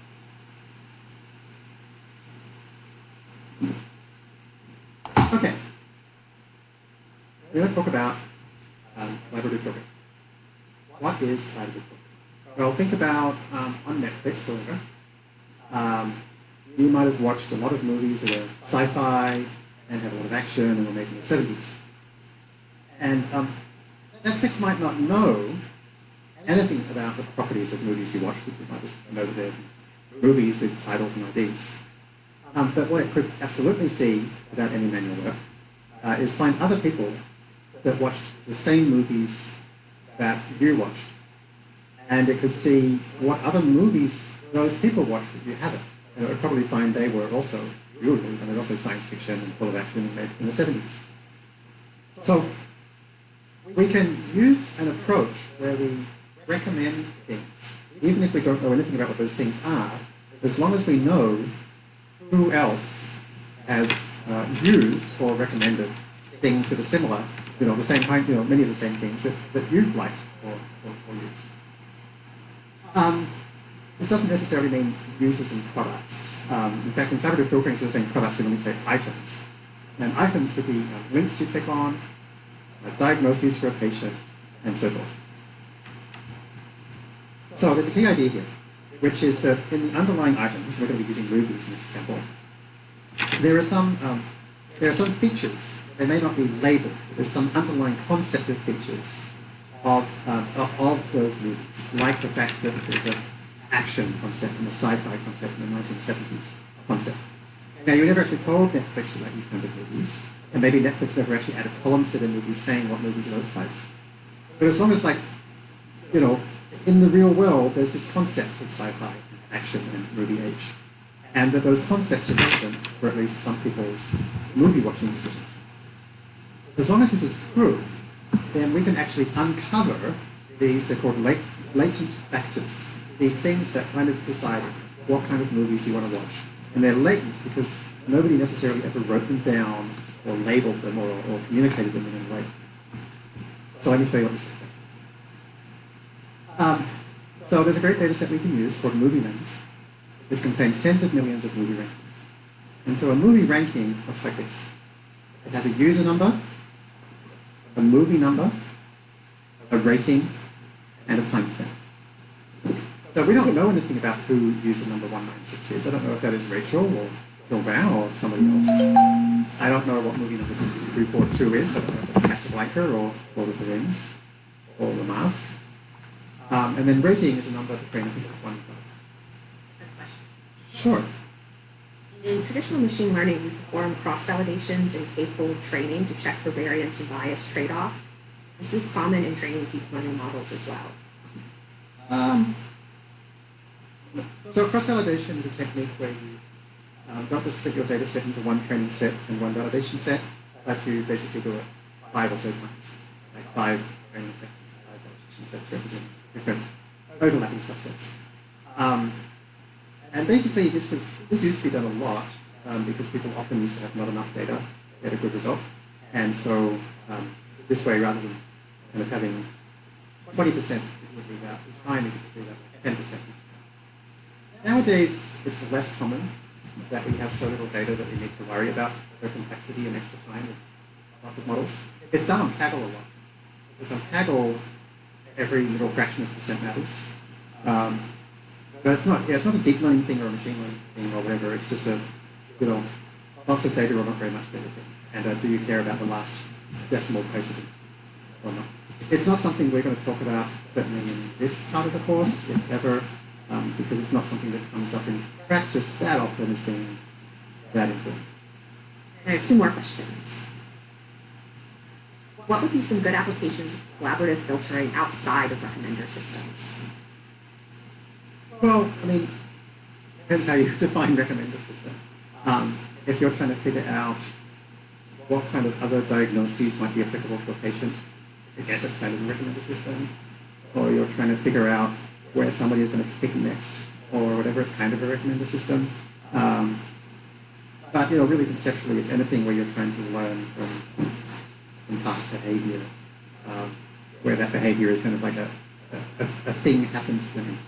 Speaker 5: Okay. We're going to talk about collaborative filtering. What is collaborative filtering? Well, think about on Netflix or whatever. You might have watched a lot of movies that are sci-fi and have a lot of action and were made in the 70s. And Netflix might not know anything about the properties of movies you watch. You might just know that they're movies with titles and IDs. But what it could absolutely see without any manual work is find other people that watched the same movies that you watched. And it could see what other movies those people watched that you haven't. And it would probably find they were also real movies, and they're also science fiction and full of action and made in the 70s. So we can use an approach where we recommend things, even if we don't know anything about what those things are, as long as we know who else has used or recommended things that are similar, the same kind, many of the same things that you've liked or used. This doesn't necessarily mean users and products. In fact, in collaborative filtering, instead of saying products, we normally say items. And items could be links you click on, diagnoses for a patient, and so forth. So there's a key idea here, which is that in the underlying items, we're going to be using movies in this example, there are some features. They may not be labeled, but there's some underlying concept of features of those movies, like the fact that there's an action concept and a sci-fi concept and a 1970s concept. Now, you never actually told Netflix to like these kinds of movies, and maybe Netflix never actually added columns to their movies saying what movies are those types. But as long as, like, you know, in the real world, there's this concept of sci-fi, action, and movie age, and that those concepts are relevant for at least some people's movie watching decisions. As long as this is true, then we can actually uncover these, they're called latent factors, these things that kind of decide what kind of movies you want to watch. And they're latent because nobody necessarily ever wrote them down or labeled them or communicated them in any way. So let me show you what this looks like. So there's a great data set we can use called Movie Lens, which contains tens of millions of movie rankings. And so a movie ranking looks like this. It has a user number, a movie number, a rating, and a timestamp. So we don't know anything about who user number 196 is. I don't know if that is Rachel or Sylvain or somebody else. I don't know what movie number 342 is. I don't know if it's Casablanca or Lord of the Rings or The Mask. And then rating is a number between, I think it's 1 and 5. Sure.
Speaker 6: In traditional machine learning, we perform cross-validations and k-fold training to check for variance and bias trade-off. Is this common in training deep learning models as well?
Speaker 5: So cross-validation is a technique where you don't just split your data set into one training set and one validation set, but you basically do it 5 or so times, like 5 training sets and 5 validation sets represent different overlapping subsets. And basically this used to be done a lot because people often used to have not enough data to get a good result. And so this way, rather than kind of having 20% would be that, we try and make it to be that 10%. Nowadays, it's less common that we have so little data that we need to worry about the complexity and extra time of lots of models. It's done on Kaggle a lot. Because on Kaggle, every little fraction of percent matters. But it's not a deep learning thing or a machine learning thing or whatever. It's just lots of data or not very much data thing. And do you care about the last decimal place of it or not? It's not something we're going to talk about, certainly in this part of the course, if ever, because it's not something that comes up in practice that often as being that important.
Speaker 6: There are 2 more questions. What would be some good applications of collaborative filtering outside of recommender systems?
Speaker 5: Well, I mean, depends how you define recommender system. If you're trying to figure out what kind of other diagnoses might be applicable to a patient, I guess it's kind of a recommender system. Or you're trying to figure out where somebody is going to click next, or whatever, it's kind of a recommender system. But, really conceptually, it's anything where you're trying to learn from past behavior, where that behavior is kind of like a thing happened to them.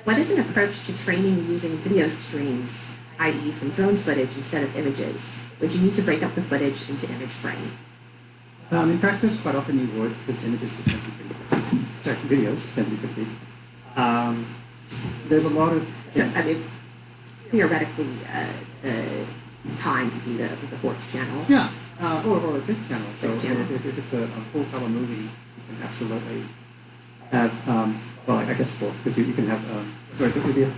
Speaker 6: What is an approach to training using video streams, i.e. from drone footage instead of images? Would you need to break up the footage into image frame?
Speaker 5: In practice, quite often you would, because images just tend to be pretty. Sorry, videos tend to be pretty. There's a lot of...
Speaker 6: So, I mean, theoretically, the time could be the 4th channel.
Speaker 5: Yeah, or a 5th channel. So
Speaker 6: channel.
Speaker 5: If it's a full-color movie, you can absolutely have, well, I guess 4th, because you can have, it would be a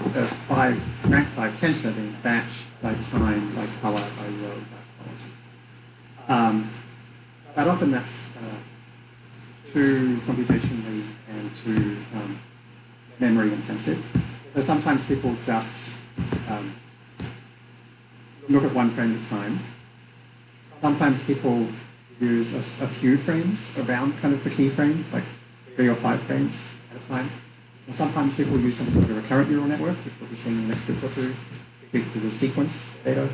Speaker 5: rank 5, 10 setting, batch, by time, by color, by row, by color. But often that's too computationally and too memory intensive. So sometimes people just look at one frame at a time. Sometimes people use a few frames around kind of the key frame, like 3 or 5 frames at a time. And sometimes people use something called a recurrent neural network, which we'll be seeing in the next group or two, because of sequence data.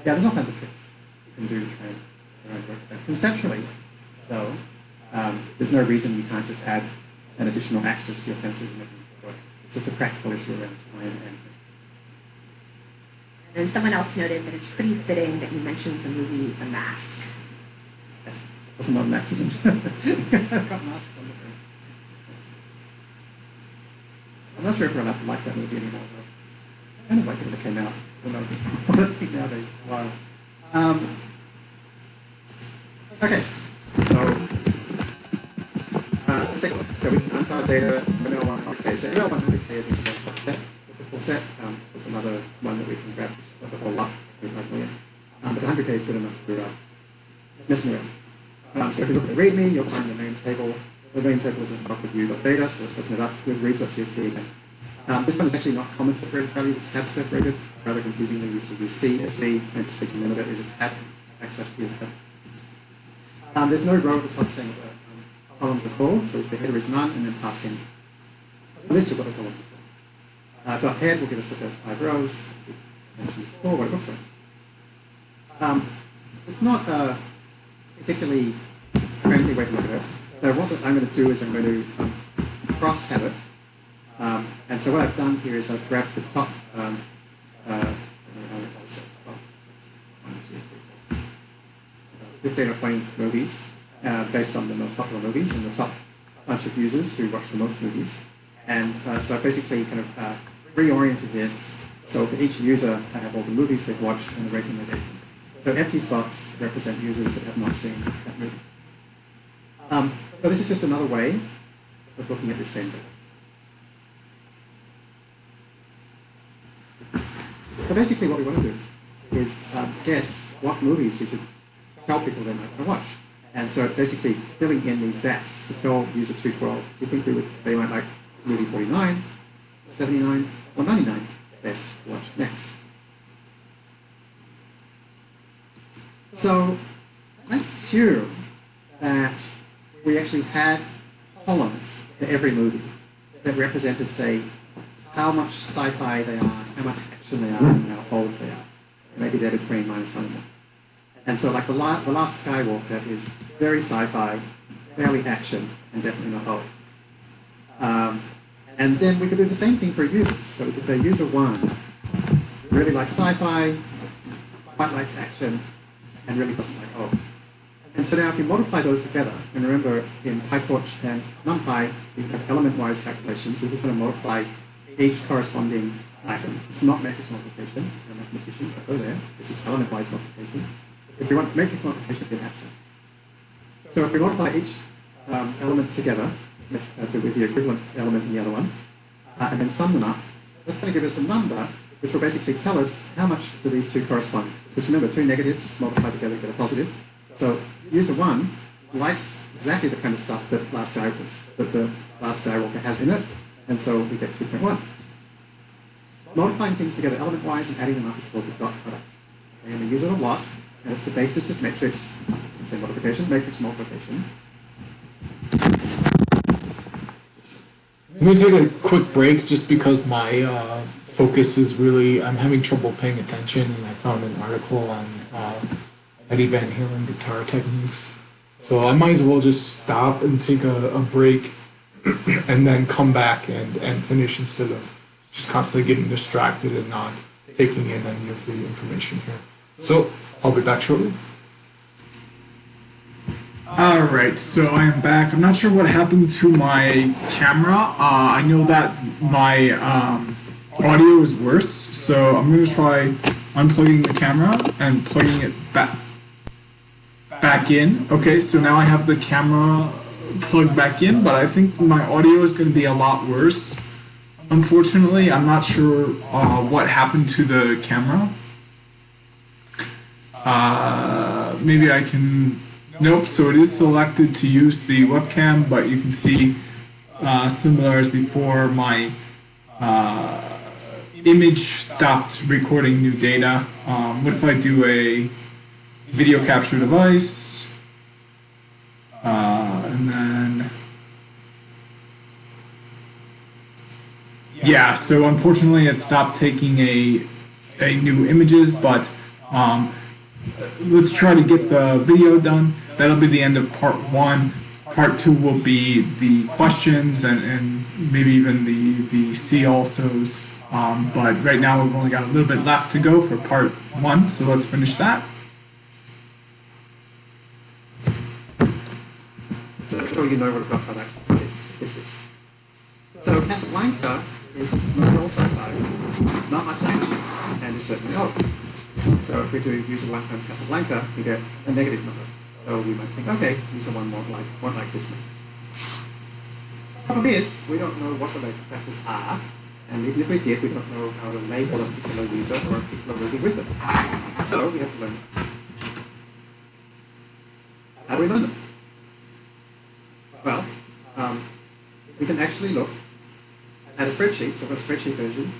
Speaker 5: There's all kinds of tricks you can do to train your own work. Conceptually, though, there's no reason you can't just add an additional axis to your tensors and make them work. It's just a practical issue around time and...
Speaker 6: And someone else noted that it's pretty fitting that you mentioned the movie The Mask.
Speaker 5: Yes, that's not an accident. Because I've got masks on the brain. I'm not sure if we're allowed to like that movie anymore, though. I kind of like it when it came out. I don't think nowadays it's wild. Okay, so second one. So we can untitled data for ML100K. So ML100K is a small subset. It's a full set. There's another one that we can grab the whole lot, 3.5 million. But 100K is good enough for messing around. So if you look at the README, you'll find the name table. The name table is in view.data, so let's open it up with reads.csv again. This one is actually not comma separated values, it's tab separated. Rather confusingly, we usually use CSV, and just taking note of it is a tab, \p is a tab. There's no row at the top saying that columns are called, so the header is none, and then pass in a list of what the columns are called. .head will give us the first 5 rows. We mentioned this before, what it looks like. It's not a particularly friendly way to look at it. So what I'm going to do is I'm going to cross-tab it. And so what I've done here is I've grabbed the top 15 or 20 movies based on the most popular movies and the top bunch of users who watch the most movies. And so I basically kind of reoriented this so for each user I have all the movies they've watched and the rating they gave them. So empty spots represent users that have not seen that movie. So this is just another way of looking at this same data. So basically what we want to do is guess what movies we should tell people they might want to watch. And so it's basically filling in these gaps to tell user 212, do you think they might like movie 49, 79, or 99 best to watch next? So let's assume that we actually had columns for every movie that represented, say, how much sci-fi they are, how much action they are, and how old they are. Maybe they're between -1 and 1. And so like the Last Skywalker is very sci-fi, fairly action, and definitely not old. And then we could do the same thing for users. So we could say user 1 really likes sci-fi, quite likes action, and really doesn't like old. And so now if you multiply those together, and remember in PyTorch and NumPy, we have element-wise calculations. This is going to multiply each corresponding item. It's not matrix multiplication. You're a mathematician, but go there. This is element-wise multiplication. If you want matrix multiplication, then that's it. So if we multiply each element together with the equivalent element in the other one, and then sum them up, that's going to give us a number which will basically tell us how much do these two correspond. Because remember, two negatives multiplied together get a positive. So user 1 likes exactly the kind of stuff that the Last Skywalker has in it, and so we get 2.1. Multiplying things together element-wise and adding them up is called the dot product. And we use it a lot, and it's the basis of matrix, say multiplication, matrix multiplication.
Speaker 1: I'm going to take a quick break just because my focus is really, I'm having trouble paying attention, and I found an article on Eddie Van Halen guitar techniques. So I might as well just stop and take a break and then come back and finish instead of just constantly getting distracted and not taking in any of the information here. So I'll be back shortly. Alright, so I am back. I'm not sure what happened to my camera. I know that my audio is worse, so I'm going to try unplugging the camera and plugging it back in. Okay, so now I have the camera plugged back in, but I think my audio is going to be a lot worse. Unfortunately, I'm not sure what happened to the camera. Maybe I can... Nope, so it is selected to use the webcam, but you can see similar as before, my image stopped recording new data. What if I do a video capture device, and then... Yeah, so unfortunately it stopped taking a new images, but let's try to get the video done. That'll be the end of part 1. Part 2 will be the questions and maybe even the see-alsos. But right now we've only got a little bit left to go for part 1, so let's finish that.
Speaker 5: So you know what a dot product is this. So Casablanca is not all sci-fi, not much action, and is certainly old. So if we do user 1 times Casablanca, we get a negative number. So we might think, okay, user 1 won't like this one. The problem is, we don't know what the label factors are, and even if we did, we don't know how to label a particular user or a particular movie with them. So we have to learn them. How do we learn them? we can actually look at a spreadsheet. So I've got a spreadsheet version.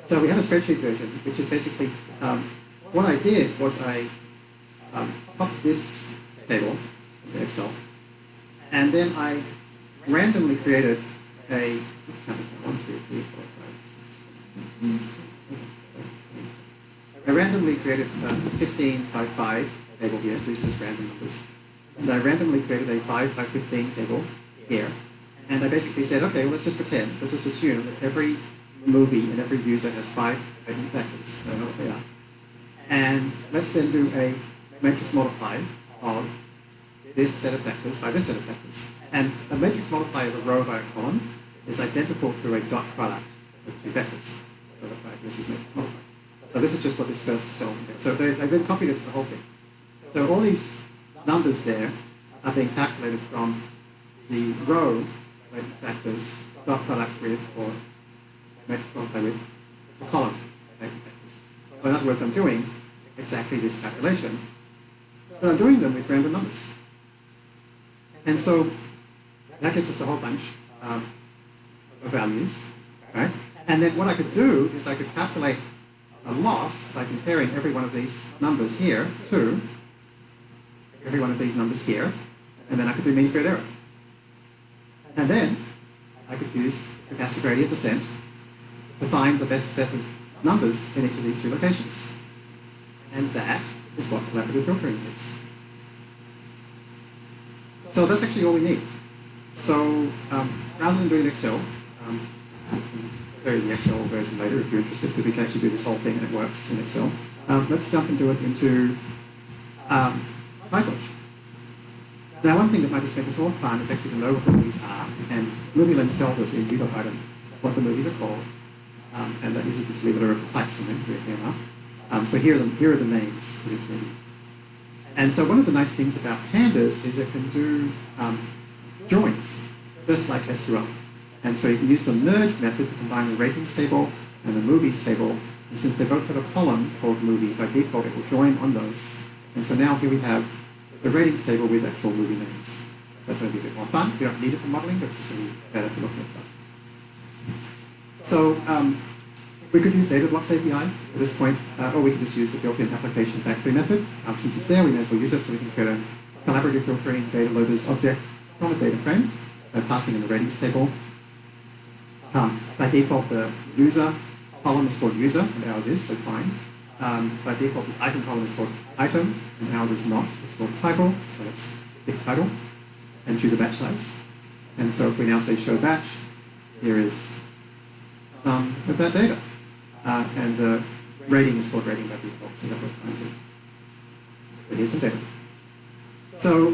Speaker 5: So we have a spreadsheet version, which is basically, what I did was I popped this table into Excel, and then I randomly created a, this count is 1, 2, 3, 4, 5, 6, I randomly created a 15 by 5 table here, these are just random numbers. And I randomly created a 5 by 15 table here. And I basically said, okay, well, let's just pretend, let's just assume that every movie and every user has 5 latent factors. I don't know what they are. And let's then do a matrix multiply of this set of factors by this set of factors. And a matrix multiply of a row by a column is identical to a dot product of two vectors. So that's why this is matrix multiply. So this is just what this first cell did. So they've then copied it to the whole thing. So all these numbers there are being calculated from the row latent factors dot product with or matrix multiply with the column latent factors. So in other words, I'm doing exactly this calculation, but I'm doing them with random numbers. And so that gives us a whole bunch of values, right? And then what I could do is I could calculate a loss by comparing every one of these numbers here to every one of these numbers here, and then I could do mean squared error. And then I could use stochastic gradient descent to find the best set of numbers in each of these two locations. And that is what collaborative filtering is. So that's actually all we need. So rather than doing Excel, I'll show you the Excel version later if you're interested, because we can actually do this whole thing and it works in Excel. Let's jump and do it into PyTorch. Now, one thing that might just make this more fun is actually to know what the movies are, and Movie Lens tells us in Vivo item what the movies are called, and that uses the delimiter of the types in them, weirdly enough. So here are the names of each movie. And so one of the nice things about pandas is it can do joins, just like SQL. And so you can use the merge method to combine the ratings table and the movies table, and since they both have a column called movie, by default it will join on those. And so now here we have the ratings table with actual movie names. That's going to be a bit more fun. We don't need it for modeling, but it's just going to be better for looking at stuff. So we could use data blocks API at this point, or we could just use the built-in application factory method. Since it's there, we may as well use it, so we can create a collaborative filtering data loaders object from a data frame, passing in the ratings table. By default, the user column is called user, and ours is, so fine. By default, the item column is called item, and ours is not. It's called title, so let's pick title, and choose a batch size. And so if we now say show batch, here is of that data. And the rating is called rating by default, so that we're trying to. But here's some data. So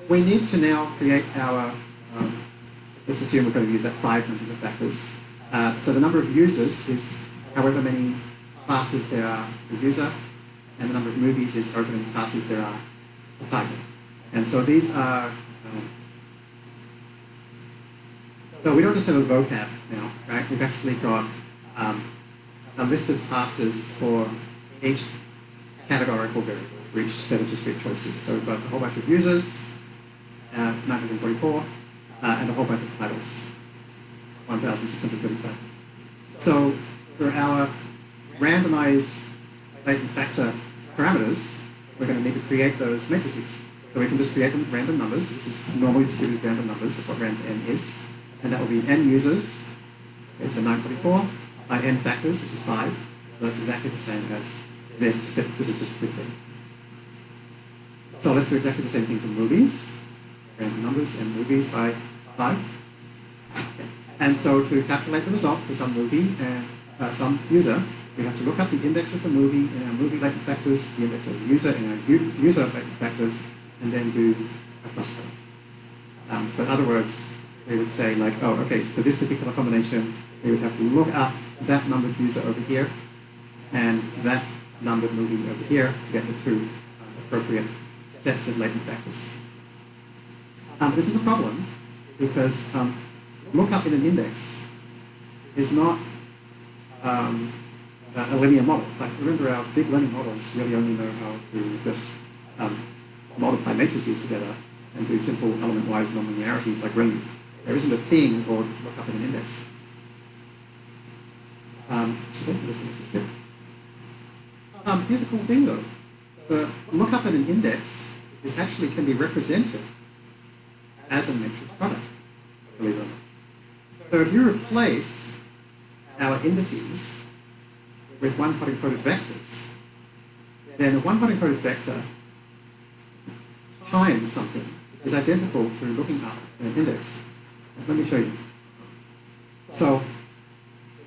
Speaker 5: we need to now create our, let's assume we're going to use that 5 numbers of factors. So the number of users is however many classes there are per user, and the number of movies is however many classes there are per title. And so these are, no, we don't just have a vocab now, right? We've actually got a list of classes for each categorical variable, for each set of discrete choices. So we've got a whole bunch of users, 944, and a whole bunch of titles, 1,635. So for our randomized latent factor parameters, we're going to need to create those matrices. So we can just create them with random numbers. This is normally distributed random numbers. That's what rand n is. And that will be n users, okay, so 944, by n factors, which is 5. So that's exactly the same as this, except this is just 15. So let's do exactly the same thing for movies. Random numbers and movies by 5. Okay. And so to calculate the result for some movie and some user, we have to look up the index of the movie in our movie latent factors, the index of the user in our user latent factors, and then do a cross product. So in other words, we would say like, oh, okay, so for this particular combination, we would have to look up that numbered user over here and that numbered movie over here to get the two appropriate sets of latent factors. This is a problem because lookup in an index is not a linear model. Like remember, our deep learning models really only know how to just multiply matrices together and do simple element-wise nonlinearities like remove. There isn't a thing called lookup in an index. Here's a cool thing though. The lookup in an index is actually can be represented as a matrix product, believe it or not. So if you replace our indices with one-hot encoded vectors, then a one-hot encoded vector times something is identical to looking up in an index. Let me show you. So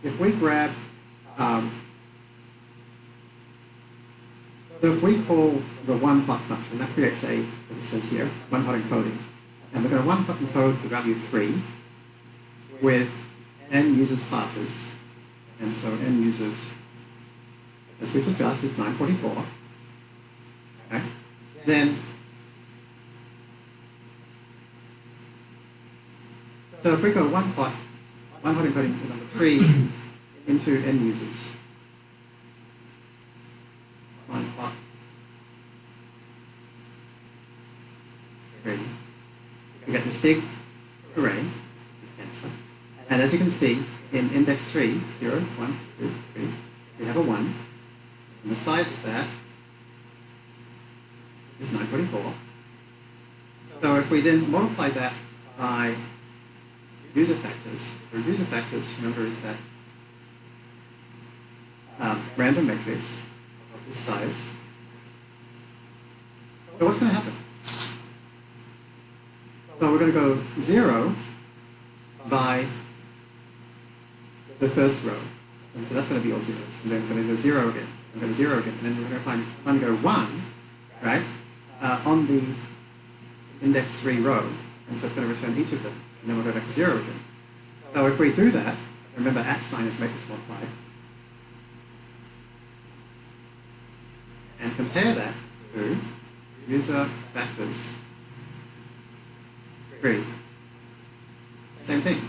Speaker 5: if we grab, so if we call the one-hot function, that creates a, as it says here, one-hot encoding. And we're going to one-hot encode the value 3 with n users classes. And so n users, as we discussed, is 944. Okay. Then, so if we go one-hot encoding the number 3 into n users, one-hot 3, we get this big array, answer. And as you can see, in index 3, 0, 1, 2, 3, we have a 1. And the size of that is 944. So if we then multiply that by user factors, or user factors, remember, is that random matrix of this size. So what's going to happen? So we're going to go 0 by the first row. And so that's going to be all zeros. And then we're going to go 0 again. We're going to 0 again. And then we're going to find go 1, right, on the index 3 row. And so it's going to return each of them. And then we'll go back to 0 again. So if we do that, remember at sign is matrix multiply, and compare that to user factors 3. Same thing.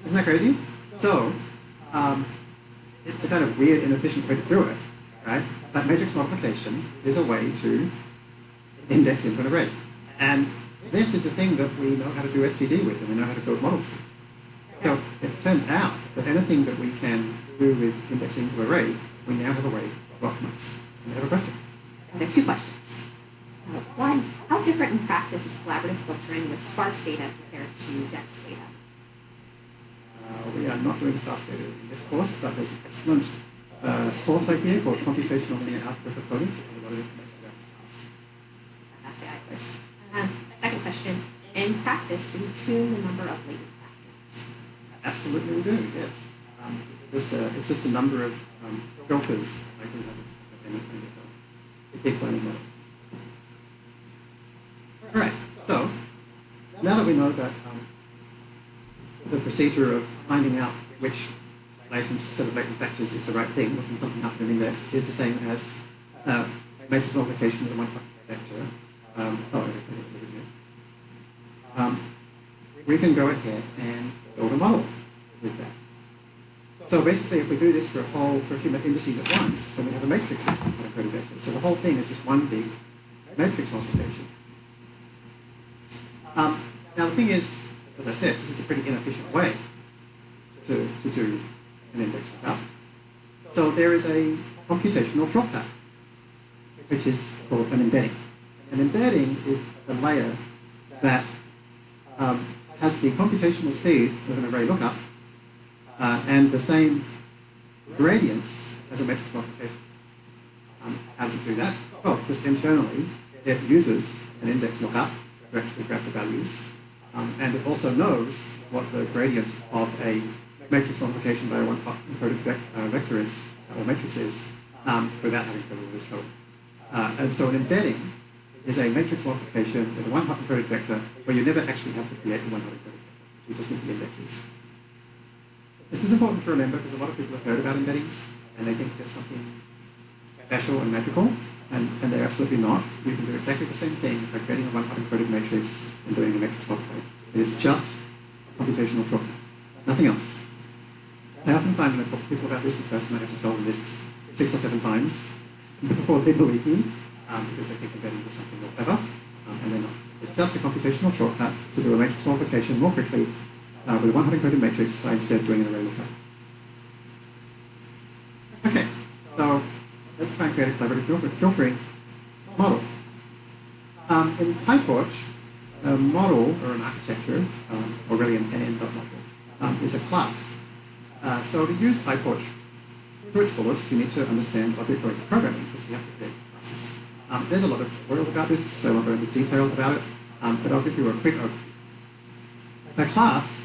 Speaker 5: Isn't that crazy? So, it's a kind of weird, inefficient way to do it, right? But matrix multiplication is a way to index into an array. And this is the thing that we know how to do SPD with, and we know how to build models. So it turns out that anything that we can do with indexing to array, we now have a way of optimize. And we have a question.
Speaker 6: There are 2 questions. One, how different in practice is collaborative filtering with sparse data compared to dense data?
Speaker 5: We are not doing sparse data in this course, but there's an excellent course right here called Computational Linear Algebra for Coding. So there's a lot of information about sparse.
Speaker 6: That's the first. Second question, in practice, do we tune the number of latent factors?
Speaker 5: Absolutely we do, yes. It's just a number of filters like we have any kind of deep learning model. All right, so now that we know that the procedure of finding out which set of latent factors is the right thing, looking something up in an index, is the same as matrix multiplication with a one-hot vector. We can go ahead and build a model with that. So basically, if we do this for a few indices at once, then we have a matrix of encoded vectors. So the whole thing is just one big matrix multiplication. Now the thing is, as I said, this is a pretty inefficient way to do an index lookup. So there is a computational shortcut, which is called an embedding. An embedding is a layer that has the computational speed of an array lookup and the same gradients as a matrix multiplication. How does it do that? Well, just internally, it uses an index lookup to actually grab the values, and it also knows what the gradient of a matrix multiplication by a one-hot encoded vector is, or matrix is, without having to go over this code. And so an embedding is a matrix multiplication with a one-hot encoded vector where you never actually have to create the one-hot encoded vector. You just get the indexes. This is important to remember because a lot of people have heard about embeddings and they think there's something special and magical, and they're absolutely not. You can do exactly the same thing by creating a one-hot encoded matrix and doing a matrix multiply. It is just a computational shortcut, nothing else. I often find when I talk to people about this in person, I have to tell them this 6 or 7 times before they believe me. because they think embeddings are something more clever, and they're not. It's just a computational shortcut to do a matrix multiplication more quickly with a one-hot encoded matrix by instead doing an array lookup. Okay, so let's try and create a collaborative filtering model. In PyTorch, a model or an architecture, or really an NN model, is a class. So to use PyTorch to its fullest, you need to understand object-oriented programming because we have to create classes. There's a lot of tutorials about this, so I won't go into detail about it, but I'll give you a quick overview. A class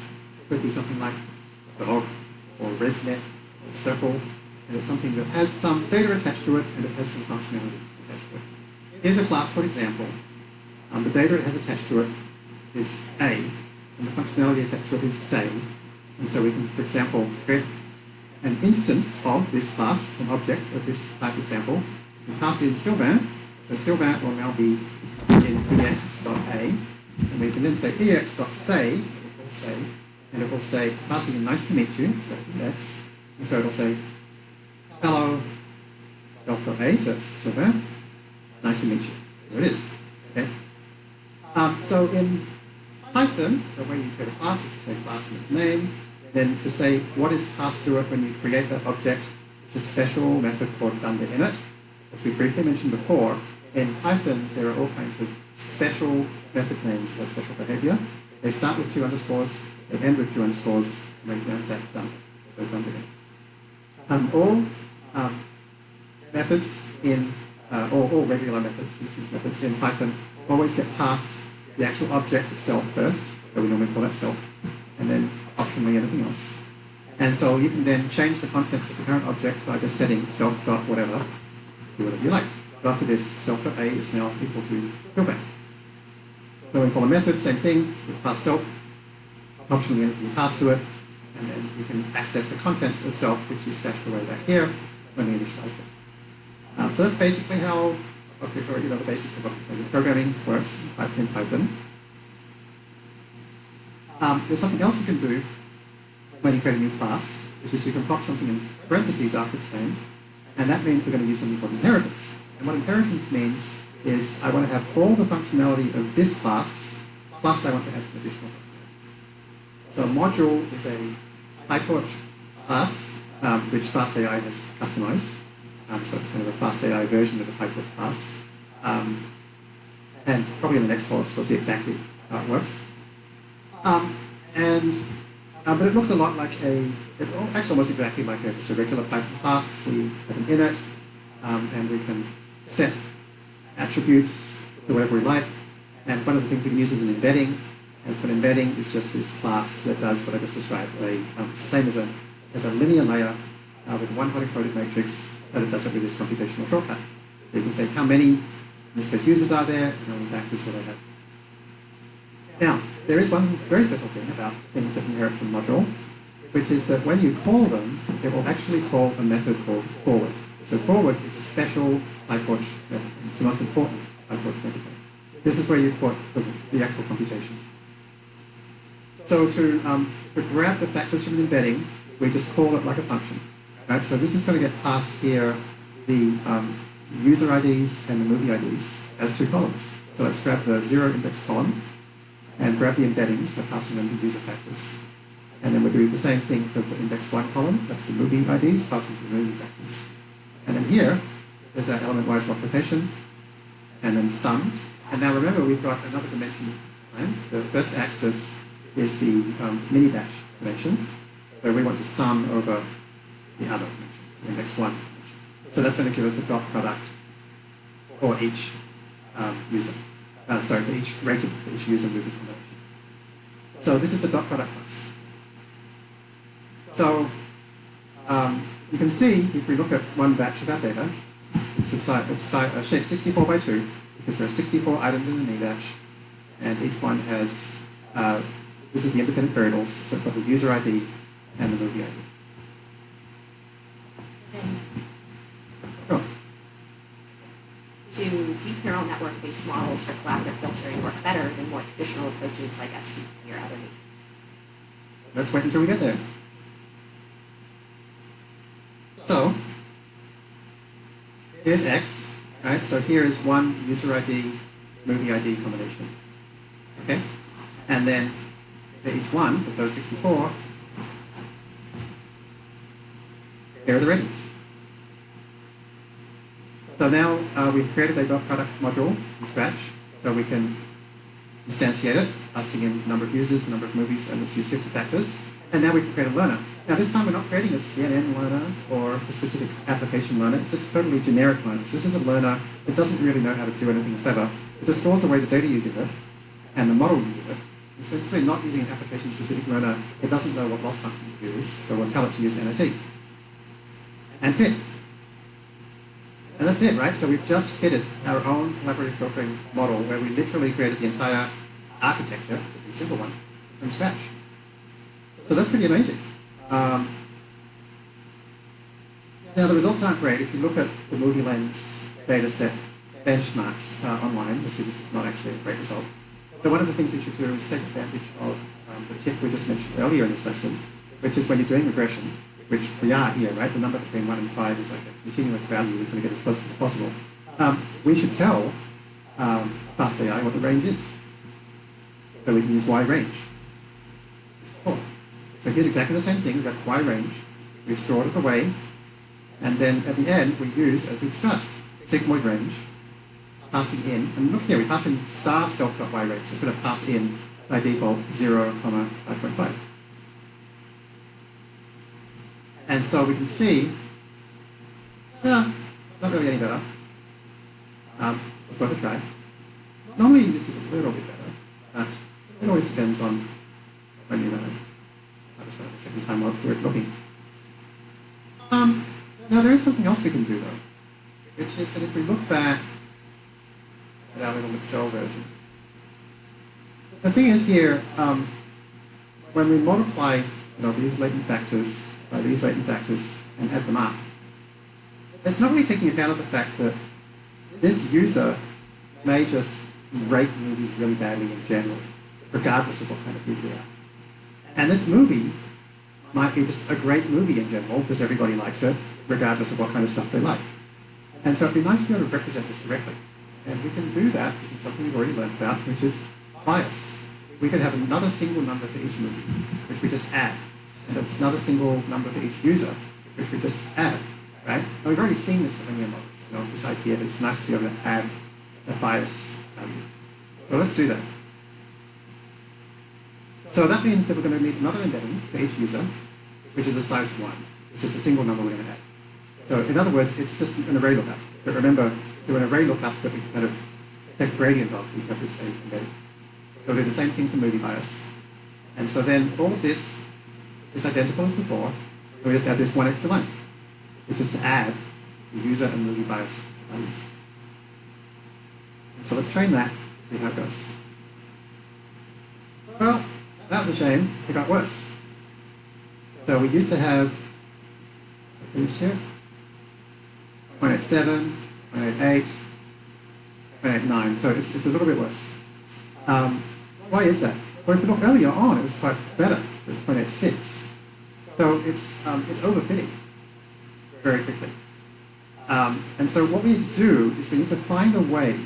Speaker 5: could be something like dog or ResNet or circle, and it's something that has some data attached to it and it has some functionality attached to it. Here's a class, for example. The data it has attached to it is A, and the functionality attached to it is say. And so we can, for example, create an instance of this class, an object of this type example, and pass in Sylvain. So Sylvain will now be in ex.a, and we can then say ex.say, and it will say, passing in nice to meet you, so ex, and so it'll say, hello, Dr. A, so that's Sylvain, nice to meet you. There it is. Okay. So in Python, the way you create a class is to say class and its name. Then to say what is passed to it when you create that object, it's a special method called dunder_init. As we briefly mentioned before, in Python there are all kinds of special method names for that special behavior. They start with 2 underscores, they end with 2 underscores, and they pronounce that dunder_init. All methods in, all regular methods, instance methods in Python, always get passed the actual object itself first, so we normally call that self, and then optionally anything else. And so you can then change the contents of the current object by just setting self.whatever, do whatever you like. So after this, self.a is now equal to Sylvain. So we call a method, same thing, we pass self, optionally anything you pass to it, and then you can access the contents of self, which you stashed away back here when we initialized it. So that's basically how the basics of object-oriented programming works in Python. There's something else you can do when you create a new class, which is you can pop something in parentheses after its name, and that means we're going to use something called inheritance. And what inheritance means is I want to have all the functionality of this class, plus I want to add some additional functionality. So a module is a PyTorch class, which FastAI has customized. So it's kind of a FastAI version of a PyTorch class. And probably in the next course we'll see exactly how it works. But it looks a lot like it acts almost exactly like just a regular Python class. We have an init, and we can set attributes to whatever we like. And one of the things we can use is an embedding. And so an embedding is just this class that does what I just described. It's the same as a linear layer with one hot encoded matrix, but it does it with this computational shortcut. So you can say how many, in this case, users are there, and how many factors will they have. Now, there is one very special thing about things that inherit from module, which is that when you call them, it will actually call a method called forward. So forward is a special PyTorch method. It's the most important PyTorch method. This is where you put the actual computation. So to grab the factors from the embedding, we just call it like a function. Right? So this is going to get passed here the user IDs and the movie IDs as 2 columns. So let's grab the 0 index column and grab the embeddings by passing them to user factors. And then we'll do the same thing for the index 1 column, that's the movie IDs, passing to the movie factors. And then here, there's our element-wise multiplication, and then sum. And now remember, we've got another dimension. Right? The first axis is the mini-dash dimension, where we want to sum over the other dimension, the index 1 dimension. So that's going to give us a dot product for each user. For each rated for each user movie combination. So this is the dot product class. So you can see if we look at one batch of our data, it's shaped 64 by 2 because there are 64 items in the mini batch, and each one has this is the independent variables. So it's got the user ID and the movie ID. Oh.
Speaker 6: To deep neural network-based models for collaborative filtering work better than more traditional approaches like SVP or other.
Speaker 5: Let's wait until we get there. So, here's X, right? So here is one user ID, movie ID combination, okay? And then for each one of those 64, here are the ratings. So now we've created a .product module from scratch, so we can instantiate it, passing in the number of users, the number of movies, and let's use 50 factors. And now we can create a learner. Now this time we're not creating a CNN learner or a specific application learner, it's just a totally generic learner. So this is a learner that doesn't really know how to do anything clever. It just stores away the data you give it and the model you give it. And so we're not using an application-specific learner, it doesn't know what loss function to use, so we'll tell it to use NSE. And fit. And that's it, right? So we've just fitted our own collaborative filtering model where we literally created the entire architecture, it's a pretty simple one, from scratch. So that's pretty amazing. Now the results aren't great. If you look at the Movie Lens dataset benchmarks online, you'll see this is not actually a great result. So one of the things we should do is take advantage of the tip we just mentioned earlier in this lesson, which is when you're doing regression, which we are here, right? The number between 1 and 5 is like a continuous value. We're going to get as close as possible. We should tell Fast AI what the range is. So we can use Y range. So here's exactly the same thing. We've got Y range. We've stored it away. And then at the end, we use, as we discussed, sigmoid range, passing in. And look here, we pass in star self.y range. So it's going to pass in, by default, 0, 5.5. And so we can see, not really any better. It's worth a try. Normally this is a little bit better, but it always depends on when you learn. I'll just try it the second time while it's worth looking. Now there is something else we can do though, which is that if we look back at our little Excel version, the thing is here, when we multiply these latent factors by these latent factors and add them up, it's not really taking account of the fact that this user may just rate movies really badly in general, regardless of what kind of movie they are. And this movie might be just a great movie in general, because everybody likes it, regardless of what kind of stuff they like. And so it'd be nice to be able to represent this directly. And we can do that because it's something we've already learned about, which is bias. We could have another single number for each movie, which we just add. And it's another single number for each user, which we just add, right? And we've already seen this for linear models, this idea that it's nice to be able to add a bias value. So let's do that. So that means that we're going to need another embedding for each user, which is a size 1. It's just a single number we're going to add. So in other words, it's just an array lookup. But remember, do an array lookup that we kind of take a gradient of, we have to say embedding. We'll do the same thing for movie bias. And so then all of this is identical as before, and we just add this one extra line, which is to add the user and movie bias values. And so let's train that, see how it goes. Well, that was a shame. It got worse. So we used to have, finished here, 0.87, 0.88, 0.89. So it's a little bit worse. Why is that? Well, if you look earlier on, it was quite better. It was 0.86. So it's overfitting very quickly. And so what we need to do is we need to find a way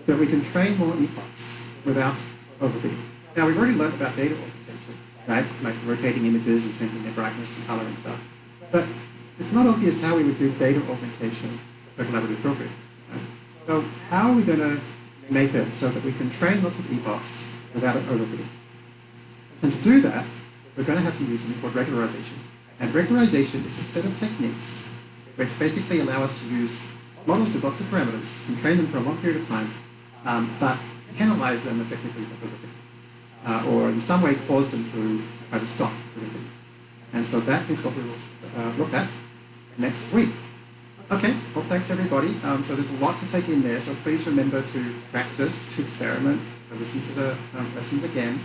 Speaker 5: that we can train more epochs without overfitting. Now, we've already learned about data augmentation, right? Like rotating images and changing their brightness and color and stuff. But it's not obvious how we would do data augmentation for collaborative filtering. Right? So how are we going to make it so that we can train lots of epochs without it overfitting? And to do that, we're going to have to use something called regularization. And regularization is a set of techniques which basically allow us to use models with lots of parameters and train them for a long period of time, but penalize them effectively for overfitting. Or in some way cause them to try to stop overfitting. And so that is what we will look at next week. Okay, well thanks everybody. So there's a lot to take in there, so please remember to practice, to experiment, to listen to the lessons again,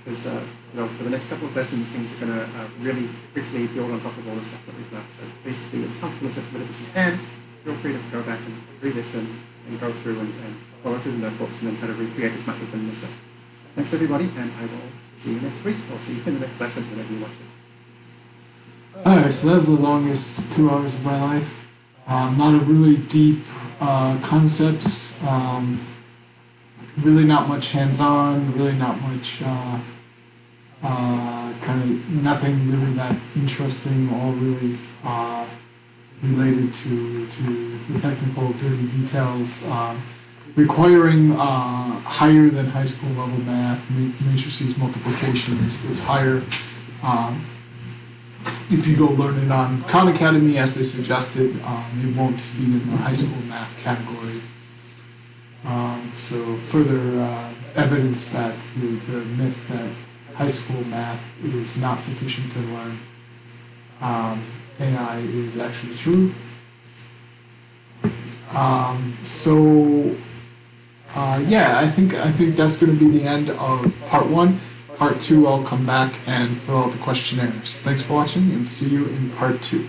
Speaker 5: because for the next couple of lessons things are going to really quickly build on top of all the stuff that we've learned. So please be as comfortable as you can. Feel free to go back and re-listen and go through and follow through the notebooks and then try to recreate as much of them yourself. Thanks everybody, and I will see you next week. I'll see you in the next lesson whenever you watch it.
Speaker 7: Alright, so that was the longest 2 hours of my life. Not a really deep concepts. Really not much hands-on. Really not much kind of nothing really that interesting. All really related to the technical dirty details. Requiring higher than high school level math, matrices multiplication is higher. If you go learn it on Khan Academy, as they suggested, it won't be in the high school math category. So further evidence that the myth that high school math is not sufficient to learn AI is actually true. Yeah, I think that's going to be the end of part 1. Part 2, I'll come back and fill out the questionnaires. Thanks for watching, and see you in part 2.